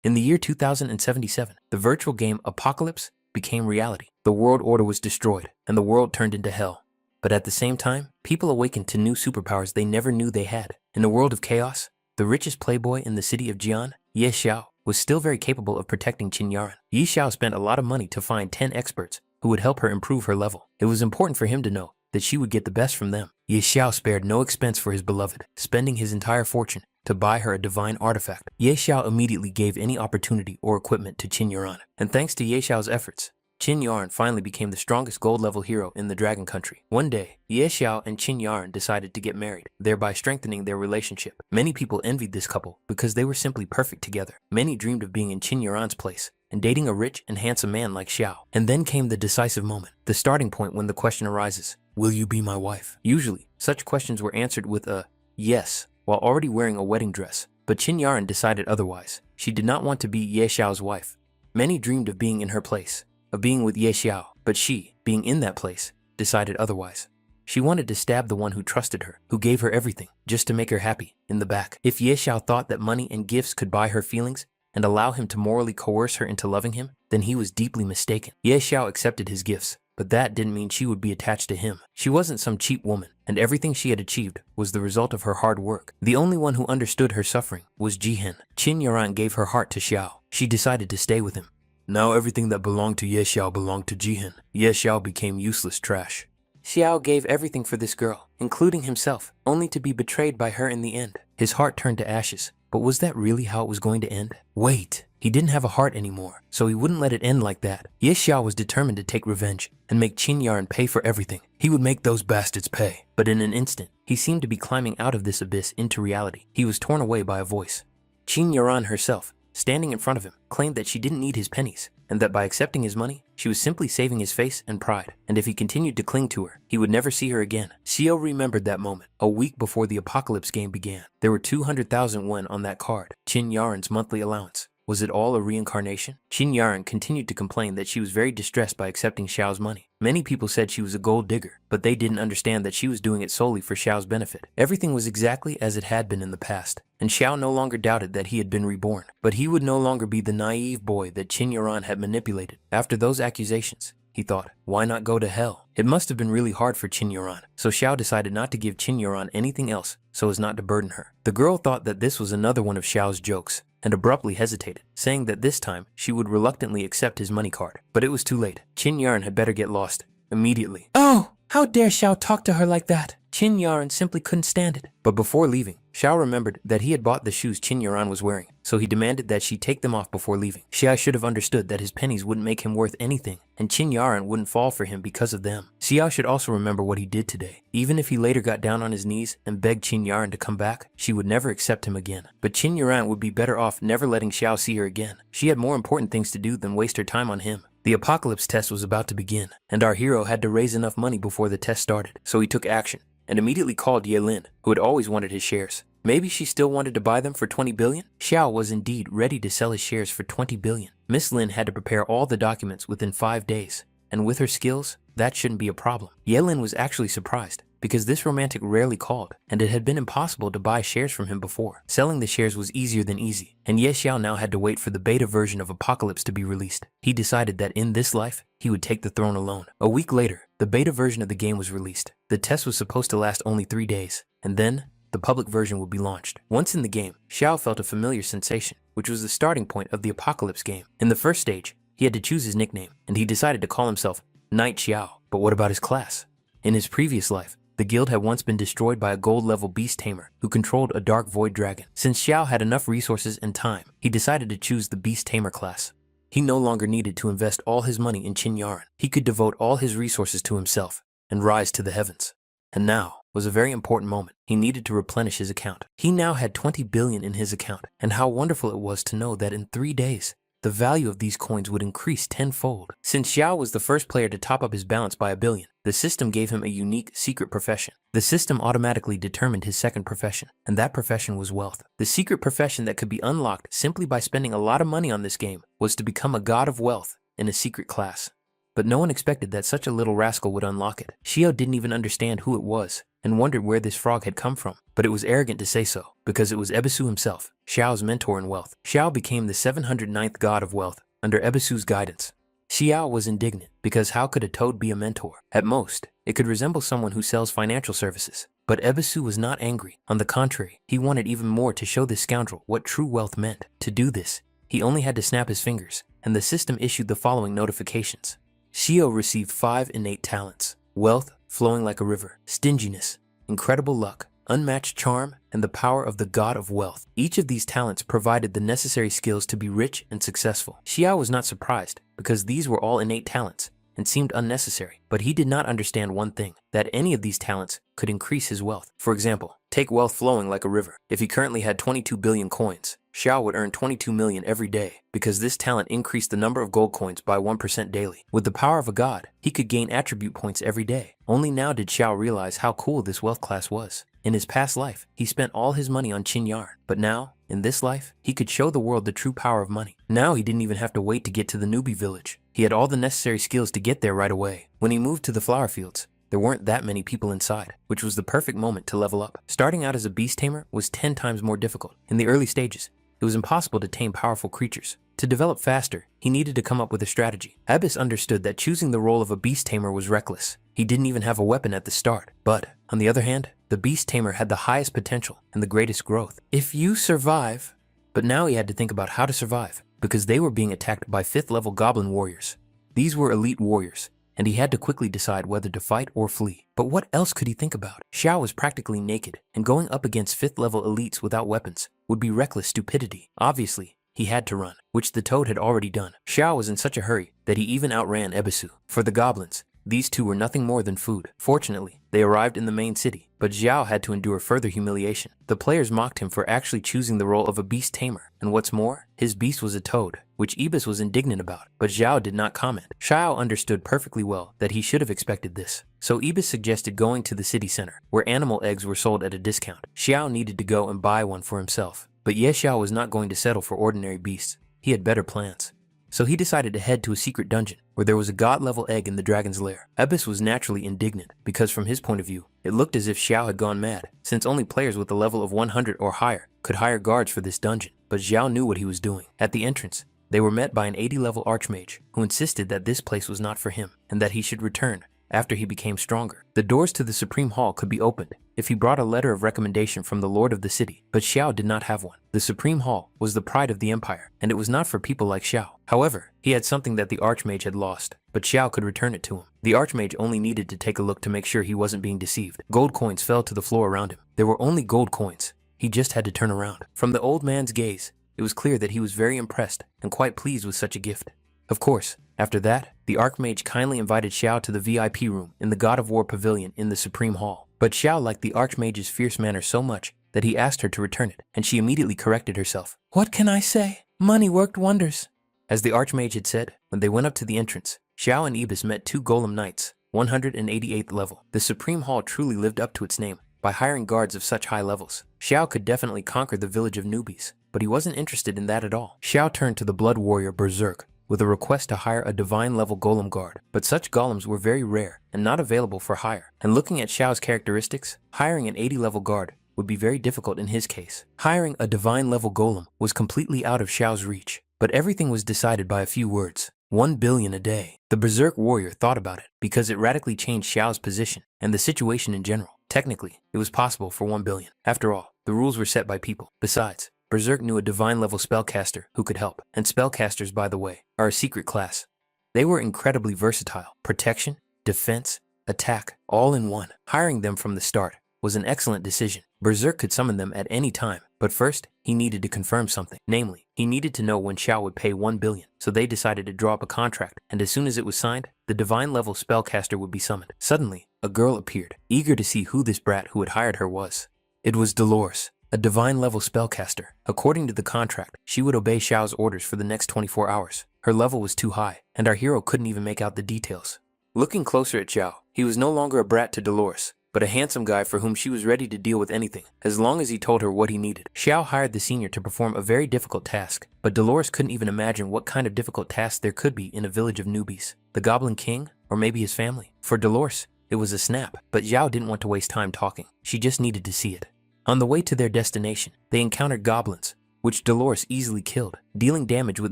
In the year 2077, the virtual game Apocalypse became reality. The world order was destroyed, and the world turned into hell. But at the same time, people awakened to new superpowers they never knew they had. In a world of chaos, the richest playboy in the city of Jian, Ye Xiao, was still very capable of protecting Qin Yaran. Ye Xiao spent a lot of money to find 10 experts who would help her improve her level. It was important for him to know that she would get the best from them. Ye Xiao spared no expense for his beloved, spending his entire fortune to buy her a divine artifact. Ye Xiao immediately gave any opportunity or equipment to Qin Yaran, and thanks to Ye Xiao's efforts, Qin Yaran finally became the strongest gold-level hero in the Dragon Country. One day, Ye Xiao and Qin Yaran decided to get married, thereby strengthening their relationship. Many people envied this couple because they were simply perfect together. Many dreamed of being in Qin Yaran's place and dating a rich and handsome man like Xiao. And then came the decisive moment, the starting point when the question arises, will you be my wife? Usually, such questions were answered with a yes, while already wearing a wedding dress. But Qin Yaran decided otherwise. She did not want to be Ye Xiao's wife. Many dreamed of being in her place, of being with Ye Xiao, but she, being in that place, decided otherwise. She wanted to stab the one who trusted her, who gave her everything, just to make her happy, in the back. If Ye Xiao thought that money and gifts could buy her feelings and allow him to morally coerce her into loving him, then he was deeply mistaken. Ye Xiao accepted his gifts, but that didn't mean she would be attached to him. She wasn't some cheap woman, and everything she had achieved was the result of her hard work. The only one who understood her suffering was Jihen. Qin Yaran gave her heart to Xiao. She decided to stay with him. Now everything that belonged to Ye Xiao belonged to Jihen. Ye Xiao became useless trash. Xiao gave everything for this girl, including himself, only to be betrayed by her in the end. His heart turned to ashes. But was that really how it was going to end? Wait, he didn't have a heart anymore, so he wouldn't let it end like that. Ye Xiao was determined to take revenge and make Qin Yaran pay for everything. He would make those bastards pay. But in an instant, he seemed to be climbing out of this abyss into reality. He was torn away by a voice. Qin Yaran herself, standing in front of him, claimed that she didn't need his pennies, and that by accepting his money, she was simply saving his face and pride, and if he continued to cling to her, he would never see her again. Xiao remembered that moment, a week before the Apocalypse game began. There were 200,000 wen on that card, Qin Yaran's monthly allowance. Was it all a reincarnation? Qin Yaran continued to complain that she was very distressed by accepting Xiao's money. Many people said she was a gold digger, but they didn't understand that she was doing it solely for Xiao's benefit. Everything was exactly as it had been in the past, and Xiao no longer doubted that he had been reborn. But he would no longer be the naive boy that Qin Yaran had manipulated. After those accusations, he thought, why not go to hell? It must have been really hard for Qin Yaran, so Xiao decided not to give Qin Yaran anything else so as not to burden her. The girl thought that this was another one of Xiao's jokes, and abruptly hesitated, saying that this time she would reluctantly accept his money card. But it was too late. Qin Yaran had better get lost immediately. Oh, how dare Xiao talk to her like that? Qin Yaran simply couldn't stand it. But before leaving, Xiao remembered that he had bought the shoes Qin Yaran was wearing, so he demanded that she take them off before leaving. Xiao should have understood that his pennies wouldn't make him worth anything, and Qin Yaran wouldn't fall for him because of them. Xiao should also remember what he did today. Even if he later got down on his knees and begged Qin Yaran to come back, she would never accept him again. But Qin Yaran would be better off never letting Xiao see her again. She had more important things to do than waste her time on him. The Apocalypse test was about to begin, and our hero had to raise enough money before the test started, so he took action and immediately called Ye Lin, who had always wanted his shares. Maybe she still wanted to buy them for 20 billion? Xiao was indeed ready to sell his shares for 20 billion. Miss Lin had to prepare all the documents within 5 days, and with her skills, that shouldn't be a problem. Ye Lin was actually surprised, because this romantic rarely called, and it had been impossible to buy shares from him before. Selling the shares was easier than easy, and Ye Xiao now had to wait for the beta version of Apocalypse to be released. He decided that in this life, he would take the throne alone. A week later, the beta version of the game was released. The test was supposed to last only 3 days, and then the public version would be launched. Once in the game, Xiao felt a familiar sensation, which was the starting point of the Apocalypse game. In the first stage, he had to choose his nickname, and he decided to call himself Knight Xiao. But what about his class? In his previous life, the guild had once been destroyed by a gold-level beast tamer who controlled a dark void dragon. Since Xiao had enough resources and time, he decided to choose the beast tamer class. He no longer needed to invest all his money in Qin Yaran. He could devote all his resources to himself and rise to the heavens. And now was a very important moment. He needed to replenish his account. He now had 20 billion in his account, and how wonderful it was to know that in 3 days, the value of these coins would increase tenfold. Since Xiao was the first player to top up his balance by 1 billion, the system gave him a unique secret profession. The system automatically determined his second profession, and that profession was wealth. The secret profession that could be unlocked simply by spending a lot of money on this game was to become a god of wealth in a secret class. But no one expected that such a little rascal would unlock it. Xiao didn't even understand who it was, and wondered where this frog had come from. But it was arrogant to say so, because it was Ebisu himself, Xiao's mentor in wealth. Xiao became the 709th god of wealth under Ebisu's guidance. Xiao was indignant, because how could a toad be a mentor? At most, it could resemble someone who sells financial services. But Ebisu was not angry. On the contrary, he wanted even more to show this scoundrel what true wealth meant. To do this, he only had to snap his fingers, and the system issued the following notifications. Xiao received 5 innate talents: wealth flowing like a river, stinginess, incredible luck, unmatched charm, and the power of the god of wealth. Each of these talents provided the necessary skills to be rich and successful. Xiao was not surprised, because these were all innate talents and seemed unnecessary. But he did not understand one thing, that any of these talents could increase his wealth. For example, take wealth flowing like a river. If he currently had 22 billion coins, Xiao would earn 22 million every day, because this talent increased the number of gold coins by 1% daily. With the power of a god, he could gain attribute points every day. Only now did Xiao realize how cool this wealth class was. In his past life, he spent all his money on Qin yarn, but now, in this life, he could show the world the true power of money. Now he didn't even have to wait to get to the newbie village. He had all the necessary skills to get there right away. When he moved to the flower fields, there weren't that many people inside, which was the perfect moment to level up. Starting out as a beast tamer was 10 times more difficult. In the early stages, it was impossible to tame powerful creatures. To develop faster, he needed to come up with a strategy. Abyss understood that choosing the role of a beast tamer was reckless. He didn't even have a weapon at the start. But, on the other hand, the beast tamer had the highest potential and the greatest growth. If you survive... But now he had to think about how to survive, because they were being attacked by 5th level goblin warriors. These were elite warriors, and he had to quickly decide whether to fight or flee. But what else could he think about? Xiao was practically naked, and going up against 5th level elites without weapons would be reckless stupidity. Obviously, he had to run, which the toad had already done. Xiao was in such a hurry that he even outran Ebisu. For the goblins, these two were nothing more than food. Fortunately, they arrived in the main city, but Xiao had to endure further humiliation. The players mocked him for actually choosing the role of a beast tamer, and what's more, his beast was a toad, which Ibis was indignant about, but Xiao did not comment. Xiao understood perfectly well that he should have expected this, so Ibis suggested going to the city center, where animal eggs were sold at a discount. Xiao needed to go and buy one for himself, but Xiao was not going to settle for ordinary beasts. He had better plans. So he decided to head to a secret dungeon, where there was a god-level egg in the dragon's lair. Ebis was naturally indignant, because from his point of view, it looked as if Xiao had gone mad, since only players with a level of 100 or higher could hire guards for this dungeon. But Xiao knew what he was doing. At the entrance, they were met by an 80-level archmage, who insisted that this place was not for him, and that he should return after he became stronger. The doors to the Supreme Hall could be opened if he brought a letter of recommendation from the Lord of the city, but Xiao did not have one. The Supreme Hall was the pride of the Empire, and it was not for people like Xiao. However, he had something that the Archmage had lost, but Xiao could return it to him. The Archmage only needed to take a look to make sure he wasn't being deceived. Gold coins fell to the floor around him. There were only gold coins. He just had to turn around. From the old man's gaze, it was clear that he was very impressed and quite pleased with such a gift. Of course, after that, the Archmage kindly invited Xiao to the VIP room in the God of War Pavilion in the Supreme Hall. But Xiao liked the Archmage's fierce manner so much that he asked her to return it, and she immediately corrected herself. "What can I say? Money worked wonders." As the Archmage had said, when they went up to the entrance, Xiao and Ibis met 2 Golem Knights, 188th level. The Supreme Hall truly lived up to its name by hiring guards of such high levels. Xiao could definitely conquer the village of newbies, but he wasn't interested in that at all. Xiao turned to the Blood Warrior Berserk with a request to hire a divine level golem guard, but such golems were very rare and not available for hire. And looking at Xiao's characteristics, hiring an 80 level guard would be very difficult in his case. Hiring a divine level golem was completely out of Xiao's reach, but everything was decided by a few words. 1 billion a day. The Berserk Warrior thought about it because it radically changed Xiao's position and the situation in general. Technically, it was possible for 1 billion. After all, the rules were set by people. Besides, Berserk knew a divine level spellcaster who could help, and spellcasters, by the way, are a secret class. They were incredibly versatile. Protection, defense, attack, all in one. Hiring them from the start was an excellent decision. Berserk could summon them at any time, but first, he needed to confirm something. Namely, he needed to know when Xiao would pay 1 billion, so they decided to draw up a contract, and as soon as it was signed, the divine level spellcaster would be summoned. Suddenly, a girl appeared, eager to see who this brat who had hired her was. It was Dolores, a divine level spellcaster. According to the contract, she would obey Xiao's orders for the next 24 hours. Her level was too high, and our hero couldn't even make out the details. Looking closer at Xiao, he was no longer a brat to Dolores, but a handsome guy for whom she was ready to deal with anything, as long as he told her what he needed. Xiao hired the senior to perform a very difficult task, but Dolores couldn't even imagine what kind of difficult task there could be in a village of newbies. The Goblin King, or maybe his family. For Dolores, It was a snap, but Xiao didn't want to waste time talking. She just needed to see it. On the way to their destination, they encountered goblins, which Dolores easily killed, dealing damage with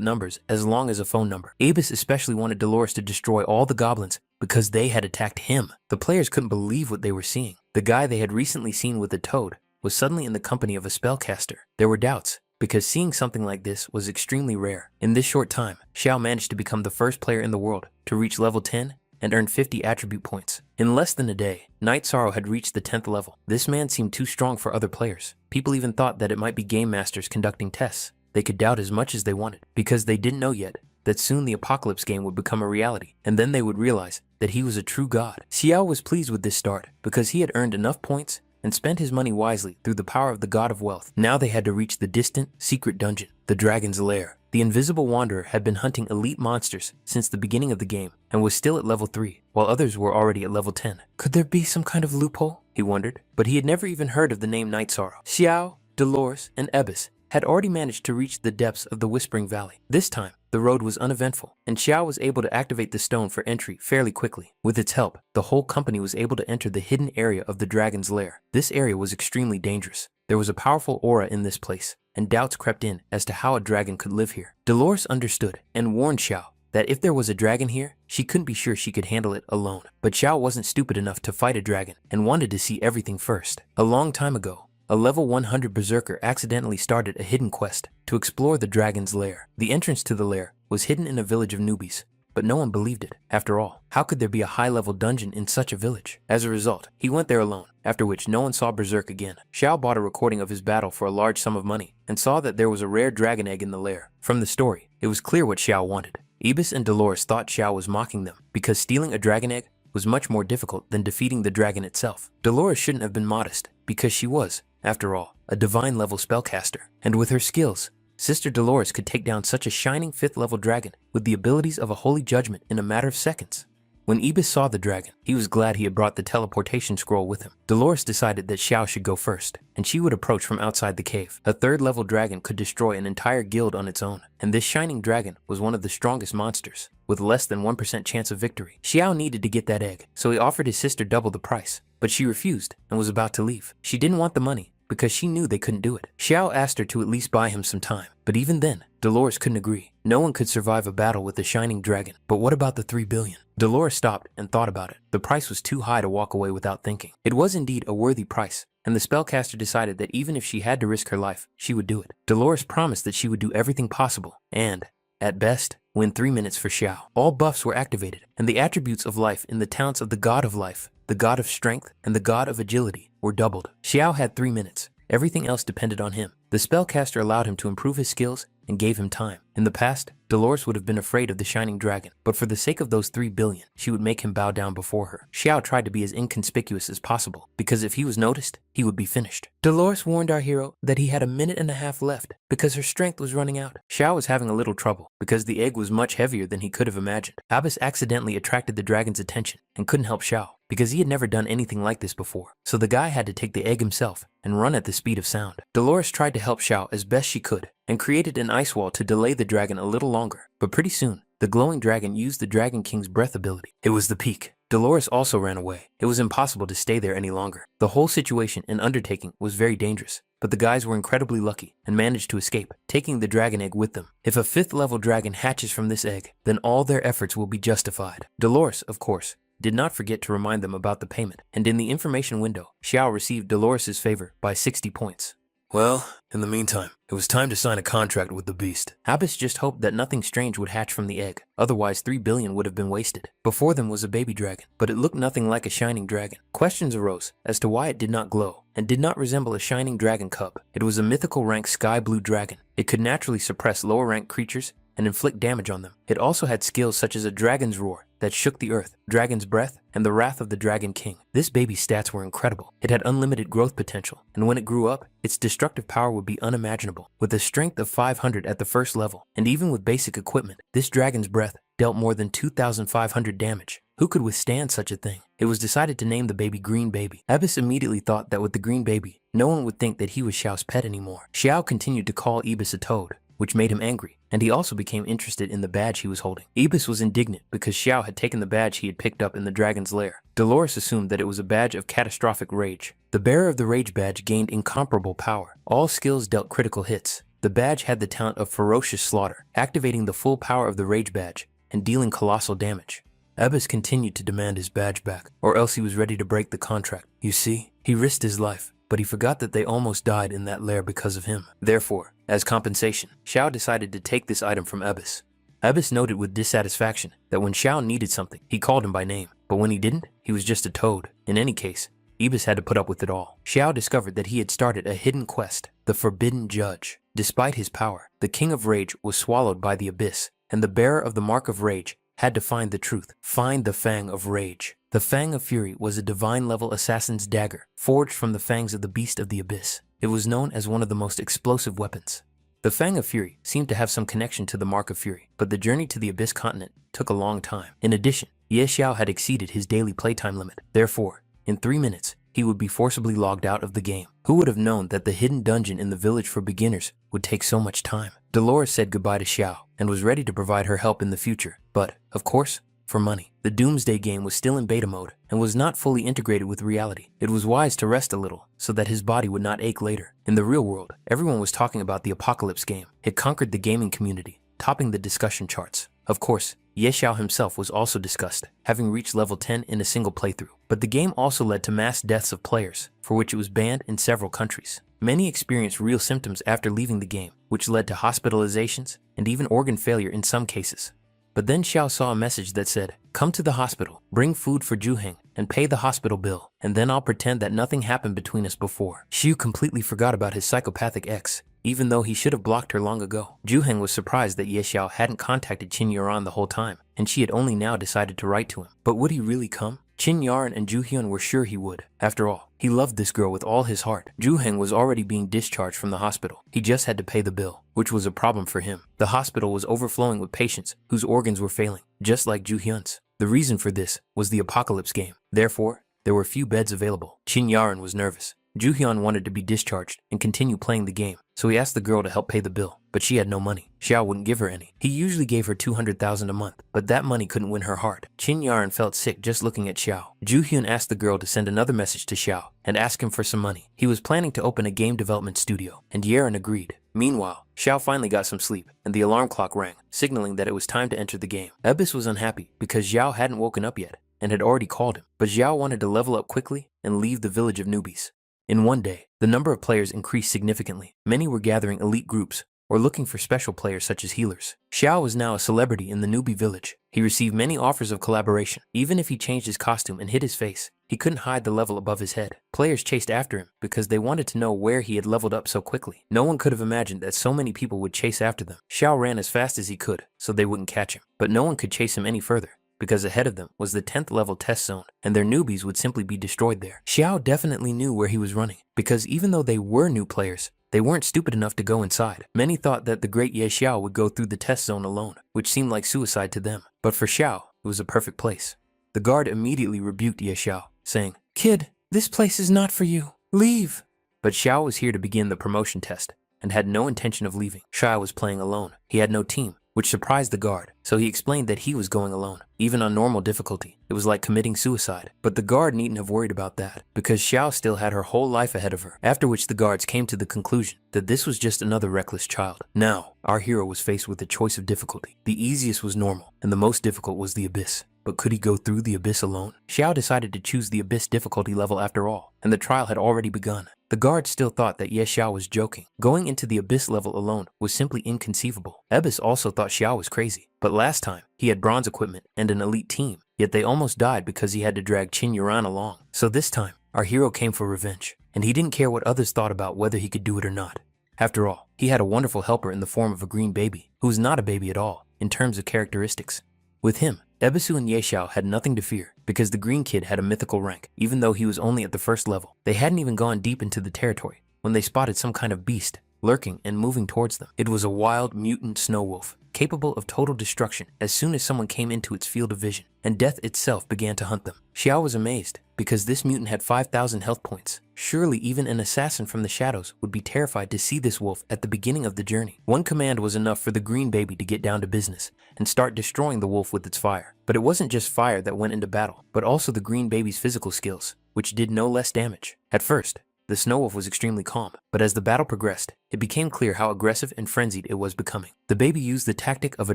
numbers as long as a phone number. Abus especially wanted Dolores to destroy all the goblins because they had attacked him. The players couldn't believe what they were seeing. The guy they had recently seen with the toad was suddenly in the company of a spellcaster. There were doubts, because seeing something like this was extremely rare. In this short time, Xiao managed to become the first player in the world to reach level 10 and earn 50 attribute points. In less than a day, Night Sorrow had reached the 10th level. This man seemed too strong for other players. People even thought that it might be game masters conducting tests. They could doubt as much as they wanted, because they didn't know yet that soon the Apocalypse game would become a reality, and then they would realize that he was a true god. Xiao was pleased with this start, because he had earned enough points and spent his money wisely through the power of the God of Wealth. Now they had to reach the distant, secret dungeon, the Dragon's Lair. The Invisible Wanderer had been hunting elite monsters since the beginning of the game and was still at level 3, while others were already at level 10. Could there be some kind of loophole? He wondered, but he had never even heard of the name Night Sorrow. Xiao, Dolores, and Ebis had already managed to reach the depths of the Whispering Valley. This time, the road was uneventful, and Xiao was able to activate the stone for entry fairly quickly. With its help, the whole company was able to enter the hidden area of the Dragon's Lair. This area was extremely dangerous. There was a powerful aura in this place, and doubts crept in as to how a dragon could live here. Dolores understood and warned Xiao that if there was a dragon here, she couldn't be sure she could handle it alone. But Xiao wasn't stupid enough to fight a dragon and wanted to see everything first. A long time ago, a level 100 berserker accidentally started a hidden quest to explore the dragon's lair. The entrance to the lair was hidden in a village of newbies, but no one believed it. After all, how could there be a high-level dungeon in such a village? As a result, he went there alone, after which no one saw Berserk again. Xiao bought a recording of his battle for a large sum of money and saw that there was a rare dragon egg in the lair. From the story, it was clear what Xiao wanted. Ibis and Dolores thought Xiao was mocking them because stealing a dragon egg was much more difficult than defeating the dragon itself. Dolores shouldn't have been modest because she was, after all, a divine-level spellcaster, and with her skills, Sister Dolores could take down such a shining 5th level dragon with the abilities of a holy judgment in a matter of seconds. When Ibis saw the dragon, he was glad he had brought the teleportation scroll with him. Dolores decided that Xiao should go first, and she would approach from outside the cave. A 3rd level dragon could destroy an entire guild on its own, and this shining dragon was one of the strongest monsters, with less than 1% chance of victory. Xiao needed to get that egg, so he offered his sister double the price, but she refused and was about to leave. She didn't want the money, because she knew they couldn't do it. Xiao asked her to at least buy him some time, but even then, Dolores couldn't agree. No one could survive a battle with a shining dragon. But what about the 3 billion? Dolores stopped and thought about it. The price was too high to walk away without thinking. It was indeed a worthy price, and the spellcaster decided that even if she had to risk her life, she would do it. Dolores promised that she would do everything possible, and, at best, win 3 minutes for Xiao. All buffs were activated, and the attributes of life in the talents of the God of Life, the God of Strength, and the God of Agility were doubled. Xiao had 3 minutes. Everything else depended on him. The spellcaster allowed him to improve his skills and gave him time. In the past, Dolores would have been afraid of the shining dragon, but for the sake of those 3 billion, she would make him bow down before her. Xiao tried to be as inconspicuous as possible, because if he was noticed, he would be finished. Dolores warned our hero that he had a minute and a half left, because her strength was running out. Xiao was having a little trouble, because the egg was much heavier than he could have imagined. Abbas accidentally attracted the dragon's attention and couldn't help Xiao, because he had never done anything like this before. So the guy had to take the egg himself and run at the speed of sound. Dolores tried to help Xiao as best she could and created an ice wall to delay the dragon a little longer. But pretty soon, the glowing dragon used the Dragon King's breath ability. It was the peak. Dolores also ran away. It was impossible to stay there any longer. The whole situation and undertaking was very dangerous, but the guys were incredibly lucky and managed to escape, taking the dragon egg with them. If a 5th level dragon hatches from this egg, then all their efforts will be justified. Dolores, of course, did not forget to remind them about the payment, and in the information window, Xiao received Dolores' favor by 60 points. Well, in the meantime, it was time to sign a contract with the beast. Abbas just hoped that nothing strange would hatch from the egg, otherwise 3 billion would have been wasted. Before them was a baby dragon, but it looked nothing like a shining dragon. Questions arose as to why it did not glow and did not resemble a shining dragon cub. It was a mythical rank sky blue dragon. It could naturally suppress lower rank creatures and inflict damage on them. It also had skills such as a dragon's roar that shook the earth, dragon's breath, and the wrath of the Dragon King. This baby's stats were incredible. It had unlimited growth potential, and when it grew up, its destructive power would be unimaginable. With a strength of 500 at the 1st level, and even with basic equipment, this dragon's breath dealt more than 2,500 damage. Who could withstand such a thing? It was decided to name the baby Green Baby. Abbas immediately thought that with the Green Baby, no one would think that he was Xiao's pet anymore. Xiao continued to call Ibis a toad, which made him angry, and he also became interested in the badge he was holding. Ibis was indignant because Xiao had taken the badge he had picked up in the dragon's lair. Dolores assumed that it was a badge of catastrophic rage. The bearer of the rage badge gained incomparable power. All skills dealt critical hits. The badge had the talent of ferocious slaughter, activating the full power of the rage badge and dealing colossal damage. Ibis continued to demand his badge back, or else he was ready to break the contract. You see, he risked his life, but he forgot that they almost died in that lair because of him. Therefore, as compensation, Xiao decided to take this item from Ibis. Ibis noted with dissatisfaction that when Xiao needed something, he called him by name, but when he didn't, he was just a toad. In any case, Ibis had to put up with it all. Xiao discovered that he had started a hidden quest, the Forbidden Judge. Despite his power, the King of Rage was swallowed by the abyss, and the bearer of the Mark of Rage had to find the truth, find the Fang of Rage. The Fang of Fury was a divine-level assassin's dagger, forged from the fangs of the Beast of the Abyss. It was known as one of the most explosive weapons. The Fang of Fury seemed to have some connection to the Mark of Fury, but the journey to the Abyss continent took a long time. In addition, Ye Xiao had exceeded his daily playtime limit. Therefore, in 3 minutes, he would be forcibly logged out of the game. Who would have known that the hidden dungeon in the village for beginners would take so much time? Dolores said goodbye to Xiao and was ready to provide her help in the future, but, of course, for money. The Doomsday game was still in beta mode and was not fully integrated with reality. It was wise to rest a little so that his body would not ache later. In the real world, everyone was talking about the Apocalypse game. It conquered the gaming community, topping the discussion charts. Of course, Ye Xiao himself was also discussed, having reached level 10 in a single playthrough. But the game also led to mass deaths of players, for which it was banned in several countries. Many experienced real symptoms after leaving the game, which led to hospitalizations and even organ failure in some cases. But then Xiao saw a message that said, "Come to the hospital, bring food for Juheng, and pay the hospital bill, and then I'll pretend that nothing happened between us before." Xiu completely forgot about his psychopathic ex, even though he should have blocked her long ago. Juheng was surprised that Ye Xiao hadn't contacted Qin Yuan the whole time, and she had only now decided to write to him. But would he really come? Qin Yuan and Juhyun were sure he would. After all, he loved this girl with all his heart. Juheng was already being discharged from the hospital. He just had to pay the bill, which was a problem for him. The hospital was overflowing with patients whose organs were failing, just like Juhyun's. The reason for this was the Apocalypse game. Therefore, there were few beds available. Qin Yuan was nervous. Juhyun wanted to be discharged and continue playing the game, so he asked the girl to help pay the bill, but she had no money. Xiao wouldn't give her any. He usually gave her 200,000 a month, but that money couldn't win her heart. Qin Yuan felt sick just looking at Xiao. Juhyun asked the girl to send another message to Xiao and ask him for some money. He was planning to open a game development studio, and Yeren agreed. Meanwhile, Xiao finally got some sleep, and the alarm clock rang, signaling that it was time to enter the game. Ibis was unhappy because Xiao hadn't woken up yet and had already called him, but Xiao wanted to level up quickly and leave the village of newbies. In one day, the number of players increased significantly. Many were gathering elite groups or looking for special players such as healers. Xiao was now a celebrity in the newbie village. He received many offers of collaboration. Even if he changed his costume and hid his face, he couldn't hide the level above his head. Players chased after him because they wanted to know where he had leveled up so quickly. No one could have imagined that so many people would chase after them. Xiao ran as fast as he could so they wouldn't catch him, but no one could chase him any further, because ahead of them was the 10th level test zone, and their newbies would simply be destroyed there. Xiao definitely knew where he was running, because even though they were new players, they weren't stupid enough to go inside. Many thought that the great Ye Xiao would go through the test zone alone, which seemed like suicide to them. But for Xiao, it was a perfect place. The guard immediately rebuked Ye Xiao, saying, "Kid, this place is not for you. Leave." But Xiao was here to begin the promotion test, and had no intention of leaving. Xiao was playing alone. He had no team, which surprised the guard, so he explained that he was going alone. Even on normal difficulty, it was like committing suicide. But the guard needn't have worried about that, because Xiao still had her whole life ahead of her, after which the guards came to the conclusion that this was just another reckless child. Now, our hero was faced with a choice of difficulty. The easiest was normal, and the most difficult was the abyss. But could he go through the abyss alone? Xiao decided to choose the abyss difficulty level after all, and the trial had already begun. The guards still thought that Ye Xiao was joking. Going into the abyss level alone was simply inconceivable. Ibis also thought Xiao was crazy, but last time he had bronze equipment and an elite team, yet they almost died because he had to drag Qin Yuan along. So this time, our hero came for revenge, and he didn't care what others thought about whether he could do it or not. After all, he had a wonderful helper in the form of a green baby, who was not a baby at all, in terms of characteristics. With him, Ebisu and Ye Xiao had nothing to fear, because the green kid had a mythical rank, even though he was only at the first level. They hadn't even gone deep into the territory when they spotted some kind of beast lurking and moving towards them. It was a wild, mutant snow wolf, capable of total destruction as soon as someone came into its field of vision, and death itself began to hunt them. Xiao was amazed, because this mutant had 5,000 health points. Surely even an assassin from the shadows would be terrified to see this wolf at the beginning of the journey. One command was enough for the green baby to get down to business and start destroying the wolf with its fire. But it wasn't just fire that went into battle, but also the green baby's physical skills, which did no less damage. At first, the snow wolf was extremely calm, but as the battle progressed, it became clear how aggressive and frenzied it was becoming. The baby used the tactic of a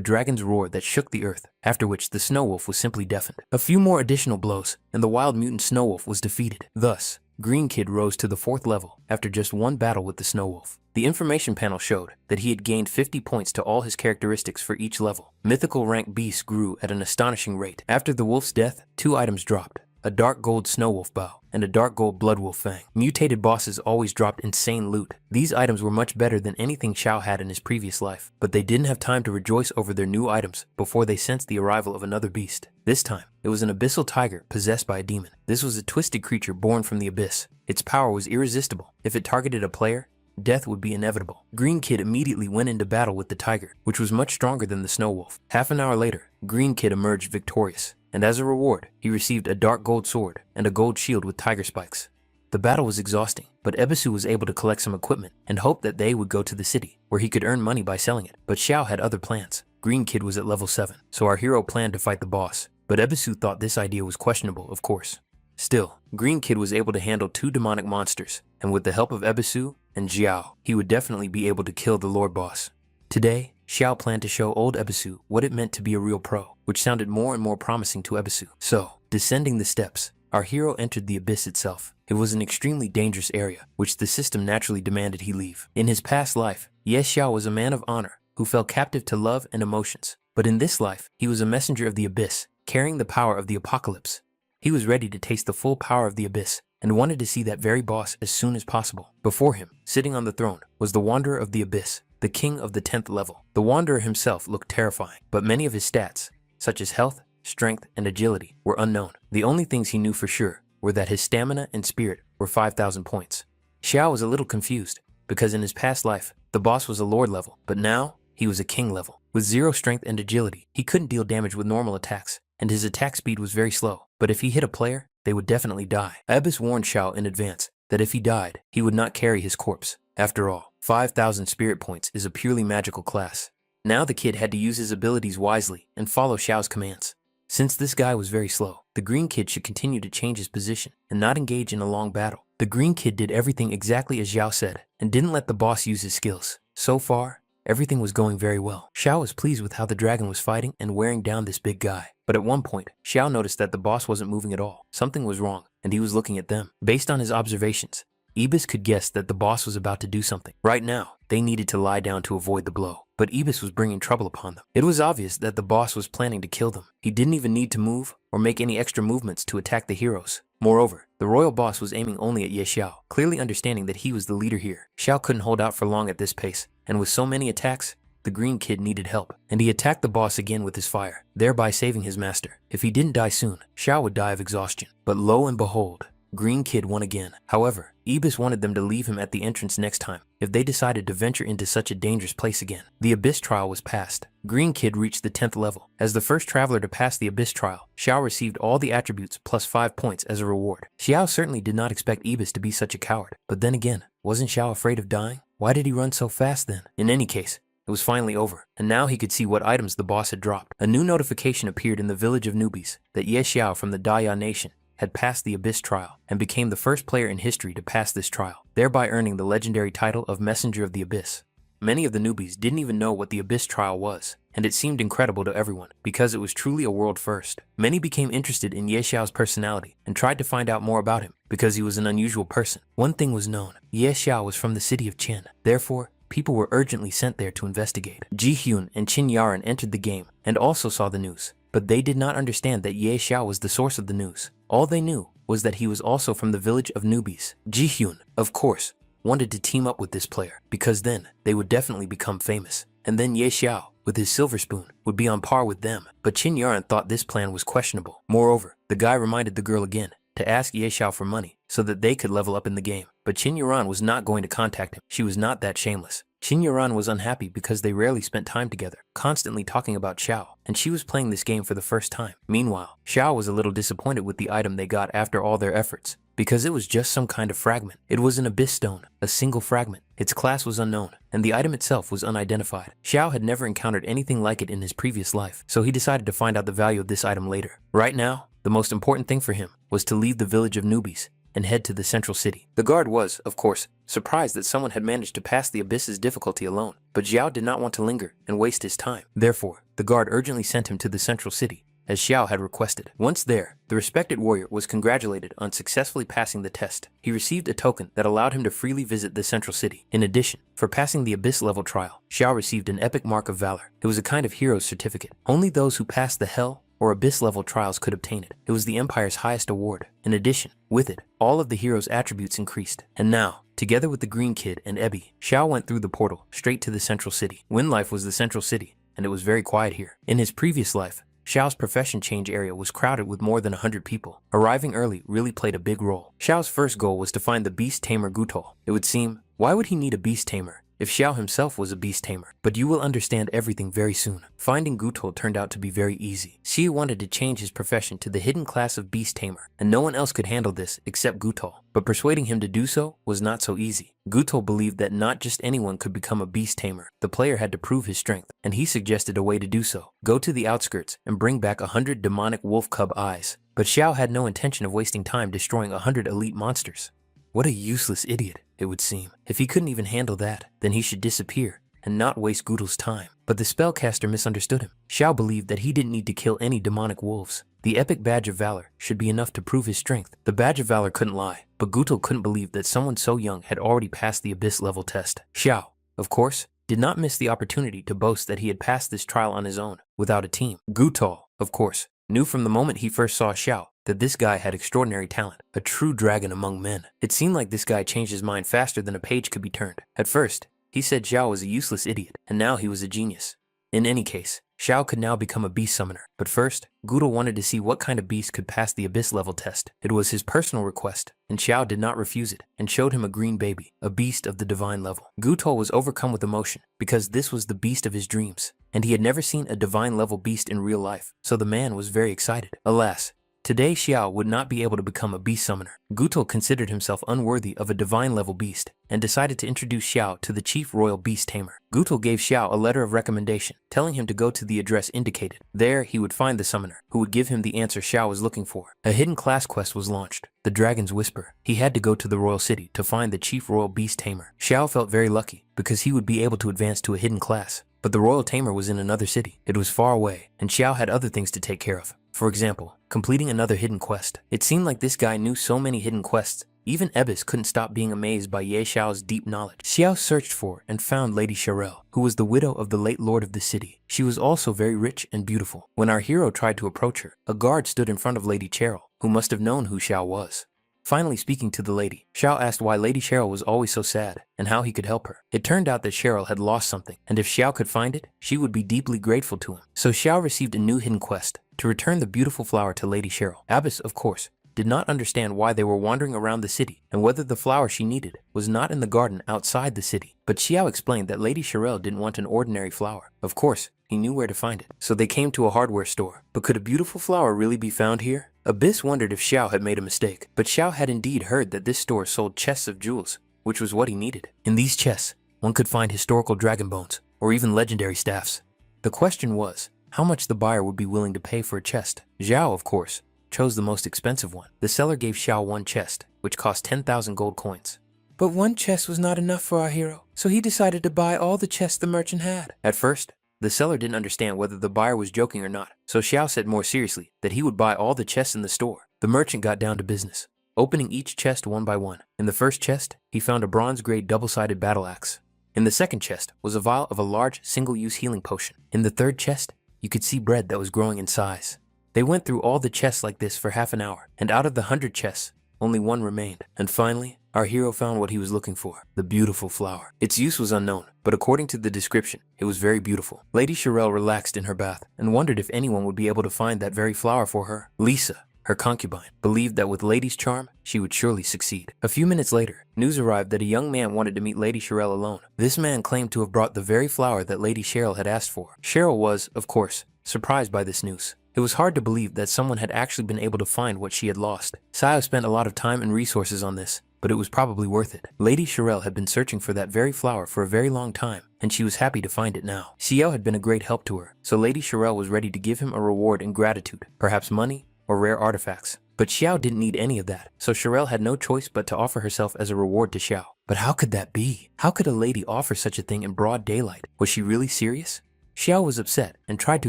dragon's roar that shook the earth, after which the snow wolf was simply deafened. A few more additional blows, and the wild mutant snow wolf was defeated. Thus, Green Kid rose to the 4th level after just one battle with the snow wolf. The information panel showed that he had gained 50 points to all his characteristics for each level. Mythical rank beasts grew at an astonishing rate. After the wolf's death, 2 items dropped: a dark gold snow wolf bow and a dark gold blood wolf fang. Mutated bosses always dropped insane loot. These items were much better than anything Xiao had in his previous life, but they didn't have time to rejoice over their new items before they sensed the arrival of another beast. This time, it was an abyssal tiger possessed by a demon. This was a twisted creature born from the abyss. Its power was irresistible. If it targeted a player, death would be inevitable. Green Kid immediately went into battle with the tiger, which was much stronger than the snow wolf. Half an hour later, Green Kid emerged victorious, and as a reward, he received a dark gold sword and a gold shield with tiger spikes. The battle was exhausting, but Ebisu was able to collect some equipment and hoped that they would go to the city, where he could earn money by selling it. But Xiao had other plans. Green Kid was at level 7, so our hero planned to fight the boss, but Ebisu thought this idea was questionable, of course. Still, Green Kid was able to handle 2 demonic monsters, and with the help of Ebisu and Xiao, he would definitely be able to kill the Lord Boss. Today, Xiao planned to show old Ebisu what it meant to be a real pro, which sounded more and more promising to Ebisu. So, descending the steps, our hero entered the abyss itself. It was an extremely dangerous area, which the system naturally demanded he leave. In his past life, Xiao was a man of honor who fell captive to love and emotions. But in this life, he was a messenger of the abyss, carrying the power of the apocalypse. He was ready to taste the full power of the abyss and wanted to see that very boss as soon as possible. Before him, sitting on the throne, was the Wanderer of the Abyss, the king of the 10th level. The Wanderer himself looked terrifying, but many of his stats, such as health, strength, and agility, were unknown. The only things he knew for sure were that his stamina and spirit were 5,000 points. Xiao was a little confused, because in his past life, the boss was a lord level, but now, he was a king level. With 0 strength and agility, he couldn't deal damage with normal attacks, and his attack speed was very slow. But if he hit a player, they would definitely die. Abyss warned Xiao in advance that if he died, he would not carry his corpse. After all, 5,000 spirit points is a purely magical class. Now the kid had to use his abilities wisely and follow Xiao's commands. Since this guy was very slow, the green kid should continue to change his position and not engage in a long battle. The green kid did everything exactly as Xiao said and didn't let the boss use his skills. So far, everything was going very well. Xiao was pleased with how the dragon was fighting and wearing down this big guy. But at one point, Xiao noticed that the boss wasn't moving at all. Something was wrong, and he was looking at them. Based on his observations, Ibis could guess that the boss was about to do something. Right now, they needed to lie down to avoid the blow, but Ibis was bringing trouble upon them. It was obvious that the boss was planning to kill them. He didn't even need to move or make any extra movements to attack the heroes. Moreover, the royal boss was aiming only at Xiao, clearly understanding that he was the leader here. Xiao couldn't hold out for long at this pace, and with so many attacks, the green kid needed help, and he attacked the boss again with his fire, thereby saving his master. If he didn't die soon, Xiao would die of exhaustion. But lo and behold, Green Kid won again. However, Ibis wanted them to leave him at the entrance next time, if they decided to venture into such a dangerous place again. The Abyss trial was passed. Green Kid reached the 10th level. As the first traveler to pass the Abyss trial, Xiao received all the attributes plus 5 points as a reward. Xiao certainly did not expect Ibis to be such a coward. But then again, wasn't Xiao afraid of dying? Why did he run so fast then? In any case, it was finally over, and now he could see what items the boss had dropped. A new notification appeared in the village of newbies that Ye Xiao from the Daya Nation had passed the Abyss trial and became the first player in history to pass this trial, thereby earning the legendary title of Messenger of the Abyss. Many of the newbies didn't even know what the Abyss trial was, and it seemed incredible to everyone because it was truly a world first. Many became interested in Ye Xiao's personality and tried to find out more about him because he was an unusual person. One thing was known: Ye Xiao was from the city of Qin. Therefore, people were urgently sent there to investigate. Ji Hyun and Qin Yaran entered the game and also saw the news, but they did not understand that Ye Xiao was the source of the news. All they knew was that he was also from the village of newbies. Ji Hyun, of course, wanted to team up with this player because then they would definitely become famous. And then Ye Xiao, with his silver spoon, would be on par with them. But Qin Yaran thought this plan was questionable. Moreover, the guy reminded the girl again to ask Ye Xiao for money so that they could level up in the game. But Qin Yaran was not going to contact him. She was not that shameless. Xinyaran was unhappy because they rarely spent time together, constantly talking about Xiao, and she was playing this game for the first time. Meanwhile, Xiao was a little disappointed with the item they got after all their efforts, because it was just some kind of fragment. It was an abyss stone, a single fragment. Its class was unknown, and the item itself was unidentified. Xiao had never encountered anything like it in his previous life, so he decided to find out the value of this item later. Right now, the most important thing for him was to leave the village of newbies and head to the central city. The guard was, of course, surprised that someone had managed to pass the abyss's difficulty alone, but Xiao did not want to linger and waste his time. Therefore, the guard urgently sent him to the central city, as Xiao had requested. Once there, the respected warrior was congratulated on successfully passing the test. He received a token that allowed him to freely visit the central city. In addition, for passing the abyss level trial, Xiao received an epic mark of valor. It was a kind of hero's certificate. Only those who passed the hell or abyss level trials could obtain it. It was the Empire's highest award. In addition, with it, all of the hero's attributes increased. And now, together with the Green Kid and Ebby, Xiao went through the portal straight to the central city. Wind Life was the central city, and it was very quiet here. In his previous life, Xiao's profession change area was crowded with more than 100 people. Arriving early really played a big role. Xiao's first goal was to find the beast tamer Gutol. It would seem, why would he need a beast tamer if Xiao himself was a beast tamer? But you will understand everything very soon. Finding Gutol turned out to be very easy. Xiao wanted to change his profession to the hidden class of beast tamer, and no one else could handle this except Gutol. But persuading him to do so was not so easy. Gutol believed that not just anyone could become a beast tamer. The player had to prove his strength, and he suggested a way to do so. Go to the outskirts and bring back 100 demonic wolf cub eyes. But Xiao had no intention of wasting time destroying 100 elite monsters. What a useless idiot, it would seem. If he couldn't even handle that, then he should disappear and not waste Gutol's time. But the spellcaster misunderstood him. Xiao believed that he didn't need to kill any demonic wolves. The epic badge of valor should be enough to prove his strength. The badge of valor couldn't lie, but Gutol couldn't believe that someone so young had already passed the abyss level test. Xiao, of course, did not miss the opportunity to boast that he had passed this trial on his own, without a team. Gutol, of course, knew from the moment he first saw Xiao that this guy had extraordinary talent, a true dragon among men. It seemed like this guy changed his mind faster than a page could be turned. At first, he said Xiao was a useless idiot, and now he was a genius. In any case, Xiao could now become a beast summoner. But first, Gutol wanted to see what kind of beast could pass the abyss level test. It was his personal request, and Xiao did not refuse it, and showed him a green baby, a beast of the divine level. Gutol was overcome with emotion, because this was the beast of his dreams, and he had never seen a divine level beast in real life, so the man was very excited. Alas, today Xiao would not be able to become a beast summoner. Gutol considered himself unworthy of a divine level beast and decided to introduce Xiao to the chief royal beast tamer. Gutol gave Xiao a letter of recommendation, telling him to go to the address indicated. There he would find the summoner, who would give him the answer Xiao was looking for. A hidden class quest was launched, the Dragon's Whisper. He had to go to the royal city to find the chief royal beast tamer. Xiao felt very lucky, because he would be able to advance to a hidden class. But the royal tamer was in another city. It was far away, and Xiao had other things to take care of. For example, completing another hidden quest. It seemed like this guy knew so many hidden quests, even Ebis couldn't stop being amazed by Ye Xiao's deep knowledge. Xiao searched for and found Lady Cherelle, who was the widow of the late lord of the city. She was also very rich and beautiful. When our hero tried to approach her, a guard stood in front of Lady Cherelle, who must have known who Xiao was. Finally speaking to the lady, Xiao asked why Lady Cherelle was always so sad and how he could help her. It turned out that Cherelle had lost something, and if Xiao could find it, she would be deeply grateful to him. So Xiao received a new hidden quest, to return the beautiful flower to Lady Cherelle. Abbess, of course, did not understand why they were wandering around the city and whether the flower she needed was not in the garden outside the city. But Xiao explained that Lady Cherelle didn't want an ordinary flower. Of course, he knew where to find it. So they came to a hardware store. But could a beautiful flower really be found here? Abyss wondered if Xiao had made a mistake, but Xiao had indeed heard that this store sold chests of jewels, which was what he needed. In these chests, one could find historical dragon bones, or even legendary staffs. The question was, how much the buyer would be willing to pay for a chest. Xiao, of course, chose the most expensive one. The seller gave Xiao one chest, which cost 10,000 gold coins. But one chest was not enough for our hero, so he decided to buy all the chests the merchant had. At first, the seller didn't understand whether the buyer was joking or not, so Xiao said more seriously that he would buy all the chests in the store. The merchant got down to business, opening each chest one by one. In the first chest, he found a bronze-grade double-sided battle axe. In the second chest was a vial of a large single-use healing potion. In the third chest, you could see bread that was growing in size. They went through all the chests like this for half an hour, and out of the 100 chests, only one remained. And finally, our hero found what he was looking for, the beautiful flower. Its use was unknown, but according to the description, it was very beautiful. Lady Cherelle relaxed in her bath and wondered if anyone would be able to find that very flower for her. Lisa, her concubine, believed that with Lady's charm, she would surely succeed. A few minutes later, news arrived that a young man wanted to meet Lady Cheryl alone. This man claimed to have brought the very flower that Lady Cheryl had asked for. Cheryl was, of course, surprised by this news. It was hard to believe that someone had actually been able to find what she had lost. Xiao spent a lot of time and resources on this, but it was probably worth it. Lady Cheryl had been searching for that very flower for a very long time, and she was happy to find it now. Xiao had been a great help to her, so Lady Cheryl was ready to give him a reward in gratitude, perhaps money or rare artifacts. But Xiao didn't need any of that, so Cheryl had no choice but to offer herself as a reward to Xiao. But how could that be? How could a lady offer such a thing in broad daylight? Was she really serious? Xiao was upset and tried to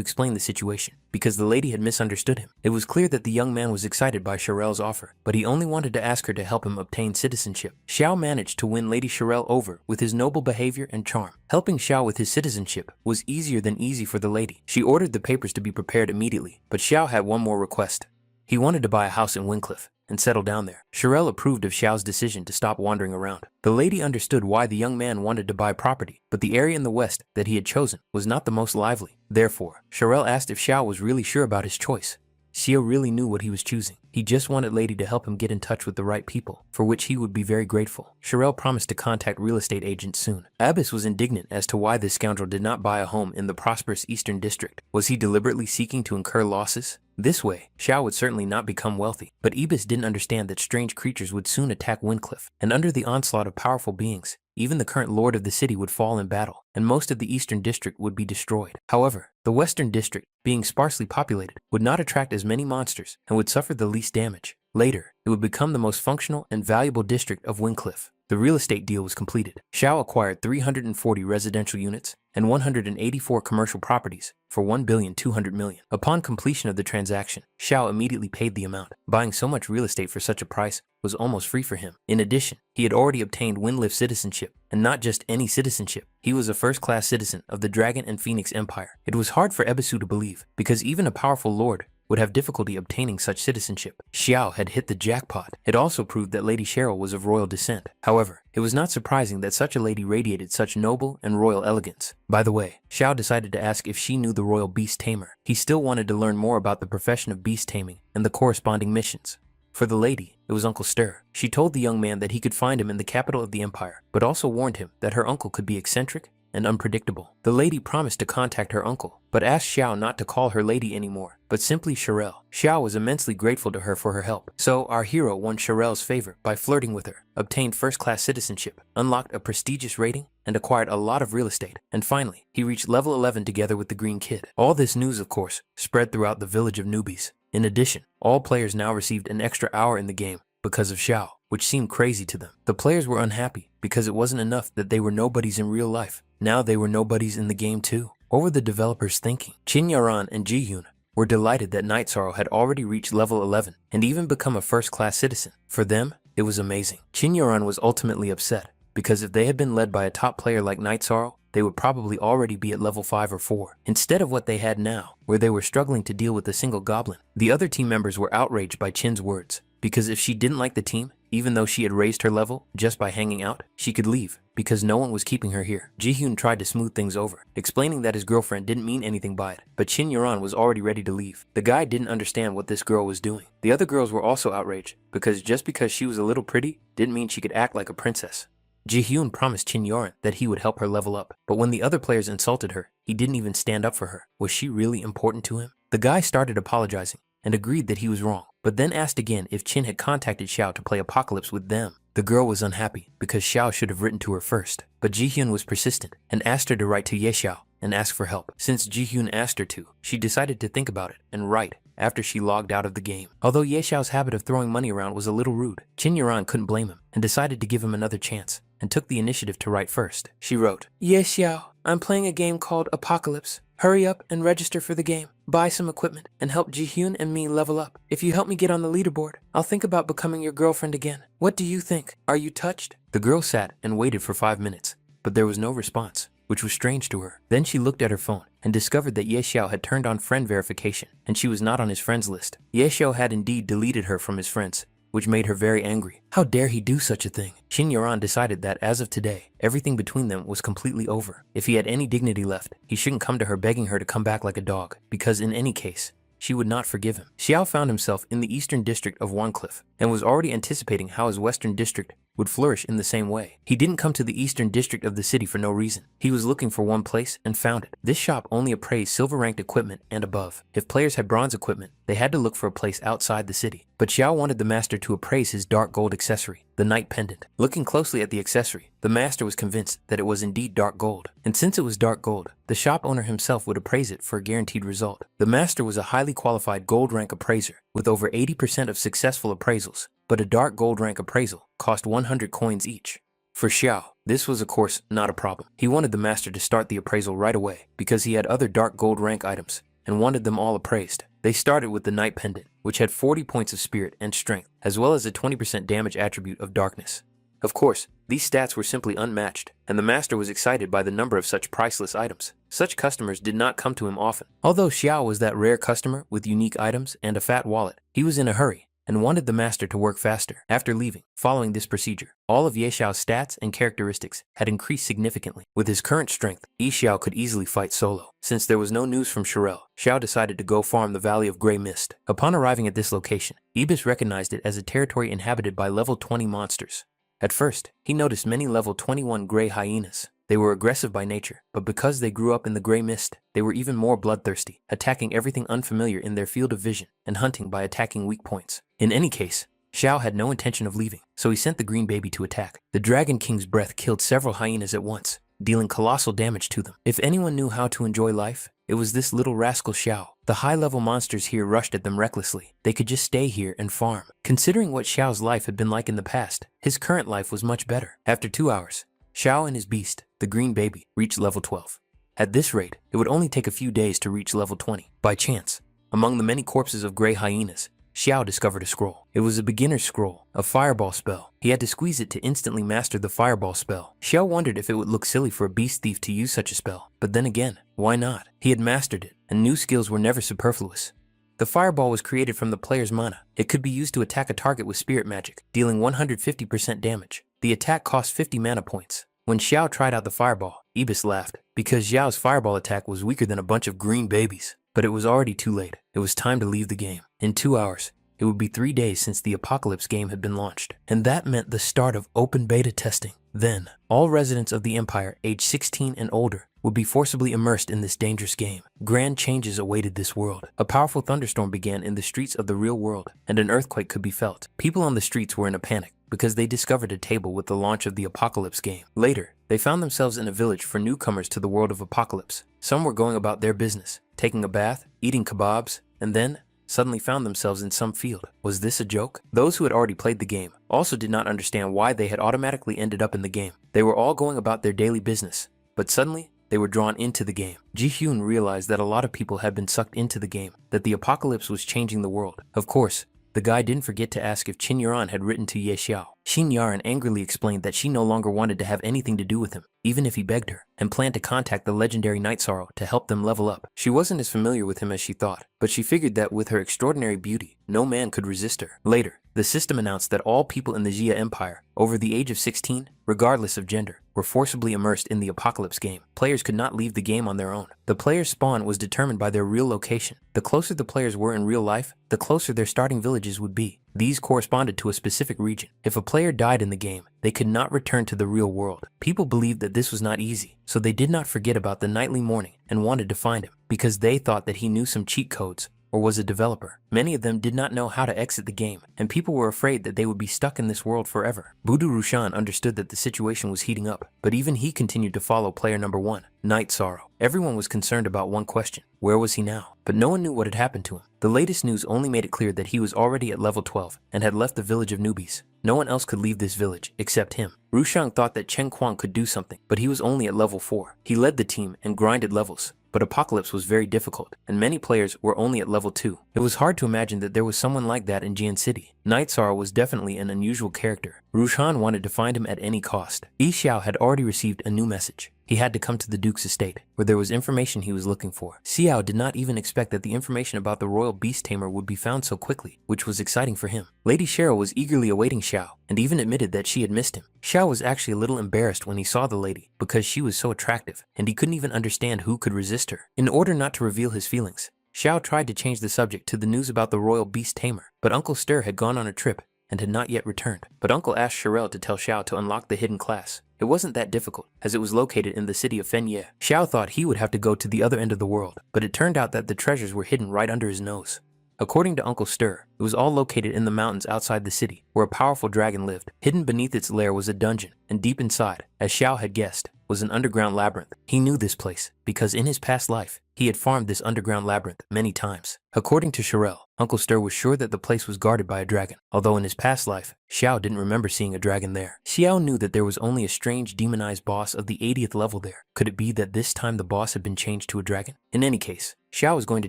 explain the situation, because the lady had misunderstood him. It was clear that the young man was excited by Cheryl's offer, but he only wanted to ask her to help him obtain citizenship. Xiao managed to win Lady Cheryl over with his noble behavior and charm. Helping Xiao with his citizenship was easier than easy for the lady. She ordered the papers to be prepared immediately, but Xiao had one more request. He wanted to buy a house in Wincliffe and settle down there. Cheryl approved of Xiao's decision to stop wandering around. The lady understood why the young man wanted to buy property, but the area in the west that he had chosen was not the most lively. Therefore, Cheryl asked if Xiao was really sure about his choice. Xiao really knew what he was choosing. He just wanted Lady to help him get in touch with the right people, for which he would be very grateful. Cheryl promised to contact real estate agents soon. Abbas was indignant as to why this scoundrel did not buy a home in the prosperous Eastern District. Was he deliberately seeking to incur losses? This way, Xiao would certainly not become wealthy. But Ibis didn't understand that strange creatures would soon attack Wincliffe, and under the onslaught of powerful beings, even the current lord of the city would fall in battle, and most of the Eastern District would be destroyed. However, the Western District, being sparsely populated, would not attract as many monsters and would suffer the least damage. Later, it would become the most functional and valuable district of Wincliffe. The real estate deal was completed. Xiao acquired 340 residential units and 184 commercial properties for 1,200 million. Upon completion of the transaction, Xiao immediately paid the amount. Buying so much real estate for such a price was almost free for him. In addition, he had already obtained Wincliffe citizenship, and not just any citizenship. He was a first-class citizen of the Dragon and Phoenix Empire. It was hard for Ebisu to believe, because even a powerful lord would have difficulty obtaining such citizenship. Xiao had hit the jackpot. It also proved that Lady Cheryl was of royal descent. However, it was not surprising that such a lady radiated such noble and royal elegance. By the way, Xiao decided to ask if she knew the royal beast tamer. He still wanted to learn more about the profession of beast taming and the corresponding missions. For the lady, it was Uncle Stir. She told the young man that he could find him in the capital of the empire, but also warned him that her uncle could be eccentric and unpredictable. The lady promised to contact her uncle, but asked Xiao not to call her lady anymore, but simply Cheryl. Xiao was immensely grateful to her for her help. So our hero won Cheryl's favor by flirting with her, obtained first-class citizenship, unlocked a prestigious rating, and acquired a lot of real estate. And finally, he reached level 11 together with the Green Kid. All this news, of course, spread throughout the village of newbies. In addition, all players now received an extra hour in the game because of Xiao, which seemed crazy to them. The players were unhappy because it wasn't enough that they were nobodies in real life. Now they were nobodies in the game too. What were the developers thinking? Qin Yaran and Ji-Hyun were delighted that Night Sorrow had already reached level 11 and even become a first-class citizen. For them, it was amazing. Qin Yaran was ultimately upset because if they had been led by a top player like Night Sorrow, they would probably already be at level 5 or 4, instead of what they had now, where they were struggling to deal with a single goblin. The other team members were outraged by Qin's words, because if she didn't like the team, even though she had raised her level just by hanging out, she could leave, because no one was keeping her here. Ji-Hyun tried to smooth things over, explaining that his girlfriend didn't mean anything by it, but Qin Yaran was already ready to leave. The guy didn't understand what this girl was doing. The other girls were also outraged, because just because she was a little pretty, didn't mean she could act like a princess. Ji-Hyun promised Qin Yaran that he would help her level up, but when the other players insulted her, he didn't even stand up for her. Was she really important to him? The guy started apologizing and agreed that he was wrong, but then asked again if Qin had contacted Xiao to play Apocalypse with them. The girl was unhappy because Xiao should have written to her first, but Ji-Hyun was persistent and asked her to write to Ye Xiao and ask for help. Since Ji-Hyun asked her to, she decided to think about it and write after she logged out of the game. Although Ye Xiao's habit of throwing money around was a little rude, Qin Yaran couldn't blame him and decided to give him another chance and took the initiative to write first. She wrote, "Ye Xiao, I'm playing a game called Apocalypse. Hurry up and register for the game. Buy some equipment and help Ji-Hyun and me level up. If you help me get on the leaderboard, I'll think about becoming your girlfriend again. What do you think? Are you touched?" The girl sat and waited for 5 minutes, but there was no response, which was strange to her. Then she looked at her phone and discovered that Ye Xiao had turned on friend verification and she was not on his friends list. Ye Xiao had indeed deleted her from his friends, which made her very angry. How dare he do such a thing? Qin Yaran decided that as of today, everything between them was completely over. If he had any dignity left, he shouldn't come to her begging her to come back like a dog, because in any case, she would not forgive him. Xiao found himself in the eastern district of Warncliffe and was already anticipating how his western district would flourish in the same way. He didn't come to the eastern district of the city for no reason. He was looking for one place and found it. This shop only appraised silver-ranked equipment and above. If players had bronze equipment, they had to look for a place outside the city. But Xiao wanted the master to appraise his dark gold accessory, the Knight Pendant. Looking closely at the accessory, the master was convinced that it was indeed dark gold. And since it was dark gold, the shop owner himself would appraise it for a guaranteed result. The master was a highly qualified gold rank appraiser with over 80% of successful appraisals, but a dark gold rank appraisal cost 100 coins each. For Xiao, this was of course not a problem. He wanted the master to start the appraisal right away because he had other dark gold rank items and wanted them all appraised. They started with the Knight Pendant, which had 40 points of spirit and strength, as well as a 20% damage attribute of darkness. Of course, these stats were simply unmatched, and the master was excited by the number of such priceless items. Such customers did not come to him often. Although Xiao was that rare customer with unique items and a fat wallet, he was in a hurry and wanted the master to work faster. After leaving, following this procedure, all of Ye Xiao's stats and characteristics had increased significantly. With his current strength, Ye Xiao could easily fight solo. Since there was no news from Shirel, Xiao decided to go farm the Valley of Grey Mist. Upon arriving at this location, Ibis recognized it as a territory inhabited by level 20 monsters. At first, he noticed many level 21 gray hyenas. They were aggressive by nature, but because they grew up in the gray mist, they were even more bloodthirsty, attacking everything unfamiliar in their field of vision and hunting by attacking weak points. In any case, Xiao had no intention of leaving, so he sent the green baby to attack. The Dragon King's breath killed several hyenas at once, dealing colossal damage to them. If anyone knew how to enjoy life, it was this little rascal Xiao. The high-level monsters here rushed at them recklessly. They could just stay here and farm. Considering what Xiao's life had been like in the past, his current life was much better. After 2 hours, Xiao and his beast, the green baby, reached level 12. At this rate, it would only take a few days to reach level 20. By chance, among the many corpses of gray hyenas, Xiao discovered a scroll. It was a beginner's scroll, a fireball spell. He had to squeeze it to instantly master the fireball spell. Xiao wondered if it would look silly for a beast thief to use such a spell, but then again, why not? He had mastered it, and new skills were never superfluous. The fireball was created from the player's mana. It could be used to attack a target with spirit magic, dealing 150% damage. The attack cost 50 mana points. When Xiao tried out the fireball, Ibis laughed, because Xiao's fireball attack was weaker than a bunch of green babies. But it was already too late. It was time to leave the game. In 2 hours, it would be 3 days since the Apocalypse game had been launched, and that meant the start of open beta testing. Then, all residents of the Empire aged 16 and older would be forcibly immersed in this dangerous game. Grand changes awaited this world. A powerful thunderstorm began in the streets of the real world, and an earthquake could be felt. People on the streets were in a panic because they discovered a table with the launch of the Apocalypse game. Later, they found themselves in a village for newcomers to the world of Apocalypse. Some were going about their business, taking a bath, eating kebabs, and then suddenly found themselves in some field. Was this a joke? Those who had already played the game also did not understand why they had automatically ended up in the game. They were all going about their daily business, but suddenly they were drawn into the game. Ji-Hyun realized that a lot of people had been sucked into the game, that the apocalypse was changing the world. Of course, the guy didn't forget to ask if Qin Yaran had written to Ye Xiao. Qin Yaran angrily explained that she no longer wanted to have anything to do with him, even if he begged her, and planned to contact the legendary Night Sorrow to help them level up. She wasn't as familiar with him as she thought, but she figured that with her extraordinary beauty, no man could resist her. Later, the system announced that all people in the Xia Empire, over the age of 16, regardless of gender, were forcibly immersed in the Apocalypse game. Players could not leave the game on their own. The player's spawn was determined by their real location. The closer the players were in real life, the closer their starting villages would be. These corresponded to a specific region. If a player died in the game, they could not return to the real world. People believed that this was not easy, so they did not forget about the nightly mourning and wanted to find him, because they thought that he knew some cheat codes or was a developer. Many of them did not know how to exit the game, and people were afraid that they would be stuck in this world forever. Budu Rushan understood that the situation was heating up, but even he continued to follow player number 1, Night Sorrow. Everyone was concerned about one question: where was he now? But no one knew what had happened to him. The latest news only made it clear that he was already at level 12 and had left the village of newbies. No one else could leave this village except him. Rushang thought that Chen Kuang could do something, but he was only at level 4. He led the team and grinded levels, but Apocalypse was very difficult, and many players were only at level 2. It was hard to imagine that there was someone like that in Jian City. Night Sorrow was definitely an unusual character. Rushan wanted to find him at any cost. Yi Xiao had already received a new message. He had to come to the Duke's estate, where there was information he was looking for. Xiao did not even expect that the information about the royal beast tamer would be found so quickly, which was exciting for him. Lady Cheryl was eagerly awaiting Xiao, and even admitted that she had missed him. Xiao was actually a little embarrassed when he saw the lady, because she was so attractive, and he couldn't even understand who could resist her. In order not to reveal his feelings, Xiao tried to change the subject to the news about the royal beast tamer, but Uncle Stir had gone on a trip and had not yet returned. But Uncle asked Shirel to tell Xiao to unlock the hidden class. It wasn't that difficult, as it was located in the city of Fenye. Xiao thought he would have to go to the other end of the world, but it turned out that the treasures were hidden right under his nose. According to Uncle Stir, it was all located in the mountains outside the city, where a powerful dragon lived. Hidden beneath its lair was a dungeon, and deep inside, as Xiao had guessed, was an underground labyrinth. He knew this place, because in his past life, he had farmed this underground labyrinth many times. According to Shirel, Uncle Stir was sure that the place was guarded by a dragon, although in his past life, Xiao didn't remember seeing a dragon there. Xiao knew that there was only a strange demonized boss of the 80th level there. Could it be that this time the boss had been changed to a dragon? In any case, Xiao was going to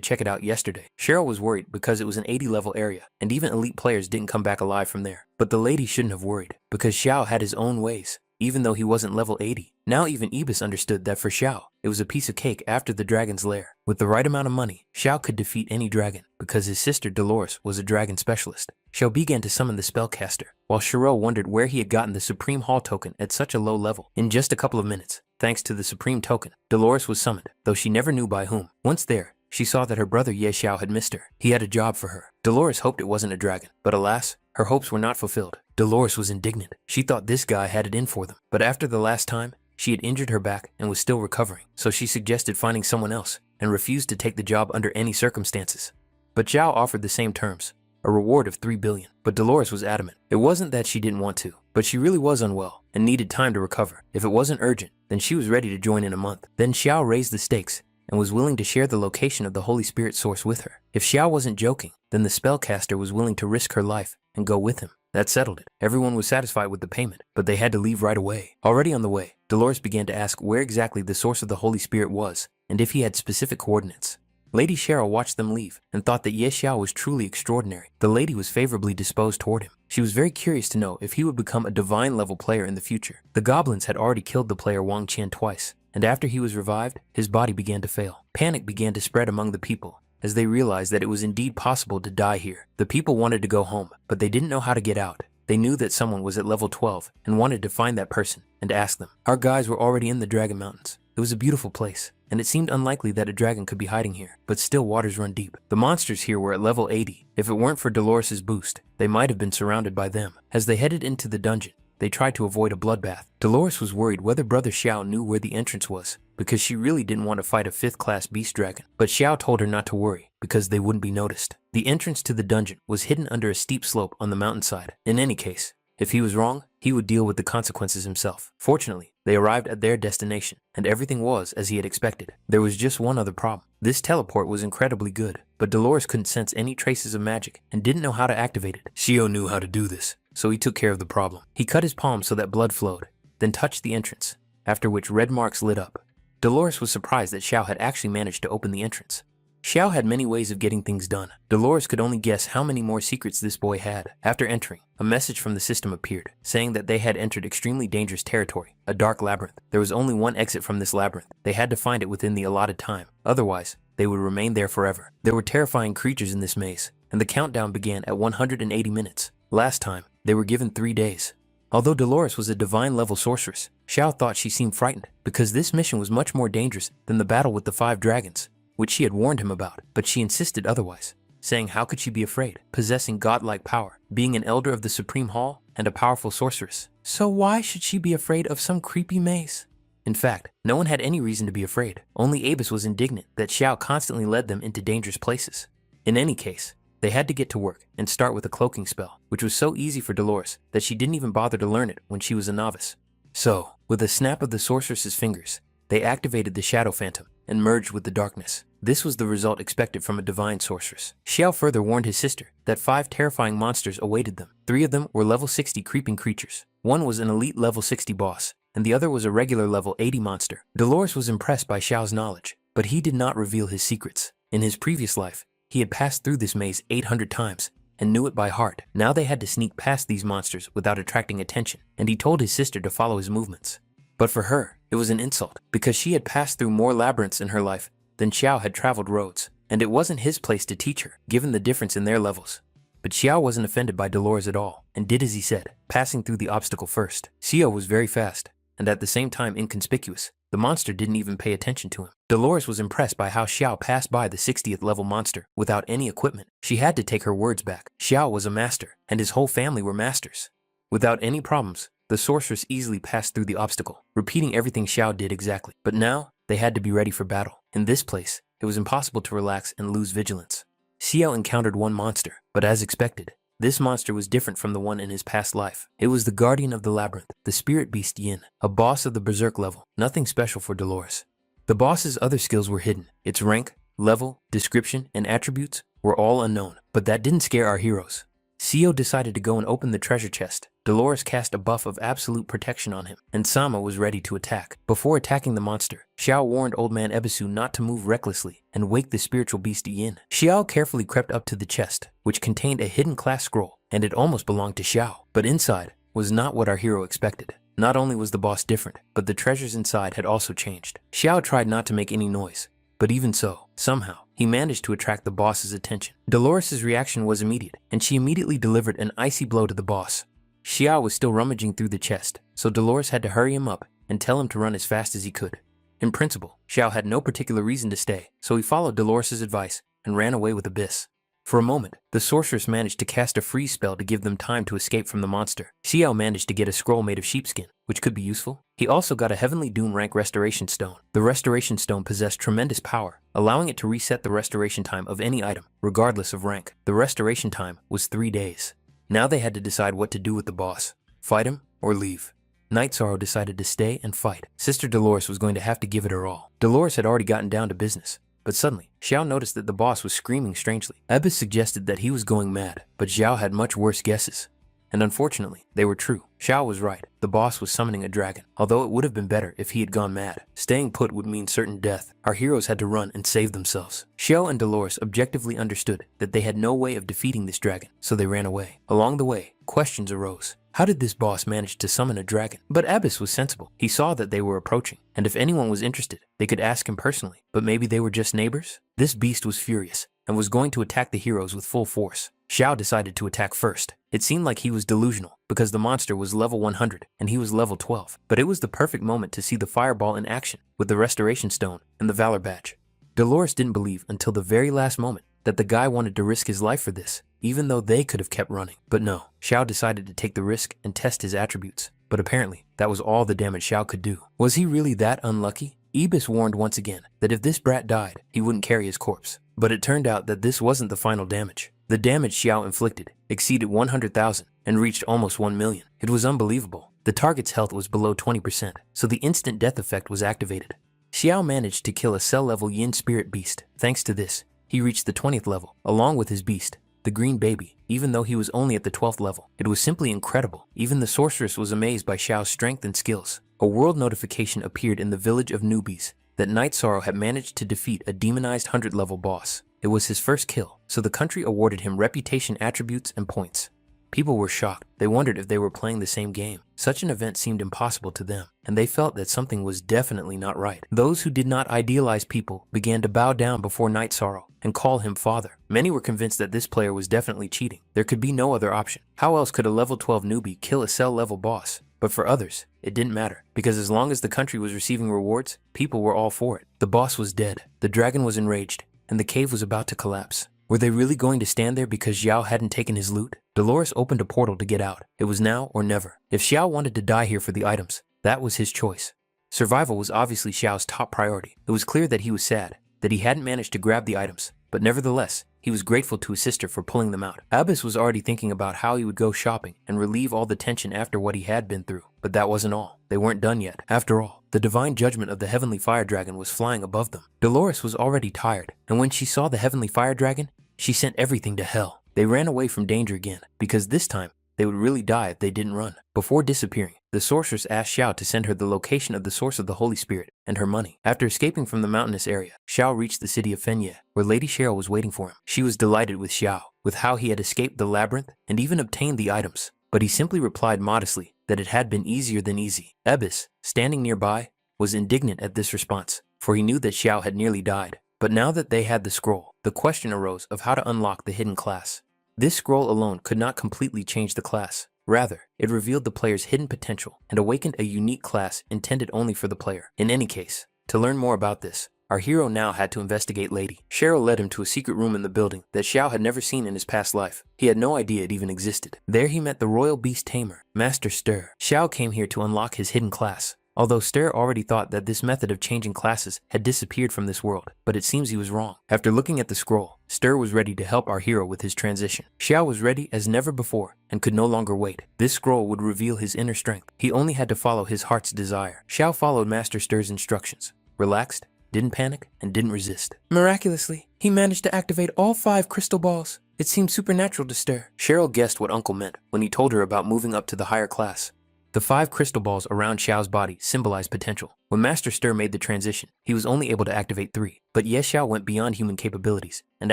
check it out yesterday. Cheryl was worried because it was an 80 level area, and even elite players didn't come back alive from there. But the lady shouldn't have worried, because Xiao had his own ways, even though he wasn't level 80. Now even Ibis understood that for Xiao, it was a piece of cake after the dragon's lair. With the right amount of money, Xiao could defeat any dragon, because his sister Dolores was a dragon specialist. Xiao began to summon the spellcaster, while Cheryl wondered where he had gotten the Supreme Hall token at such a low level. In just a couple of minutes, thanks to the Supreme token, Dolores was summoned, though she never knew by whom. Once there, she saw that her brother Ye Xiao had missed her. He had a job for her. Dolores hoped it wasn't a dragon, but alas, her hopes were not fulfilled. Dolores was indignant. She thought this guy had it in for them. But after the last time, she had injured her back and was still recovering, so she suggested finding someone else and refused to take the job under any circumstances. But Xiao offered the same terms, a reward of 3 billion. But Dolores was adamant. It wasn't that she didn't want to, but she really was unwell and needed time to recover. If it wasn't urgent, then she was ready to join in a month. Then Xiao raised the stakes and was willing to share the location of the Holy Spirit source with her. If Xiao wasn't joking, then the spellcaster was willing to risk her life and go with him. That settled it. Everyone was satisfied with the payment, but they had to leave right away. Already on the way, Dolores began to ask where exactly the source of the Holy Spirit was, and if he had specific coordinates. Lady Cheryl watched them leave and thought that Ye Xiao was truly extraordinary. The lady was favorably disposed toward him. She was very curious to know if he would become a divine level player in the future. The goblins had already killed the player Wang Qian twice, and after he was revived, his body began to fail. Panic began to spread among the people as they realized that it was indeed possible to die here. The people wanted to go home, but they didn't know how to get out. They knew that someone was at level 12 and wanted to find that person and ask them. Our guys were already in the Dragon Mountains. It was a beautiful place, and it seemed unlikely that a dragon could be hiding here, but still waters run deep. The monsters here were at level 80. If it weren't for Dolores' boost, they might have been surrounded by them. As they headed into the dungeon, they tried to avoid a bloodbath. Dolores was worried whether Brother Xiao knew where the entrance was, because she really didn't want to fight a 5th class beast dragon. But Xiao told her not to worry, because they wouldn't be noticed. The entrance to the dungeon was hidden under a steep slope on the mountainside. In any case, if he was wrong, he would deal with the consequences himself. Fortunately, they arrived at their destination, and everything was as he had expected. There was just one other problem. This teleport was incredibly good, but Dolores couldn't sense any traces of magic and didn't know how to activate it. Xiao knew how to do this, so he took care of the problem. He cut his palm so that blood flowed, then touched the entrance, after which red marks lit up. Dolores was surprised that Xiao had actually managed to open the entrance. Xiao had many ways of getting things done. Dolores could only guess how many more secrets this boy had. After entering, a message from the system appeared, saying that they had entered extremely dangerous territory, a dark labyrinth. There was only one exit from this labyrinth. They had to find it within the allotted time. Otherwise, they would remain there forever. There were terrifying creatures in this maze, and the countdown began at 180 minutes. Last time, they were given 3 days. Although Dolores was a divine level sorceress, Xiao thought she seemed frightened, because this mission was much more dangerous than the battle with the 5 dragons, which she had warned him about, but she insisted otherwise, saying how could she be afraid, possessing godlike power, being an elder of the Supreme Hall, and a powerful sorceress. So why should she be afraid of some creepy maze? In fact, no one had any reason to be afraid. Only Abus was indignant that Xiao constantly led them into dangerous places. In any case, they had to get to work and start with a cloaking spell, which was so easy for Dolores that she didn't even bother to learn it when she was a novice. So, with a snap of the sorceress's fingers, they activated the Shadow Phantom and merged with the darkness. This was the result expected from a divine sorceress. Xiao further warned his sister that 5 terrifying monsters awaited them. 3 of them were level 60 creeping creatures. One was an elite level 60 boss, and the other was a regular level 80 monster. Dolores was impressed by Xiao's knowledge, but he did not reveal his secrets. In his previous life, he had passed through this maze 800 times and knew it by heart. Now they had to sneak past these monsters without attracting attention, and he told his sister to follow his movements. But for her, it was an insult, because she had passed through more labyrinths in her life than Xiao had traveled roads, and it wasn't his place to teach her, given the difference in their levels. But Xiao wasn't offended by Dolores at all, and did as he said, passing through the obstacle first. Xiao was very fast, and at the same time inconspicuous, The monster didn't even pay attention to him. Dolores was impressed by how Xiao passed by the 60th level monster without any equipment. She had to take her words back. Xiao was a master, and his whole family were masters. Without any problems, the sorceress easily passed through the obstacle, repeating everything Xiao did exactly. But now, they had to be ready for battle. In this place, it was impossible to relax and lose vigilance. Xiao encountered one monster, but as expected, this monster was different from the one in his past life. It was the guardian of the labyrinth, the spirit beast Yin, a boss of the berserk level, nothing special for Dolores. The boss's other skills were hidden. Its rank, level, description, and attributes were all unknown, but that didn't scare our heroes. Xiao decided to go and open the treasure chest. Dolores cast a buff of absolute protection on him, and Sama was ready to attack. Before attacking the monster, Xiao warned Old Man Ebisu not to move recklessly and wake the spiritual beast Yin. Xiao carefully crept up to the chest, which contained a hidden class scroll, and it almost belonged to Xiao. But inside was not what our hero expected. Not only was the boss different, but the treasures inside had also changed. Xiao tried not to make any noise, but even so, somehow, he managed to attract the boss's attention. Dolores' reaction was immediate, and she immediately delivered an icy blow to the boss. Xiao was still rummaging through the chest, so Dolores had to hurry him up and tell him to run as fast as he could. In principle, Xiao had no particular reason to stay, so he followed Dolores' advice and ran away with Abyss. For a moment, the sorceress managed to cast a freeze spell to give them time to escape from the monster. Xiao managed to get a scroll made of sheepskin, which could be useful. He also got a Heavenly Doom rank Restoration Stone. The Restoration Stone possessed tremendous power, allowing it to reset the restoration time of any item, regardless of rank. The restoration time was 3 days. Now they had to decide what to do with the boss. Fight him or leave. Night Sorrow decided to stay and fight. Sister Dolores was going to have to give it her all. Dolores had already gotten down to business. But suddenly, Xiao noticed that the boss was screaming strangely. Abyss suggested that he was going mad, but Xiao had much worse guesses. And unfortunately, they were true. Xiao was right. The boss was summoning a dragon, although it would have been better if he had gone mad. Staying put would mean certain death. Our heroes had to run and save themselves. Xiao and Dolores objectively understood that they had no way of defeating this dragon, so they ran away. Along the way, questions arose. How did this boss manage to summon a dragon? But Abyss was sensible. He saw that they were approaching, and if anyone was interested, they could ask him personally. But maybe they were just neighbors? This beast was furious and was going to attack the heroes with full force. Xiao decided to attack first. It seemed like he was delusional because the monster was level 100 and he was level 12. But it was the perfect moment to see the fireball in action with the Restoration Stone and the Valor Badge. Dolores didn't believe until the very last moment that the guy wanted to risk his life for this, even though they could have kept running. But no, Xiao decided to take the risk and test his attributes. But apparently, that was all the damage Xiao could do. Was he really that unlucky? Ibis warned once again that if this brat died, he wouldn't carry his corpse. But it turned out that this wasn't the final damage. The damage Xiao inflicted exceeded 100,000 and reached almost 1 million. It was unbelievable. The target's health was below 20%, so the instant death effect was activated. Xiao managed to kill a cell-level Yin spirit beast. Thanks to this, he reached the 20th level, along with his beast, the green baby, even though he was only at the 12th level. It was simply incredible. Even the sorceress was amazed by Xiao's strength and skills. A world notification appeared in the village of newbies that Night Sorrow had managed to defeat a demonized 100-level boss. It was his first kill, so the country awarded him reputation attributes and points. People were shocked. They wondered if they were playing the same game. Such an event seemed impossible to them, and they felt that something was definitely not right. Those who did not idealize people began to bow down before Night Sorrow and call him father. Many were convinced that this player was definitely cheating. There could be no other option. How else could a level 12 newbie kill a cell-level boss? But for others, it didn't matter, because as long as the country was receiving rewards, people were all for it. The boss was dead, the dragon was enraged, and the cave was about to collapse. Were they really going to stand there because Xiao hadn't taken his loot? Dolores opened a portal to get out. It was now or never. If Xiao wanted to die here for the items, that was his choice. Survival was obviously Xiao's top priority. It was clear that he was sad, that he hadn't managed to grab the items, but nevertheless, he was grateful to his sister for pulling them out. Abyss was already thinking about how he would go shopping and relieve all the tension after what he had been through. But that wasn't all. They weren't done yet. After all, the divine judgment of the heavenly fire dragon was flying above them. Dolores was already tired, and when she saw the heavenly fire dragon, she sent everything to hell. They ran away from danger again, because this time, they would really die if they didn't run. Before disappearing, the sorceress asked Xiao to send her the location of the source of the Holy Spirit and her money. After escaping from the mountainous area, Xiao reached the city of Fenye, where Lady Cheryl was waiting for him. She was delighted with Xiao, with how he had escaped the labyrinth and even obtained the items, but he simply replied modestly that it had been easier than easy. Abyss, standing nearby, was indignant at this response, for he knew that Xiao had nearly died. But now that they had the scroll, the question arose of how to unlock the hidden class. This scroll alone could not completely change the class. Rather, it revealed the player's hidden potential and awakened a unique class intended only for the player. In any case, to learn more about this, our hero now had to investigate Lady. Xiao led him to a secret room in the building that Xiao had never seen in his past life. He had no idea it even existed. There he met the royal beast tamer, Master Stir. Xiao came here to unlock his hidden class, although Stir already thought that this method of changing classes had disappeared from this world, but it seems he was wrong. After looking at the scroll, Stir was ready to help our hero with his transition. Xiao was ready as never before and could no longer wait. This scroll would reveal his inner strength. He only had to follow his heart's desire. Xiao followed Master Stir's instructions, relaxed, didn't panic, and didn't resist. Miraculously, he managed to activate all 5 crystal balls. It seemed supernatural to Stir. Cheryl guessed what Uncle meant when he told her about moving up to the higher class. The 5 crystal balls around Xiao's body symbolized potential. When Master Stir made the transition, he was only able to activate 3. But Ye Xiao went beyond human capabilities and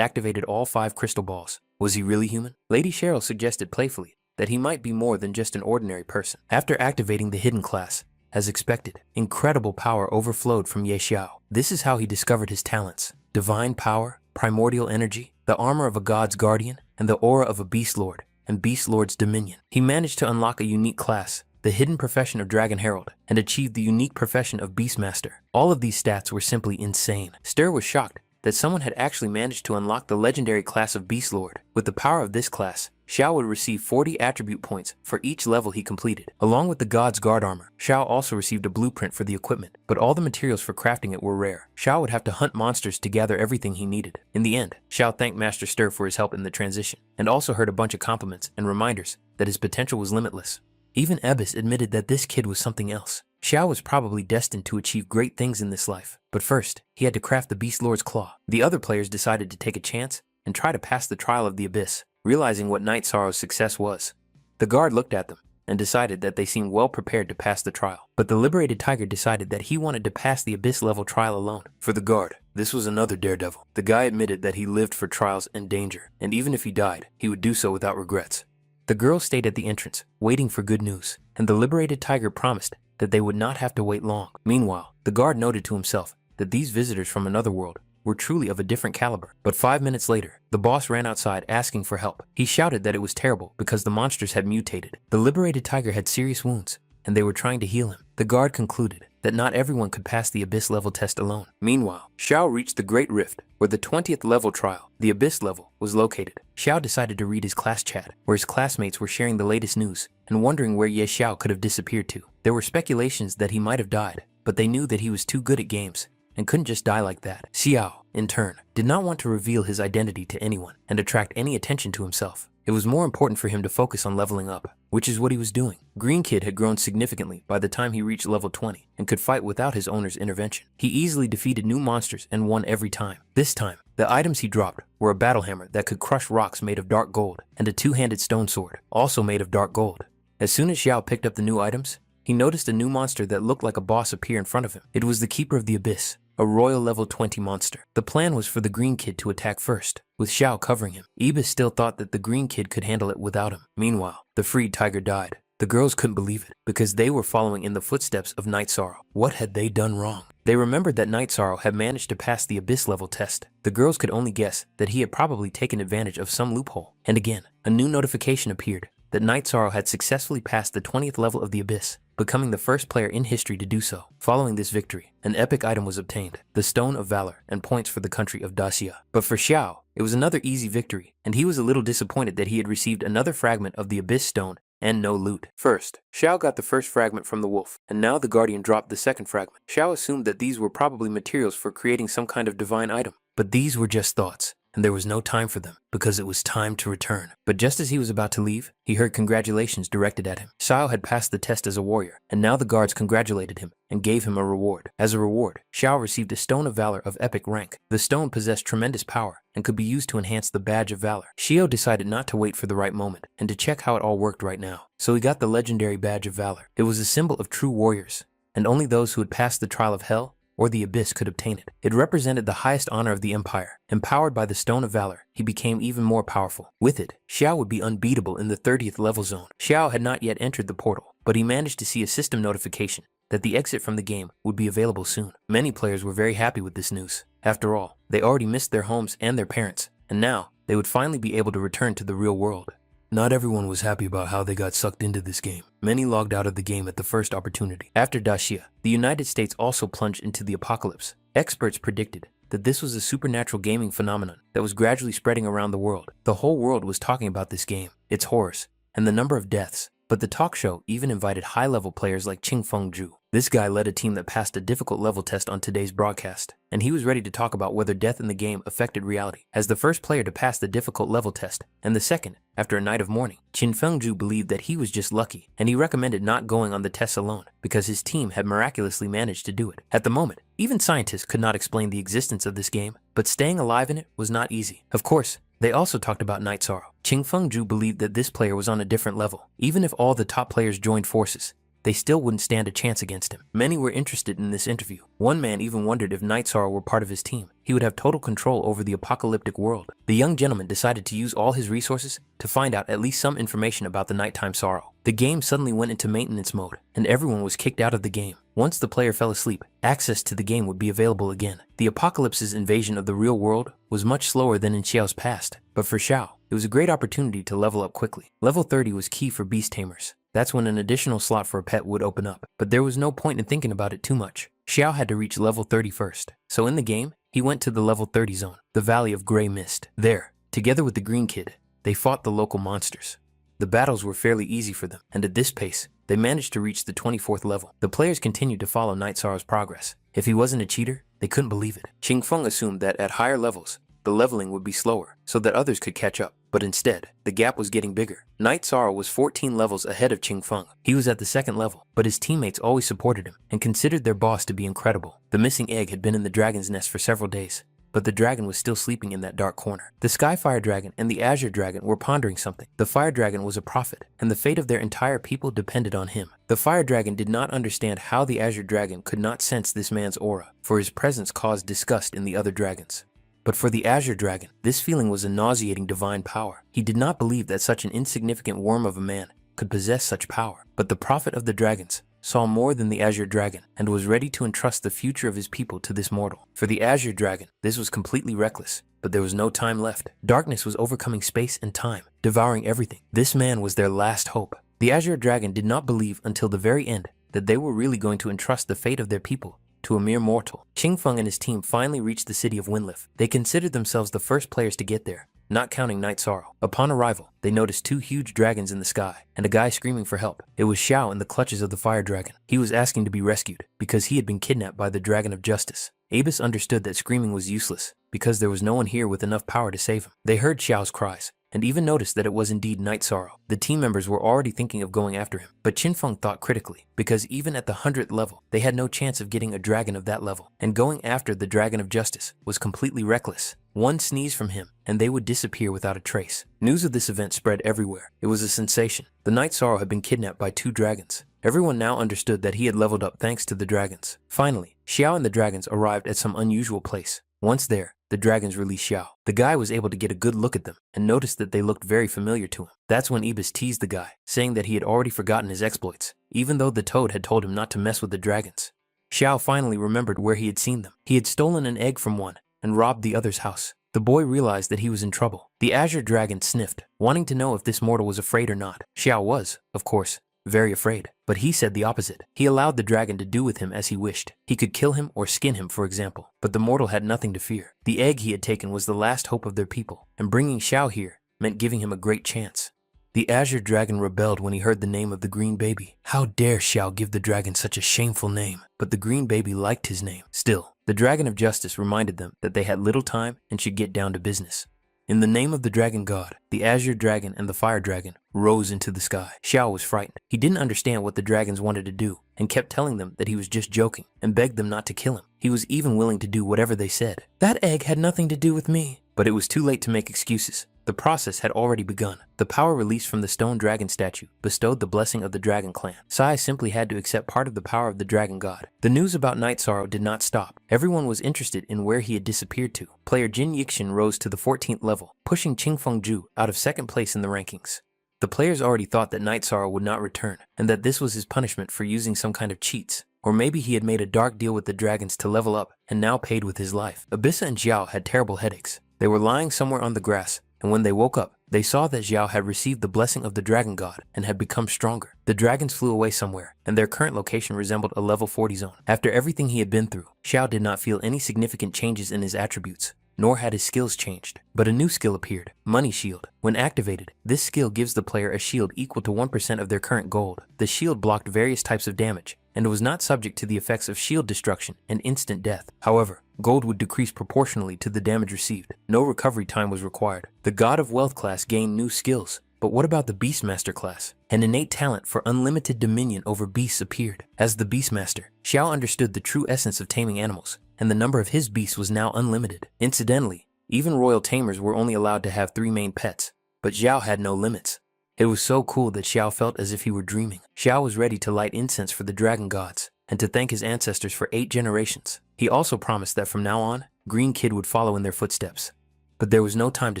activated all 5 crystal balls. Was he really human? Lady Cheryl suggested playfully that he might be more than just an ordinary person. After activating the hidden class, as expected, incredible power overflowed from Ye Xiao. This is how he discovered his talents: divine power, primordial energy, the armor of a god's guardian, and the aura of a beast lord, and beast lord's dominion. He managed to unlock a unique class, the hidden profession of Dragon Herald, and achieved the unique profession of Beastmaster. All of these stats were simply insane. Stir was shocked that someone had actually managed to unlock the legendary class of Beast Lord. With the power of this class, Xiao would receive 40 attribute points for each level he completed. Along with the God's Guard armor, Xiao also received a blueprint for the equipment, but all the materials for crafting it were rare. Xiao would have to hunt monsters to gather everything he needed. In the end, Xiao thanked Master Stir for his help in the transition, and also heard a bunch of compliments and reminders that his potential was limitless. Even Ebis admitted that this kid was something else. Xiao was probably destined to achieve great things in this life, but first, he had to craft the Beast Lord's Claw. The other players decided to take a chance and try to pass the trial of the Abyss, realizing what Night Sorrow's success was. The guard looked at them and decided that they seemed well prepared to pass the trial, but the liberated tiger decided that he wanted to pass the Abyss level trial alone. For the guard, this was another daredevil. The guy admitted that he lived for trials and danger, and even if he died, he would do so without regrets. The girl stayed at the entrance, waiting for good news, and the liberated tiger promised that they would not have to wait long. Meanwhile, the guard noted to himself that these visitors from another world were truly of a different caliber. But 5 minutes later, the boss ran outside asking for help. He shouted that it was terrible because the monsters had mutated. The liberated tiger had serious wounds, and they were trying to heal him. The guard concluded that not everyone could pass the Abyss level test alone. Meanwhile, Xiao reached the Great Rift, where the 20th level trial, the Abyss level, was located. Xiao decided to read his class chat, where his classmates were sharing the latest news and wondering where Ye Xiao could have disappeared to. There were speculations that he might have died, but they knew that he was too good at games and couldn't just die like that. Xiao, in turn, did not want to reveal his identity to anyone and attract any attention to himself. It was more important for him to focus on leveling up, which is what he was doing. Green Kid had grown significantly by the time he reached level 20 and could fight without his owner's intervention. He easily defeated new monsters and won every time. This time, the items he dropped were a battle hammer that could crush rocks made of dark gold and a two-handed stone sword, also made of dark gold. As soon as Xiao picked up the new items, he noticed a new monster that looked like a boss appear in front of him. It was the Keeper of the Abyss, a royal level 20 monster. The plan was for the Green Kid to attack first, with Xiao covering him. Ibis still thought that the Green Kid could handle it without him. Meanwhile, the freed tiger died. The girls couldn't believe it, because they were following in the footsteps of Night Sorrow. What had they done wrong? They remembered that Night Sorrow had managed to pass the Abyss level test. The girls could only guess that he had probably taken advantage of some loophole. And again, a new notification appeared that Night Sorrow had successfully passed the 20th level of the Abyss, becoming the first player in history to do so. Following this victory, an epic item was obtained, the Stone of Valor, and points for the country of Dacia. But for Xiao, it was another easy victory, and he was a little disappointed that he had received another fragment of the Abyss Stone and no loot. First, Xiao got the first fragment from the wolf, and now the Guardian dropped the second fragment. Xiao assumed that these were probably materials for creating some kind of divine item, but these were just thoughts, and there was no time for them, because it was time to return. But just as he was about to leave, he heard congratulations directed at him. Xiao had passed the test as a warrior, and now the guards congratulated him and gave him a reward. As a reward, Xiao received a Stone of Valor of epic rank. The stone possessed tremendous power and could be used to enhance the Badge of Valor. Xiao decided not to wait for the right moment and to check how it all worked right now. So he got the legendary Badge of Valor. It was a symbol of true warriors, and only those who had passed the trial of hell or the Abyss could obtain it. It represented the highest honor of the Empire. Empowered by the Stone of Valor, he became even more powerful. With it, Xiao would be unbeatable in the 30th level zone. Xiao had not yet entered the portal, but he managed to see a system notification that the exit from the game would be available soon. Many players were very happy with this news. After all, they already missed their homes and their parents, and now they would finally be able to return to the real world. Not everyone was happy about how they got sucked into this game. Many logged out of the game at the first opportunity. After Daxia, the United States also plunged into the apocalypse. Experts predicted that this was a supernatural gaming phenomenon that was gradually spreading around the world. The whole world was talking about this game, its horrors, and the number of deaths. But the talk show even invited high-level players like Qingfeng Zhu. This guy led a team that passed a difficult level test on today's broadcast, and he was ready to talk about whether death in the game affected reality. As the first player to pass the difficult level test, and the second, after a night of mourning, Qingfeng Zhu believed that he was just lucky, and he recommended not going on the test alone because his team had miraculously managed to do it. At the moment, even scientists could not explain the existence of this game, but staying alive in it was not easy. Of course, they also talked about Night Sorrow. Qingfeng Zhu believed that this player was on a different level. Even if all the top players joined forces, they still wouldn't stand a chance against him. Many were interested in this interview. One man even wondered if Night Sorrow were part of his team. He would have total control over the apocalyptic world. The young gentleman decided to use all his resources to find out at least some information about the nighttime sorrow. The game suddenly went into maintenance mode, and everyone was kicked out of the game. Once the player fell asleep, access to the game would be available again. The apocalypse's invasion of the real world was much slower than in Xiao's past, but for Xiao, it was a great opportunity to level up quickly. Level 30 was key for beast tamers. That's when an additional slot for a pet would open up, but there was no point in thinking about it too much. Xiao had to reach level 30 first, so in the game, he went to the level 30 zone, the Valley of Grey Mist. There, together with the Green Kid, they fought the local monsters. The battles were fairly easy for them, and at this pace, they managed to reach the 24th level. The players continued to follow Night Sorrow's progress. If he wasn't a cheater, they couldn't believe it. Qingfeng assumed that at higher levels, the leveling would be slower, so that others could catch up. But instead, the gap was getting bigger. Night Sorrow was 14 levels ahead of Qingfeng. He was at the second level, but his teammates always supported him and considered their boss to be incredible. The missing egg had been in the dragon's nest for several days, but the dragon was still sleeping in that dark corner. The Sky Fire Dragon and the Azure Dragon were pondering something. The Fire Dragon was a prophet, and the fate of their entire people depended on him. The Fire Dragon did not understand how the Azure Dragon could not sense this man's aura, for his presence caused disgust in the other dragons. But for the Azure Dragon, this feeling was a nauseating divine power. He did not believe that such an insignificant worm of a man could possess such power. But the Prophet of the Dragons saw more than the Azure Dragon and was ready to entrust the future of his people to this mortal. For the Azure Dragon, this was completely reckless, but there was no time left. Darkness was overcoming space and time, devouring everything. This man was their last hope. The Azure Dragon did not believe until the very end that they were really going to entrust the fate of their people to a mere mortal. Qingfeng and his team finally reached the city of Winliff. They considered themselves the first players to get there, not counting Night Sorrow. Upon arrival, they noticed two huge dragons in the sky and a guy screaming for help. It was Xiao in the clutches of the Fire Dragon. He was asking to be rescued because he had been kidnapped by the Dragon of Justice. Abus understood that screaming was useless because there was no one here with enough power to save him. They heard Xiao's cries and even noticed that it was indeed Night Sorrow. The team members were already thinking of going after him, but Qingfeng thought critically, because even at the 100th level, they had no chance of getting a dragon of that level, and going after the Dragon of Justice was completely reckless. One sneeze from him, and they would disappear without a trace. News of this event spread everywhere. It was a sensation. The Night Sorrow had been kidnapped by two dragons. Everyone now understood that he had leveled up thanks to the dragons. Finally, Xiao and the dragons arrived at some unusual place. Once there, the dragons released Xiao. The guy was able to get a good look at them and noticed that they looked very familiar to him. That's when Ibis teased the guy, saying that he had already forgotten his exploits, even though the toad had told him not to mess with the dragons. Xiao finally remembered where he had seen them. He had stolen an egg from one and robbed the other's house. The boy realized that he was in trouble. The Azure Dragon sniffed, wanting to know if this mortal was afraid or not. Xiao was, of course, very afraid, but he said the opposite. He allowed the dragon to do with him as he wished. He could kill him or skin him, for example, but the mortal had nothing to fear. The egg he had taken was the last hope of their people, and bringing Xiao here meant giving him a great chance. The Azure Dragon rebelled when he heard the name of the Green Baby. How dare Xiao give the dragon such a shameful name? But the Green Baby liked his name. Still, the Dragon of Justice reminded them that they had little time and should get down to business. In the name of the Dragon God, the Azure Dragon and the Fire Dragon rose into the sky. Xiao was frightened. He didn't understand what the dragons wanted to do and kept telling them that he was just joking and begged them not to kill him. He was even willing to do whatever they said. That egg had nothing to do with me. But it was too late to make excuses. The process had already begun. The power released from the stone dragon statue bestowed the blessing of the Dragon Clan. Sai simply had to accept part of the power of the Dragon God. The news about Night Sorrow did not stop. Everyone was interested in where he had disappeared to. Player Jin Yixin rose to the 14th level, pushing Qingfeng Zhu out of second place in the rankings. The players already thought that Night Sorrow would not return, and that this was his punishment for using some kind of cheats. Or maybe he had made a dark deal with the dragons to level up and now paid with his life. Abyssa and Xiao had terrible headaches. They were lying somewhere on the grass, and when they woke up, they saw that Xiao had received the blessing of the dragon god and had become stronger. The dragons flew away somewhere, and their current location resembled a level 40 zone. After everything he had been through, Xiao did not feel any significant changes in his attributes, nor had his skills changed. But a new skill appeared, Money Shield. When activated, this skill gives the player a shield equal to 1% of their current gold. The shield blocked various types of damage, and was not subject to the effects of shield destruction and instant death. However, gold would decrease proportionally to the damage received. No recovery time was required. The God of Wealth class gained new skills. But what about the Beastmaster class? An innate talent for unlimited dominion over beasts appeared. As the Beastmaster, Xiao understood the true essence of taming animals, and the number of his beasts was now unlimited. Incidentally, even royal tamers were only allowed to have 3 main pets, but Xiao had no limits. It was so cool that Xiao felt as if he were dreaming. Xiao was ready to light incense for the dragon gods, and to thank his ancestors for 8 generations. He also promised that from now on, Green Kid would follow in their footsteps. But there was no time to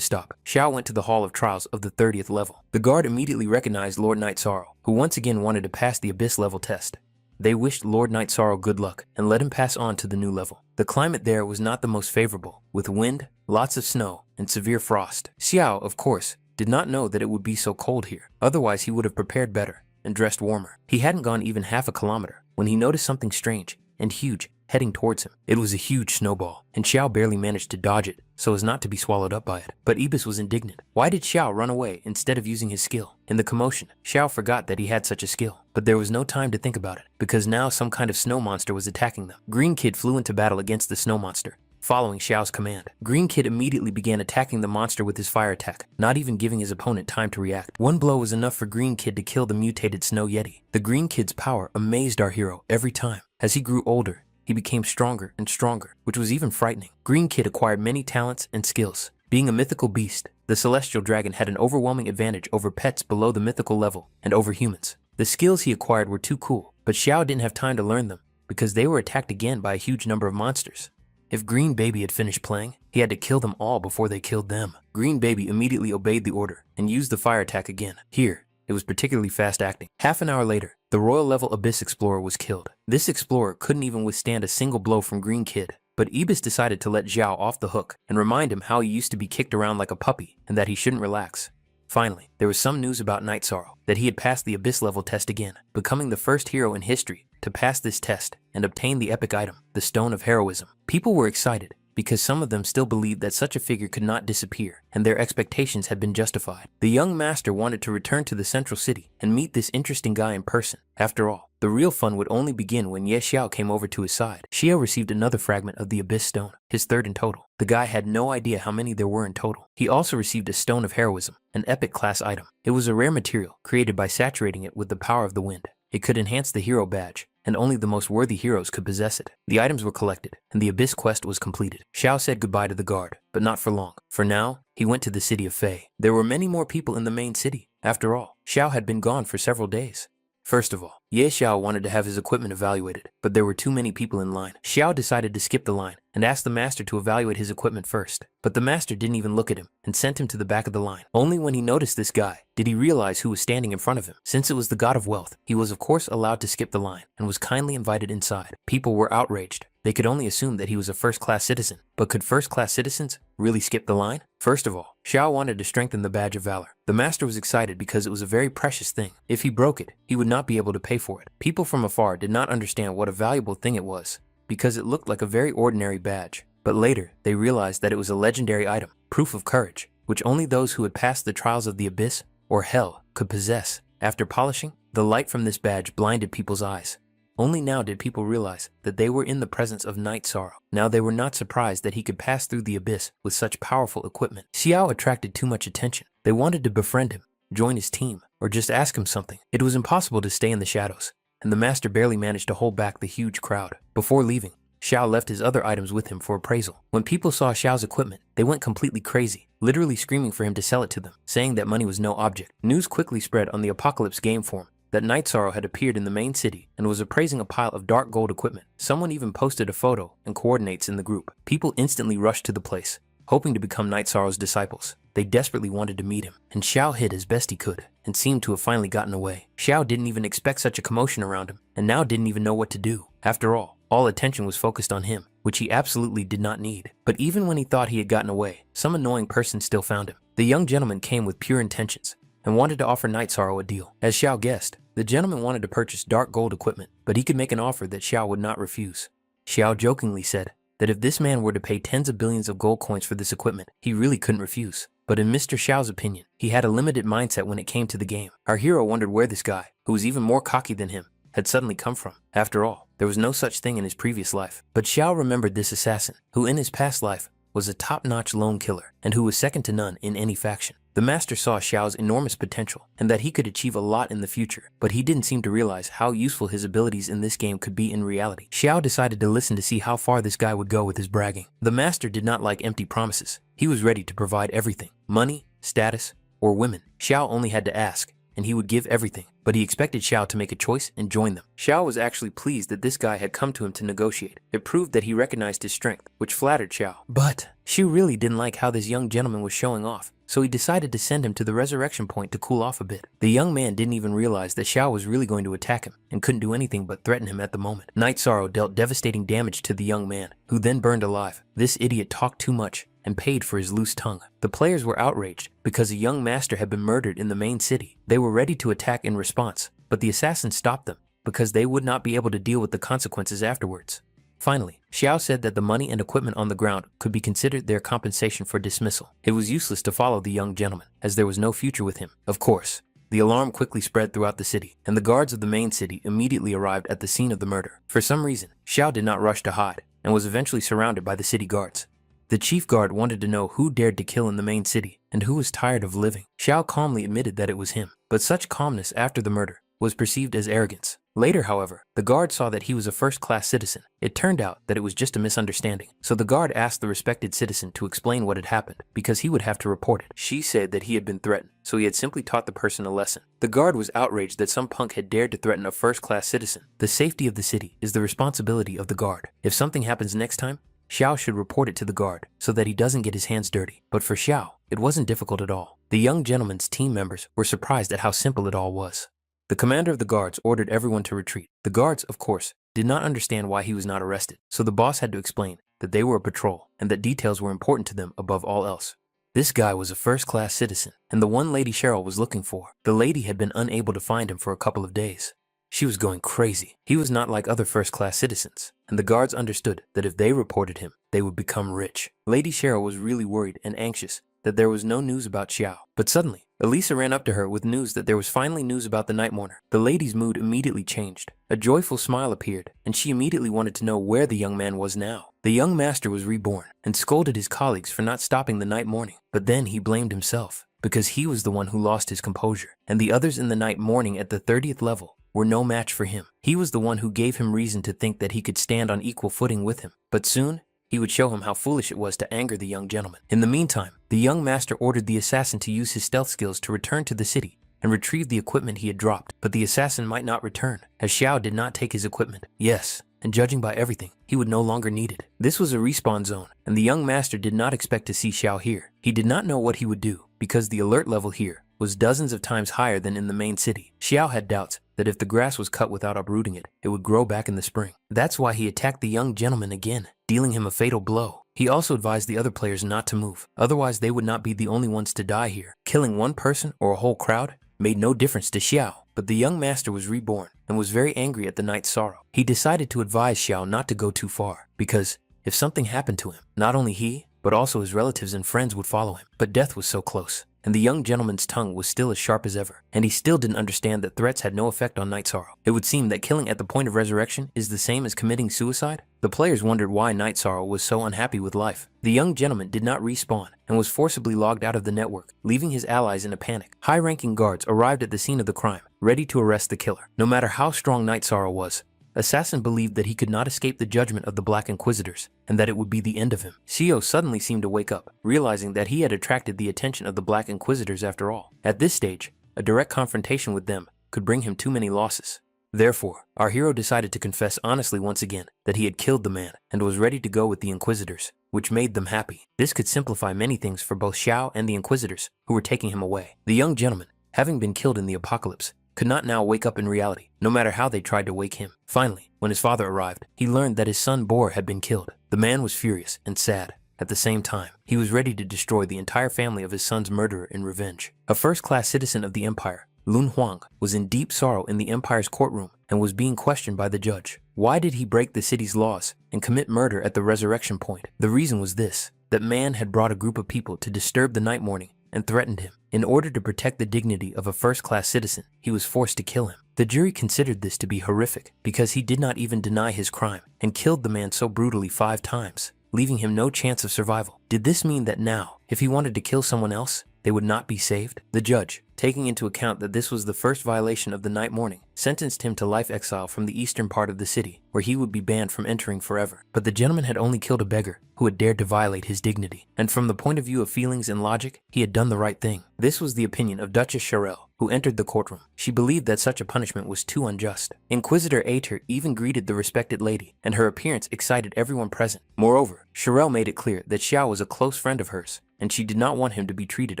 stop. Xiao went to the Hall of Trials of the 30th level. The guard immediately recognized Lord Night Sorrow, who once again wanted to pass the Abyss level test. They wished Lord Night Sorrow good luck and let him pass on to the new level. The climate there was not the most favorable, with wind, lots of snow, and severe frost. Xiao, of course, did not know that it would be so cold here. Otherwise, he would have prepared better and dressed warmer. He hadn't gone even half a kilometer when he noticed something strange and huge heading towards him. It was a huge snowball, and Xiao barely managed to dodge it so as not to be swallowed up by it. But Ibis was indignant. Why did Xiao run away instead of using his skill? In the commotion, Xiao forgot that he had such a skill. But there was no time to think about it, because now some kind of snow monster was attacking them. Green Kid flew into battle against the snow monster, following Xiao's command. Green Kid immediately began attacking the monster with his fire attack, not even giving his opponent time to react. One blow was enough for Green Kid to kill the mutated Snow Yeti. The Green Kid's power amazed our hero every time. As he grew older, he became stronger and stronger, which was even frightening. Green Kid acquired many talents and skills. Being a mythical beast, the celestial dragon had an overwhelming advantage over pets below the mythical level and over humans. The skills he acquired were too cool, but Xiao didn't have time to learn them because they were attacked again by a huge number of monsters. If Green Baby had finished playing, he had to kill them all before they killed them. Green Baby immediately obeyed the order and used the fire attack again. Here, it was particularly fast acting. Half an hour later, the Royal Level Abyss Explorer was killed. This explorer couldn't even withstand a single blow from Green Kid, but Ibis decided to let Xiao off the hook and remind him how he used to be kicked around like a puppy and that he shouldn't relax. Finally, there was some news about Night Sorrow, that he had passed the Abyss level test again, becoming the first hero in history to pass this test and obtain the epic item, the Stone of Heroism. People were excited, because some of them still believed that such a figure could not disappear, and their expectations had been justified. The young master wanted to return to the central city and meet this interesting guy in person. After all, the real fun would only begin when Ye Xiao came over to his side. Xiao received another fragment of the Abyss Stone, his third in total. The guy had no idea how many there were in total. He also received a Stone of Heroism, an epic class item. It was a rare material, created by saturating it with the power of the wind. It could enhance the hero badge, and only the most worthy heroes could possess it. The items were collected, and the Abyss quest was completed. Xiao said goodbye to the guard, but not for long. For now, he went to the city of Fei. There were many more people in the main city. After all, Xiao had been gone for several days. First of all, Ye Xiao wanted to have his equipment evaluated, but there were too many people in line. Xiao decided to skip the line and asked the master to evaluate his equipment first. But the master didn't even look at him and sent him to the back of the line. Only when he noticed this guy did he realize who was standing in front of him. Since it was the God of Wealth, he was of course allowed to skip the line and was kindly invited inside. People were outraged. They could only assume that he was a first-class citizen. But could first-class citizens really skip the line? First of all, Xiao wanted to strengthen the Badge of Valor. The master was excited because it was a very precious thing. If he broke it, he would not be able to pay for it. People from afar did not understand what a valuable thing it was, because it looked like a very ordinary badge. But later, they realized that it was a legendary item, proof of courage, which only those who had passed the trials of the Abyss or Hell could possess. After polishing, the light from this badge blinded people's eyes. Only now did people realize that they were in the presence of Night Sorrow. Now they were not surprised that he could pass through the Abyss with such powerful equipment. Xiao attracted too much attention. They wanted to befriend him, join his team, or just ask him something. It was impossible to stay in the shadows, and the master barely managed to hold back the huge crowd. Before leaving, Xiao left his other items with him for appraisal. When people saw Xiao's equipment, they went completely crazy, literally screaming for him to sell it to them, saying that money was no object. News quickly spread on the Apocalypse game forum that Night Sorrow had appeared in the main city and was appraising a pile of dark gold equipment. Someone even posted a photo and coordinates in the group. People instantly rushed to the place, hoping to become Night Sorrow's disciples. They desperately wanted to meet him, and Xiao hid as best he could and seemed to have finally gotten away. Xiao didn't even expect such a commotion around him, and now didn't even know what to do. After all, All attention was focused on him, which he absolutely did not need. But even when he thought he had gotten away, some annoying person still found him. The young gentleman came with pure intentions and wanted to offer Night Sorrow a deal. As Xiao guessed, the gentleman wanted to purchase dark gold equipment, but he could make an offer that Xiao would not refuse. Xiao jokingly said that if this man were to pay tens of billions of gold coins for this equipment, he really couldn't refuse. But in Mr. Xiao's opinion, he had a limited mindset when it came to the game. Our hero wondered where this guy, who was even more cocky than him, had suddenly come from. After all, there was no such thing in his previous life. But Xiao remembered this assassin, who in his past life was a top-notch lone killer and who was second to none in any faction. The master saw Xiao's enormous potential and that he could achieve a lot in the future, but he didn't seem to realize how useful his abilities in this game could be in reality. Xiao decided to listen to see how far this guy would go with his bragging. The master did not like empty promises. He was ready to provide everything: money, status, or women. Xiao only had to ask, and he would give everything, but he expected Xiao to make a choice and join them. Xiao was actually pleased that this guy had come to him to negotiate. It proved that he recognized his strength, which flattered Xiao. But Xiao really didn't like how this young gentleman was showing off, so he decided to send him to the resurrection point to cool off a bit. The young man didn't even realize that Xiao was really going to attack him and couldn't do anything but threaten him at the moment. Night Sorrow dealt devastating damage to the young man, who then burned alive. This idiot talked too much and paid for his loose tongue. The players were outraged because a young master had been murdered in the main city. They were ready to attack in response, but the assassins stopped them because they would not be able to deal with the consequences afterwards. Finally, Xiao said that the money and equipment on the ground could be considered their compensation for dismissal. It was useless to follow the young gentleman, as there was no future with him. Of course, the alarm quickly spread throughout the city, and the guards of the main city immediately arrived at the scene of the murder. For some reason, Xiao did not rush to hide and was eventually surrounded by the city guards. The chief guard wanted to know who dared to kill in the main city and who was tired of living. Xiao calmly admitted that it was him, but such calmness after the murder was perceived as arrogance. Later, however, the guard saw that he was a first-class citizen. It turned out that it was just a misunderstanding, so the guard asked the respected citizen to explain what had happened, because he would have to report it. She said that he had been threatened, so he had simply taught the person a lesson. The guard was outraged that some punk had dared to threaten a first-class citizen. The safety of the city is the responsibility of the guard. If something happens next time, Xiao should report it to the guard so that he doesn't get his hands dirty. But for Xiao, it wasn't difficult at all. The young gentleman's team members were surprised at how simple it all was. The commander of the guards ordered everyone to retreat. The guards, of course, did not understand why he was not arrested, so the boss had to explain that they were a patrol and that details were important to them above all else. This guy was a first-class citizen, and the one Lady Cheryl was looking for. The lady had been unable to find him for a couple of days. She was going crazy. He was not like other first-class citizens, and the guards understood that if they reported him, they would become rich. Lady Cheryl was really worried and anxious that there was no news about Xiao. But suddenly, Elisa ran up to her with news that there was finally news about the Night Mourner. The lady's mood immediately changed. A joyful smile appeared, and she immediately wanted to know where the young man was now. The young master was reborn and scolded his colleagues for not stopping the night mourning. But then he blamed himself, because he was the one who lost his composure, and the others in the night mourning at the 30th level were no match for him. He was the one who gave him reason to think that he could stand on equal footing with him. But soon, he would show him how foolish it was to anger the young gentleman. In the meantime, the young master ordered the assassin to use his stealth skills to return to the city and retrieve the equipment he had dropped. But the assassin might not return, as Xiao did not take his equipment. Yes, and judging by everything, he would no longer need it. This was a respawn zone, and the young master did not expect to see Xiao here. He did not know what he would do, because the alert level here was dozens of times higher than in the main city. Xiao had doubts that if the grass was cut without uprooting it, it would grow back in the spring. That's why he attacked the young gentleman again, dealing him a fatal blow. He also advised the other players not to move, otherwise they would not be the only ones to die here. Killing one person or a whole crowd made no difference to Xiao, but the young master was reborn and was very angry at the Night Sorrow. He decided to advise Xiao not to go too far, because if something happened to him, not only he, but also his relatives and friends would follow him. But death was so close, and the young gentleman's tongue was still as sharp as ever, and he still didn't understand that threats had no effect on Night Sorrow. It would seem that killing at the point of resurrection is the same as committing suicide. The players wondered why Night Sorrow was so unhappy with life. The young gentleman did not respawn and was forcibly logged out of the network, leaving his allies in a panic. High-ranking guards arrived at the scene of the crime, ready to arrest the killer. No matter how strong Night Sorrow was, Assassin believed that he could not escape the judgment of the Black Inquisitors, and that it would be the end of him. Xiao suddenly seemed to wake up, realizing that he had attracted the attention of the Black Inquisitors after all. At this stage, a direct confrontation with them could bring him too many losses. Therefore, our hero decided to confess honestly once again that he had killed the man and was ready to go with the Inquisitors, which made them happy. This could simplify many things for both Xiao and the Inquisitors who were taking him away. The young gentleman, having been killed in the apocalypse, could not now wake up in reality, no matter how they tried to wake him. Finally, when his father arrived, he learned that his son Bor had been killed. The man was furious and sad. At the same time, he was ready to destroy the entire family of his son's murderer in revenge. A first-class citizen of the empire, Lun Huang, was in deep sorrow in the empire's courtroom and was being questioned by the judge. Why did he break the city's laws and commit murder at the resurrection point? The reason was this: that man had brought a group of people to disturb the night morning and threatened him. In order to protect the dignity of a first-class citizen, he was forced to kill him. The jury considered this to be horrific because he did not even deny his crime and killed the man so brutally 5 times, leaving him no chance of survival. Did this mean that now, if he wanted to kill someone else, they would not be saved? The judge, taking into account that this was the first violation of the night morning, sentenced him to life exile from the eastern part of the city, where he would be banned from entering forever. But the gentleman had only killed a beggar who had dared to violate his dignity, and from the point of view of feelings and logic, he had done the right thing. This was the opinion of Duchess Xiao, who entered the courtroom. She believed that such a punishment was too unjust. Inquisitor Ater even greeted the respected lady, and her appearance excited everyone present. Moreover, Xiao made it clear that Xiao was a close friend of hers, and she did not want him to be treated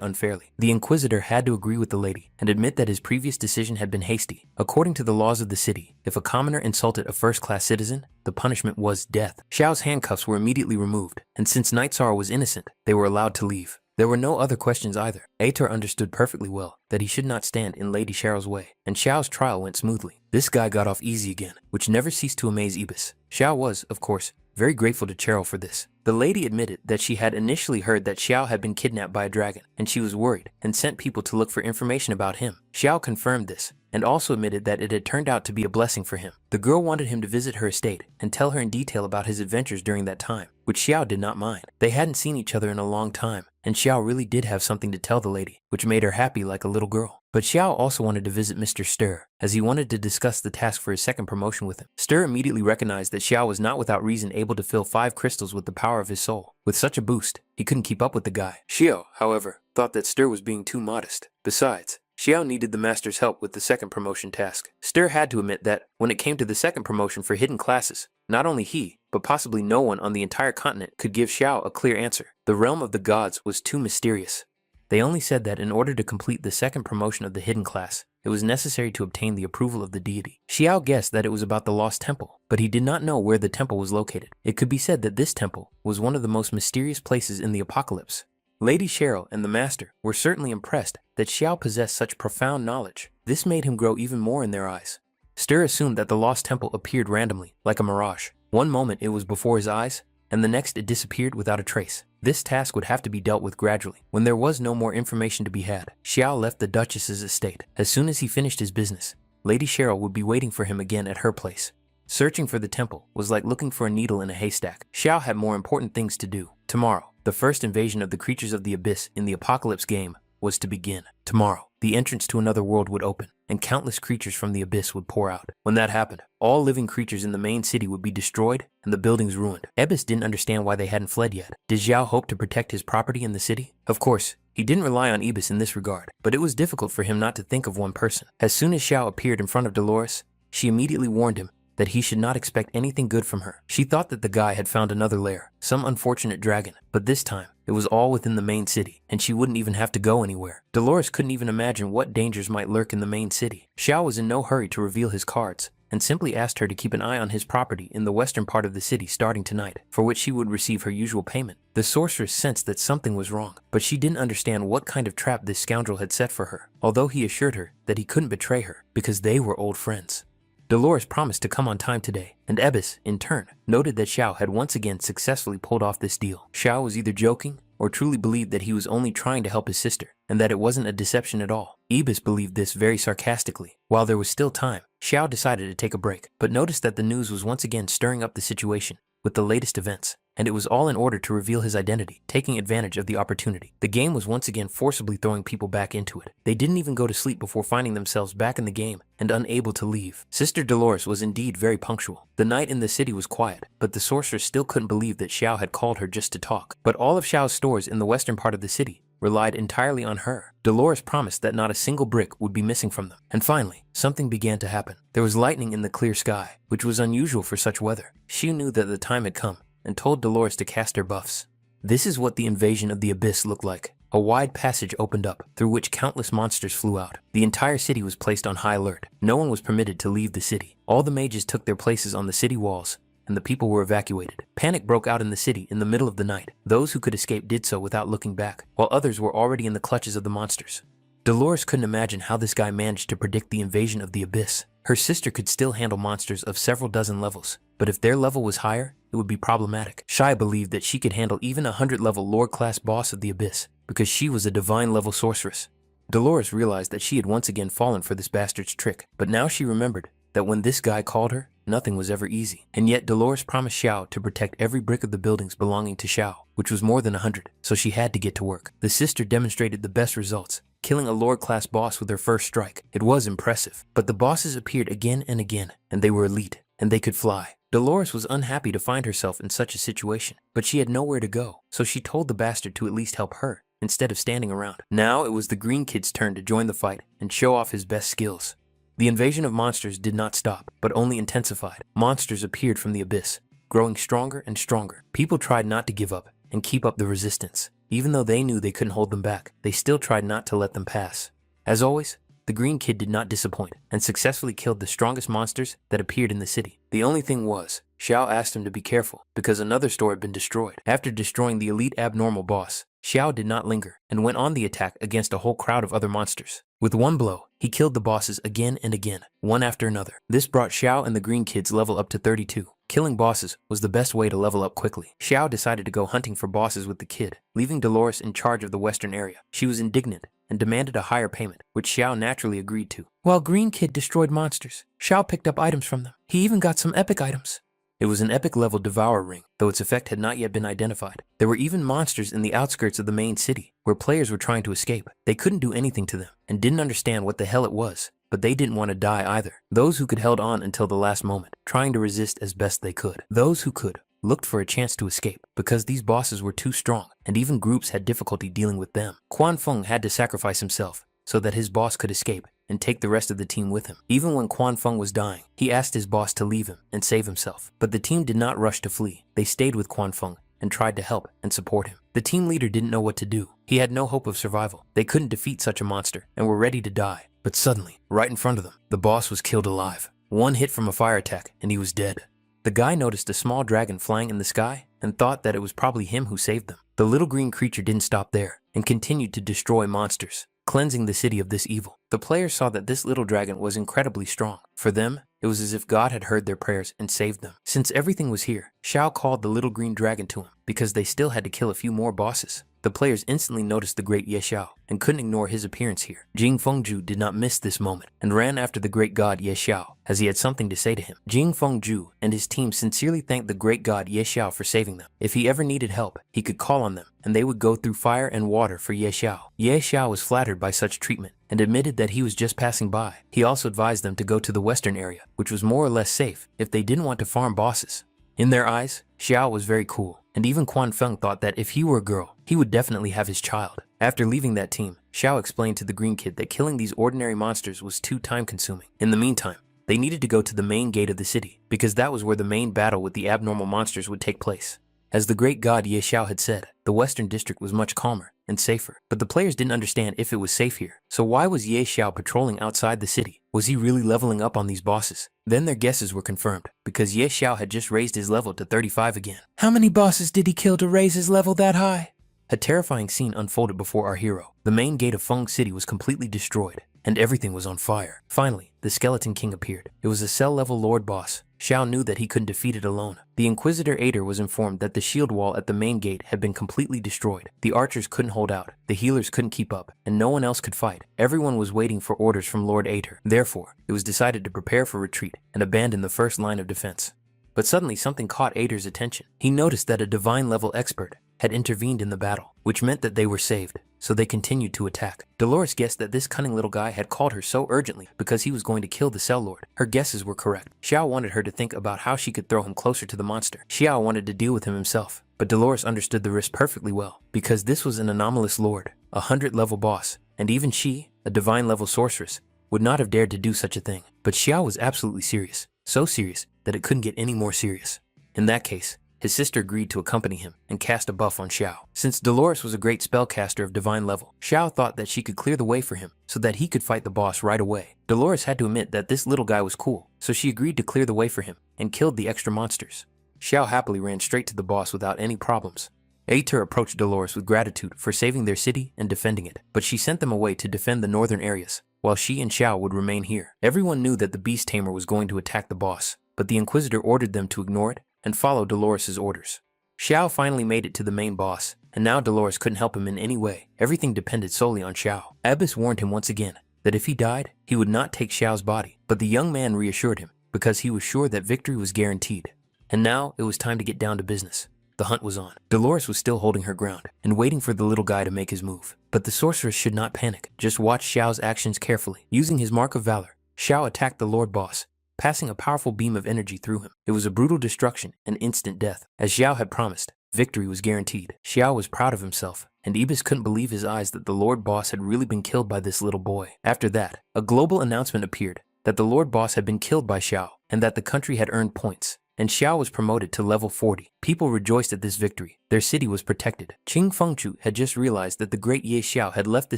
unfairly. The Inquisitor had to agree with the lady and admit that his previous decision had been hasty. According to the laws of the city, if a commoner insulted a first-class citizen, the punishment was death. Xiao's handcuffs were immediately removed, and since Night Sorrow was innocent, they were allowed to leave. There were no other questions either. Ater understood perfectly well that he should not stand in Lady Xiao's way, and Xiao's trial went smoothly. This guy got off easy again, which never ceased to amaze Ibis. Xiao was, of course, very grateful to Cheryl for this. The lady admitted that she had initially heard that Xiao had been kidnapped by a dragon, and she was worried and sent people to look for information about him. Xiao confirmed this, and also admitted that it had turned out to be a blessing for him. The girl wanted him to visit her estate and tell her in detail about his adventures during that time, which Xiao did not mind. They hadn't seen each other in a long time, and Xiao really did have something to tell the lady, which made her happy like a little girl. But Xiao also wanted to visit Mr. Stir, as he wanted to discuss the task for his second promotion with him. Stir immediately recognized that Xiao was not without reason able to fill 5 crystals with the power of his soul. With such a boost, he couldn't keep up with the guy. Xiao, however, thought that Stir was being too modest. Besides, Xiao needed the master's help with the second promotion task. Stir had to admit that, when it came to the second promotion for hidden classes, not only he, but possibly no one on the entire continent could give Xiao a clear answer. The realm of the gods was too mysterious. They only said that in order to complete the second promotion of the hidden class, it was necessary to obtain the approval of the deity. Xiao guessed that it was about the lost temple, but he did not know where the temple was located. It could be said that this temple was one of the most mysterious places in the apocalypse. Lady Cheryl and the master were certainly impressed that Xiao possessed such profound knowledge. This made him grow even more in their eyes. Stir assumed that the lost temple appeared randomly, like a mirage. One moment it was before his eyes, and the next it disappeared without a trace. This task would have to be dealt with gradually. When there was no more information to be had, Xiao left the Duchess's estate. As soon as he finished his business, Lady Cheryl would be waiting for him again at her place. Searching for the temple was like looking for a needle in a haystack. Xiao had more important things to do. Tomorrow, the first invasion of the creatures of the abyss in the apocalypse game was to begin. Tomorrow, the entrance to another world would open, and countless creatures from the abyss would pour out. When that happened, all living creatures in the main city would be destroyed and the buildings ruined. Ebis didn't understand why they hadn't fled yet. Did Xiao hope to protect his property in the city? Of course, he didn't rely on Ibis in this regard, but it was difficult for him not to think of one person. As soon as Xiao appeared in front of Dolores, she immediately warned him that he should not expect anything good from her. She thought that the guy had found another lair, some unfortunate dragon, but this time, it was all within the main city, and she wouldn't even have to go anywhere. Dolores couldn't even imagine what dangers might lurk in the main city. Xiao was in no hurry to reveal his cards, and simply asked her to keep an eye on his property in the western part of the city starting tonight, for which she would receive her usual payment. The sorceress sensed that something was wrong, but she didn't understand what kind of trap this scoundrel had set for her, although he assured her that he couldn't betray her, because they were old friends. Dolores promised to come on time today, and Ebis, in turn, noted that Xiao had once again successfully pulled off this deal. Xiao was either joking or truly believed that he was only trying to help his sister, and that it wasn't a deception at all. Ibis believed this very sarcastically. While there was still time, Xiao decided to take a break, but noticed that the news was once again stirring up the situation with the latest events, and it was all in order to reveal his identity, taking advantage of the opportunity. The game was once again forcibly throwing people back into it. They didn't even go to sleep before finding themselves back in the game and unable to leave. Sister Dolores was indeed very punctual. The night in the city was quiet, but the sorceress still couldn't believe that Xiao had called her just to talk. But all of Xiao's stores in the western part of the city relied entirely on her. Dolores promised that not a single brick would be missing from them. And finally, something began to happen. There was lightning in the clear sky, which was unusual for such weather. She knew that the time had come and told Dolores to cast her buffs. This is what the invasion of the abyss looked like. A wide passage opened up, through which countless monsters flew out. The entire city was placed on high alert. No one was permitted to leave the city. All the mages took their places on the city walls, and the people were evacuated. Panic broke out in the city in the middle of the night. Those who could escape did so without looking back, while others were already in the clutches of the monsters. Dolores couldn't imagine how this guy managed to predict the invasion of the abyss. Her sister could still handle monsters of several dozen levels, but if their level was higher, it would be problematic. Xiao believed that she could handle even a 100-level Lord-class boss of the abyss, because she was a divine-level sorceress. Dolores realized that she had once again fallen for this bastard's trick, but now she remembered that when this guy called her, nothing was ever easy. And yet Dolores promised Xiao to protect every brick of the buildings belonging to Xiao, which was more than 100, so she had to get to work. The sister demonstrated the best results, killing a Lord-class boss with her first strike. It was impressive, but the bosses appeared again and again, and they were elite, and they could fly. Dolores was unhappy to find herself in such a situation, but she had nowhere to go, so she told the bastard to at least help her, instead of standing around. Now it was the green kid's turn to join the fight and show off his best skills. The invasion of monsters did not stop, but only intensified. Monsters appeared from the abyss, growing stronger and stronger. People tried not to give up and keep up the resistance. Even though they knew they couldn't hold them back, they still tried not to let them pass. As always, the green kid did not disappoint and successfully killed the strongest monsters that appeared in the city. The only thing was, Xiao asked him to be careful because another store had been destroyed. After destroying the elite abnormal boss, Xiao did not linger and went on the attack against a whole crowd of other monsters. With one blow, he killed the bosses again and again, one after another. This brought Xiao and the green kid's level up to 32. Killing bosses was the best way to level up quickly. Xiao decided to go hunting for bosses with the kid, leaving Dolores in charge of the western area. She was indignant and demanded a higher payment, which Xiao naturally agreed to. While Green Kid destroyed monsters, Xiao picked up items from them. He even got some epic items. It was an epic level Devour Ring, though its effect had not yet been identified. There were even monsters in the outskirts of the main city, where players were trying to escape. They couldn't do anything to them, and didn't understand what the hell it was, but they didn't want to die either. Those who could held on until the last moment, trying to resist as best they could. Those who could looked for a chance to escape, because these bosses were too strong, and even groups had difficulty dealing with them. Quan Feng had to sacrifice himself, so that his boss could escape and take the rest of the team with him. Even when Quan Feng was dying, he asked his boss to leave him and save himself. But the team did not rush to flee. They stayed with Quan Feng and tried to help and support him. The team leader didn't know what to do. He had no hope of survival. They couldn't defeat such a monster and were ready to die. But suddenly, right in front of them, the boss was killed alive. One hit from a fire attack and he was dead. The guy noticed a small dragon flying in the sky and thought that it was probably him who saved them. The little green creature didn't stop there and continued to destroy monsters, cleansing the city of this evil. The players saw that this little dragon was incredibly strong. For them, it was as if God had heard their prayers and saved them. Since everything was here, Xiao called the little green dragon to him because they still had to kill a few more bosses. The players instantly noticed the great Ye Xiao and couldn't ignore his appearance here. Jing Fengju did not miss this moment and ran after the great god Ye Xiao as he had something to say to him. Jing Fengju and his team sincerely thanked the great god Ye Xiao for saving them. If he ever needed help, he could call on them and they would go through fire and water for Ye Xiao. Ye Xiao was flattered by such treatment and admitted that he was just passing by. He also advised them to go to the western area, which was more or less safe if they didn't want to farm bosses. In their eyes, Xiao was very cool, and even Quan Feng thought that if he were a girl, he would definitely have his child. After leaving that team, Xiao explained to the green kid that killing these ordinary monsters was too time-consuming. In the meantime, they needed to go to the main gate of the city, because that was where the main battle with the abnormal monsters would take place. As the great god Ye Xiao had said, the western district was much calmer and safer, but the players didn't understand if it was safe here. So why was Ye Xiao patrolling outside the city? Was he really leveling up on these bosses? Then their guesses were confirmed, because Ye Xiao had just raised his level to 35 again. How many bosses did he kill to raise his level that high? A terrifying scene unfolded before our hero. The main gate of Feng City was completely destroyed, and everything was on fire. Finally, the Skeleton King appeared. It was a cell-level lord boss. Xiao knew that he couldn't defeat it alone. The Inquisitor Ader was informed that the shield wall at the main gate had been completely destroyed. The archers couldn't hold out, the healers couldn't keep up, and no one else could fight. Everyone was waiting for orders from Lord Ader. Therefore, it was decided to prepare for retreat and abandon the first line of defense. But suddenly something caught Ader's attention. He noticed that a divine-level expert had intervened in the battle, which meant that they were saved, so they continued to attack. Dolores guessed that this cunning little guy had called her so urgently because he was going to kill the Cell Lord. Her guesses were correct. Xiao wanted her to think about how she could throw him closer to the monster. Xiao wanted to deal with him himself, but Dolores understood the risk perfectly well, because this was an anomalous lord, a 100-level boss, and even she, a divine-level sorceress, would not have dared to do such a thing. But Xiao was absolutely serious, so serious that it couldn't get any more serious. In that case, his sister agreed to accompany him and cast a buff on Xiao. Since Dolores was a great spellcaster of divine level, Xiao thought that she could clear the way for him so that he could fight the boss right away. Dolores had to admit that this little guy was cool, so she agreed to clear the way for him and killed the extra monsters. Xiao happily ran straight to the boss without any problems. Aether approached Dolores with gratitude for saving their city and defending it, but she sent them away to defend the northern areas, while she and Xiao would remain here. Everyone knew that the beast tamer was going to attack the boss, but the Inquisitor ordered them to ignore it and follow Dolores' orders. Xiao finally made it to the main boss, and now Dolores couldn't help him in any way. Everything depended solely on Xiao. Abyss warned him once again that if he died, he would not take Xiao's body, but the young man reassured him because he was sure that victory was guaranteed. And now it was time to get down to business. The hunt was on. Dolores was still holding her ground and waiting for the little guy to make his move. But the sorceress should not panic. Just watch Xiao's actions carefully. Using his mark of valor, Xiao attacked the Lord Boss, passing a powerful beam of energy through him. It was a brutal destruction and instant death. As Xiao had promised, victory was guaranteed. Xiao was proud of himself, and Ibis couldn't believe his eyes that the Lord Boss had really been killed by this little boy. After that, a global announcement appeared that the Lord Boss had been killed by Xiao and that the country had earned points, and Xiao was promoted to level 40. People rejoiced at this victory. Their city was protected. Qing Fengchu had just realized that the great Ye Xiao had left the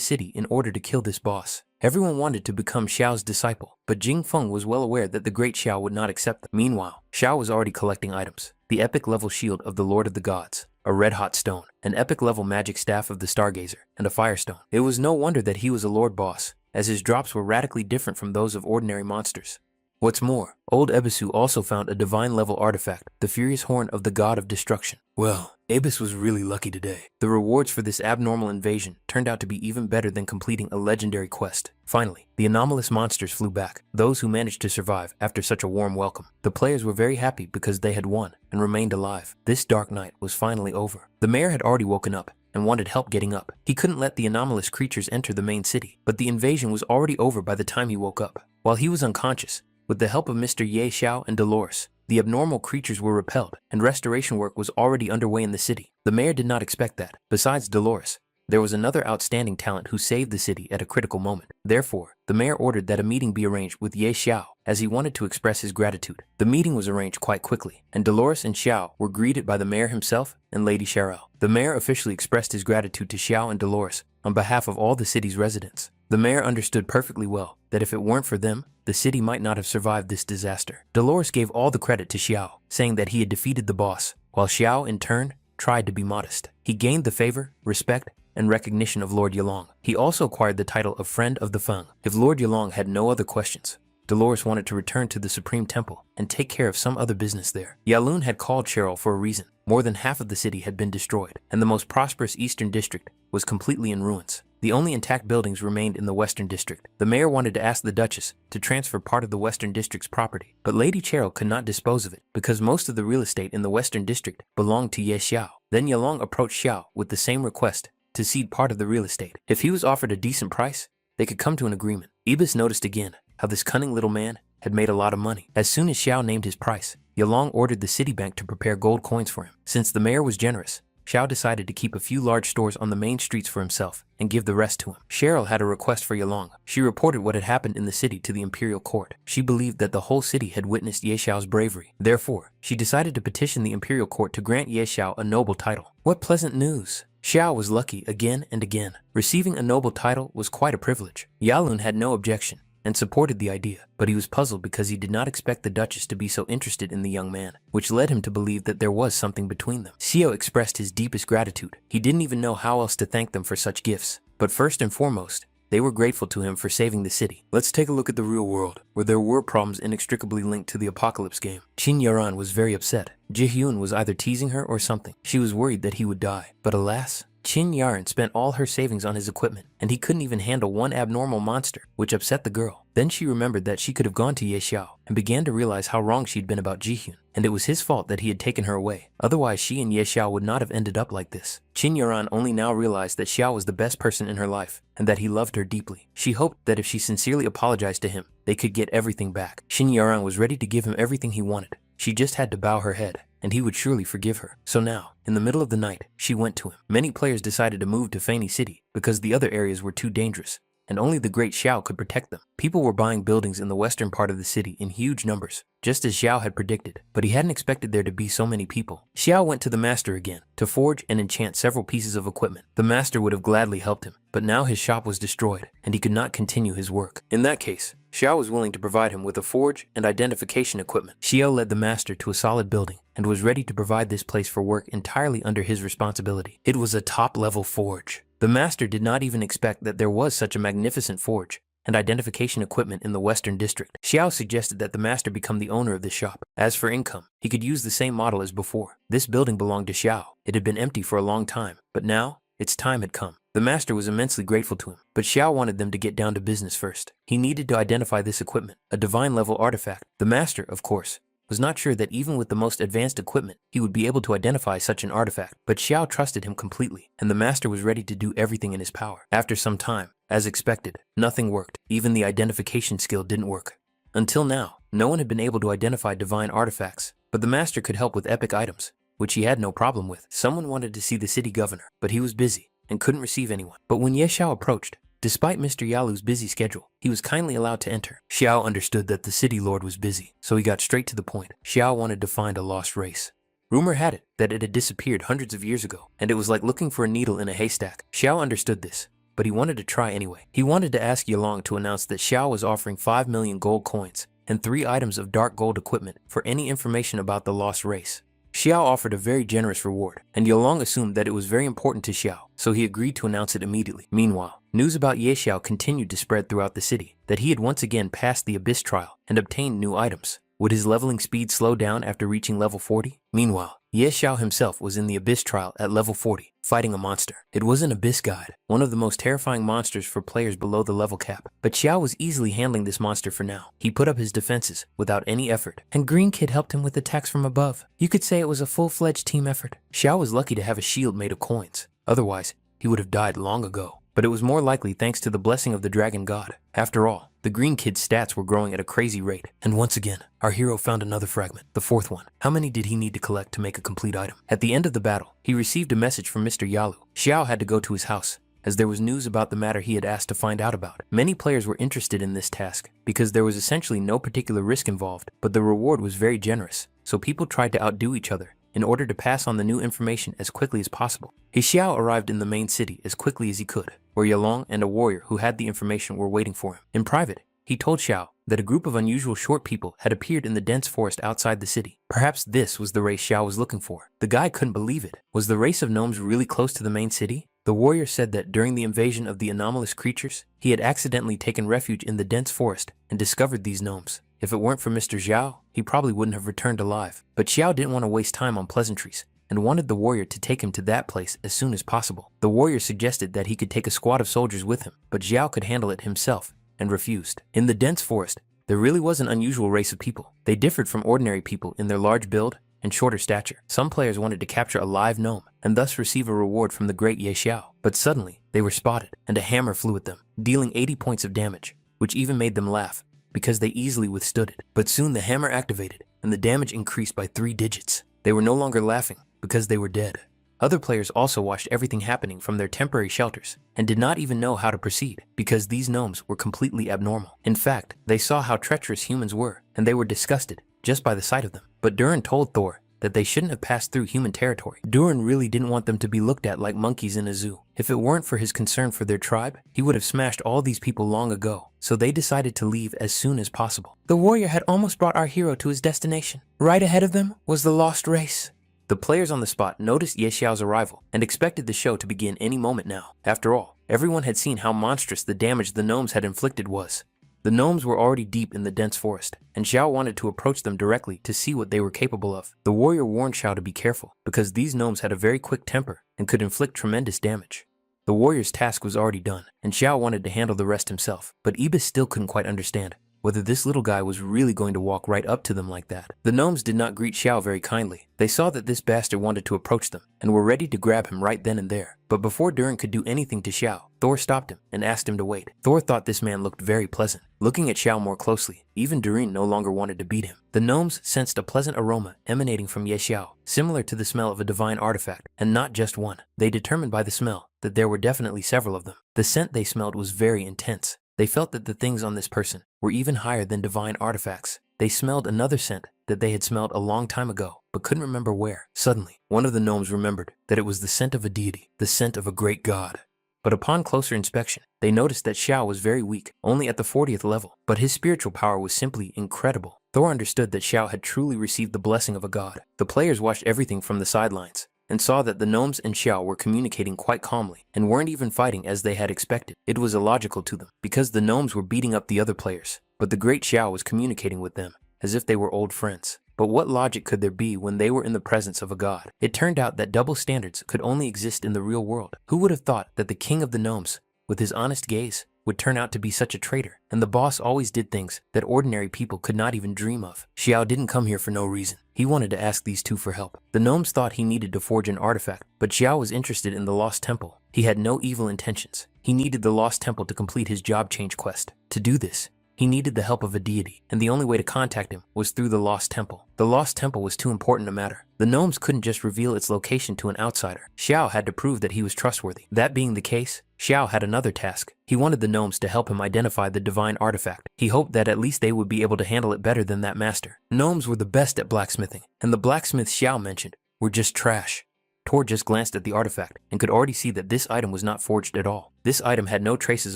city in order to kill this boss. Everyone wanted to become Xiao's disciple, but Jing Feng was well aware that the great Xiao would not accept them. Meanwhile, Xiao was already collecting items. The epic level shield of the Lord of the Gods, a red-hot stone, an epic level magic staff of the Stargazer, and a firestone. It was no wonder that he was a Lord Boss, as his drops were radically different from those of ordinary monsters. What's more, old Ebisu also found a divine level artifact, the Furious Horn of the God of Destruction. Well, Abis was really lucky today. The rewards for this abnormal invasion turned out to be even better than completing a legendary quest. Finally, the anomalous monsters flew back, those who managed to survive after such a warm welcome. The players were very happy because they had won and remained alive. This dark night was finally over. The mayor had already woken up and wanted help getting up. He couldn't let the anomalous creatures enter the main city, but the invasion was already over by the time he woke up. While he was unconscious, with the help of Mr. Ye Xiao and Dolores, the abnormal creatures were repelled, and restoration work was already underway in the city. The mayor did not expect that. Besides Dolores, there was another outstanding talent who saved the city at a critical moment. Therefore, the mayor ordered that a meeting be arranged with Ye Xiao, as he wanted to express his gratitude. The meeting was arranged quite quickly, and Dolores and Xiao were greeted by the mayor himself and Lady Charelle. The mayor officially expressed his gratitude to Xiao and Dolores on behalf of all the city's residents. The mayor understood perfectly well that if it weren't for them, the city might not have survived this disaster. Dolores gave all the credit to Xiao, saying that he had defeated the boss, while Xiao, in turn, tried to be modest. He gained the favor, respect, and recognition of Lord Yalong. He also acquired the title of Friend of the Feng. If Lord Yalong had no other questions, Dolores wanted to return to the Supreme Temple and take care of some other business there. Yalun had called Cheryl for a reason. More than half of the city had been destroyed, and the most prosperous eastern district was completely in ruins. The only intact buildings remained in the western district. The mayor wanted to ask the Duchess to transfer part of the western district's property, but Lady Cheryl could not dispose of it because most of the real estate in the western district belonged to Ye Xiao. Then Yalong approached Xiao with the same request to cede part of the real estate. If he was offered a decent price, they could come to an agreement. Ibis noticed again how this cunning little man had made a lot of money. As soon as Xiao named his price, Yalong ordered the city bank to prepare gold coins for him. Since the mayor was generous, Xiao decided to keep a few large stores on the main streets for himself and give the rest to him. Cheryl had a request for Yalong. She reported what had happened in the city to the imperial court. She believed that the whole city had witnessed Ye Xiao's bravery. Therefore, she decided to petition the imperial court to grant Ye Xiao a noble title. What pleasant news! Xiao was lucky again and again. Receiving a noble title was quite a privilege. Yalun had no objection and supported the idea, but he was puzzled because he did not expect the Duchess to be so interested in the young man, which led him to believe that there was something between them. Xiao expressed his deepest gratitude. He didn't even know how else to thank them for such gifts, but first and foremost, they were grateful to him for saving the city. Let's take a look at the real world, where there were problems inextricably linked to the Apocalypse game. Qin Yaran was very upset. Ji-hyun was either teasing her or something. She was worried that he would die, but alas, Qin Yaran spent all her savings on his equipment, and he couldn't even handle one abnormal monster, which upset the girl. Then she remembered that she could have gone to Ye Xiao, and began to realize how wrong she'd been about Ji-hyun, and it was his fault that he had taken her away. Otherwise, she and Ye Xiao would not have ended up like this. Qin Yaran only now realized that Xiao was the best person in her life, and that he loved her deeply. She hoped that if she sincerely apologized to him, they could get everything back. Qin Yaran was ready to give him everything he wanted. She just had to bow her head, and he would surely forgive her. So now, in the middle of the night, she went to him. Many players decided to move to Faney City because the other areas were too dangerous, and only the great Xiao could protect them. People were buying buildings in the western part of the city in huge numbers, just as Xiao had predicted, but he hadn't expected there to be so many people. Xiao went to the master again to forge and enchant several pieces of equipment. The master would have gladly helped him, but now his shop was destroyed, and he could not continue his work. In that case, Xiao was willing to provide him with a forge and identification equipment. Xiao led the master to a solid building and was ready to provide this place for work entirely under his responsibility. It was a top-level forge. The master did not even expect that there was such a magnificent forge and identification equipment in the Western District. Xiao suggested that the master become the owner of the shop. As for income, he could use the same model as before. This building belonged to Xiao. It had been empty for a long time, but now its time had come. The master was immensely grateful to him, but Xiao wanted them to get down to business first. He needed to identify this equipment, a divine-level artifact. The master, of course, was not sure that even with the most advanced equipment, he would be able to identify such an artifact, but Xiao trusted him completely, and the master was ready to do everything in his power. After some time, as expected, nothing worked. Even the identification skill didn't work. Until now, no one had been able to identify divine artifacts, but the master could help with epic items, which he had no problem with. Someone wanted to see the city governor, but he was busy and couldn't receive anyone. But when Ye Xiao approached, despite Mr. Yalu's busy schedule, he was kindly allowed to enter. Xiao understood that the city lord was busy, so he got straight to the point. Xiao wanted to find a lost race. Rumor had it that it had disappeared hundreds of years ago, and it was like looking for a needle in a haystack. Xiao understood this, but he wanted to try anyway. He wanted to ask Yalong to announce that Xiao was offering 5 million gold coins and 3 items of dark gold equipment for any information about the lost race. Xiao offered a very generous reward, and Yalong assumed that it was very important to Xiao, so he agreed to announce it immediately. Meanwhile, news about Ye Xiao continued to spread throughout the city, that he had once again passed the Abyss trial and obtained new items. Would his leveling speed slow down after reaching level 40? Meanwhile, Ye Xiao himself was in the Abyss trial at level 40, fighting a monster. It was an Abyss god, one of the most terrifying monsters for players below the level cap. But Xiao was easily handling this monster for now. He put up his defenses without any effort, and Green Kid helped him with attacks from above. You could say it was a full-fledged team effort. Xiao was lucky to have a shield made of coins. Otherwise, he would have died long ago. But it was more likely thanks to the blessing of the dragon god. After all, the Green Kid's stats were growing at a crazy rate. And once again, our hero found another fragment, the 4th one. How many did he need to collect to make a complete item? At the end of the battle, he received a message from Mr. Yalu. Xiao had to go to his house, as there was news about the matter he had asked to find out about. Many players were interested in this task, because there was essentially no particular risk involved, but the reward was very generous, so people tried to outdo each other in order to pass on the new information as quickly as possible. Xiao arrived in the main city as quickly as he could, where Yalong and a warrior who had the information were waiting for him. In private, he told Xiao that a group of unusual short people had appeared in the dense forest outside the city. Perhaps this was the race Xiao was looking for. The guy couldn't believe it. Was the race of gnomes really close to the main city? The warrior said that during the invasion of the anomalous creatures, he had accidentally taken refuge in the dense forest and discovered these gnomes. If it weren't for Mr. Xiao, he probably wouldn't have returned alive. But Xiao didn't want to waste time on pleasantries, and wanted the warrior to take him to that place as soon as possible. The warrior suggested that he could take a squad of soldiers with him, but Xiao could handle it himself, and refused. In the dense forest, there really was an unusual race of people. They differed from ordinary people in their large build and shorter stature. Some players wanted to capture a live gnome, and thus receive a reward from the great Ye Xiao. But suddenly, they were spotted, and a hammer flew at them, dealing 80 points of damage, which even made them laugh, because they easily withstood it. But soon the hammer activated, and the damage increased by 3 digits. They were no longer laughing, because they were dead. Other players also watched everything happening from their temporary shelters, and did not even know how to proceed, because these gnomes were completely abnormal. In fact, they saw how treacherous humans were, and they were disgusted just by the sight of them. But Durin told Thor that they shouldn't have passed through human territory. Durin really didn't want them to be looked at like monkeys in a zoo. If it weren't for his concern for their tribe, he would have smashed all these people long ago. So they decided to leave as soon as possible. The warrior had almost brought our hero to his destination. Right ahead of them was the lost race. The players on the spot noticed Ye Xiao's arrival and expected the show to begin any moment now. After all, everyone had seen how monstrous the damage the gnomes had inflicted was. The gnomes were already deep in the dense forest, and Xiao wanted to approach them directly to see what they were capable of. The warrior warned Xiao to be careful, because these gnomes had a very quick temper and could inflict tremendous damage. The warrior's task was already done, and Xiao wanted to handle the rest himself, but Ibis still couldn't quite understand whether this little guy was really going to walk right up to them like that. The gnomes did not greet Xiao very kindly. They saw that this bastard wanted to approach them and were ready to grab him right then and there. But before Durin could do anything to Xiao, Thor stopped him and asked him to wait. Thor thought this man looked very pleasant. Looking at Xiao more closely, even Durin no longer wanted to beat him. The gnomes sensed a pleasant aroma emanating from Ye Xiao, similar to the smell of a divine artifact, and not just one. They determined by the smell that there were definitely several of them. The scent they smelled was very intense. They felt that the things on this person were even higher than divine artifacts. They smelled another scent that they had smelled a long time ago, but couldn't remember where. Suddenly, one of the gnomes remembered that it was the scent of a deity, the scent of a great god. But upon closer inspection, they noticed that Xiao was very weak, only at the 40th level, but his spiritual power was simply incredible. Thor understood that Xiao had truly received the blessing of a god. The players watched everything from the sidelines and saw that the gnomes and Xiao were communicating quite calmly and weren't even fighting as they had expected. It was illogical to them, because the gnomes were beating up the other players, but the great Xiao was communicating with them as if they were old friends. But what logic could there be when they were in the presence of a god? It turned out that double standards could only exist in the real world. Who would have thought that the king of the gnomes, with his honest gaze, would turn out to be such a traitor? And the boss always did things that ordinary people could not even dream of. Xiao didn't come here for no reason. He wanted to ask these two for help. The gnomes thought he needed to forge an artifact, but Xiao was interested in the lost temple. He had no evil intentions. He needed the lost temple to complete his job change quest. To do this, he needed the help of a deity, and the only way to contact him was through the Lost Temple. The Lost Temple was too important a matter. The gnomes couldn't just reveal its location to an outsider. Xiao had to prove that he was trustworthy. That being the case, Xiao had another task. He wanted the gnomes to help him identify the divine artifact. He hoped that at least they would be able to handle it better than that master. Gnomes were the best at blacksmithing, and the blacksmiths Xiao mentioned were just trash. Thor just glanced at the artifact and could already see that this item was not forged at all. This item had no traces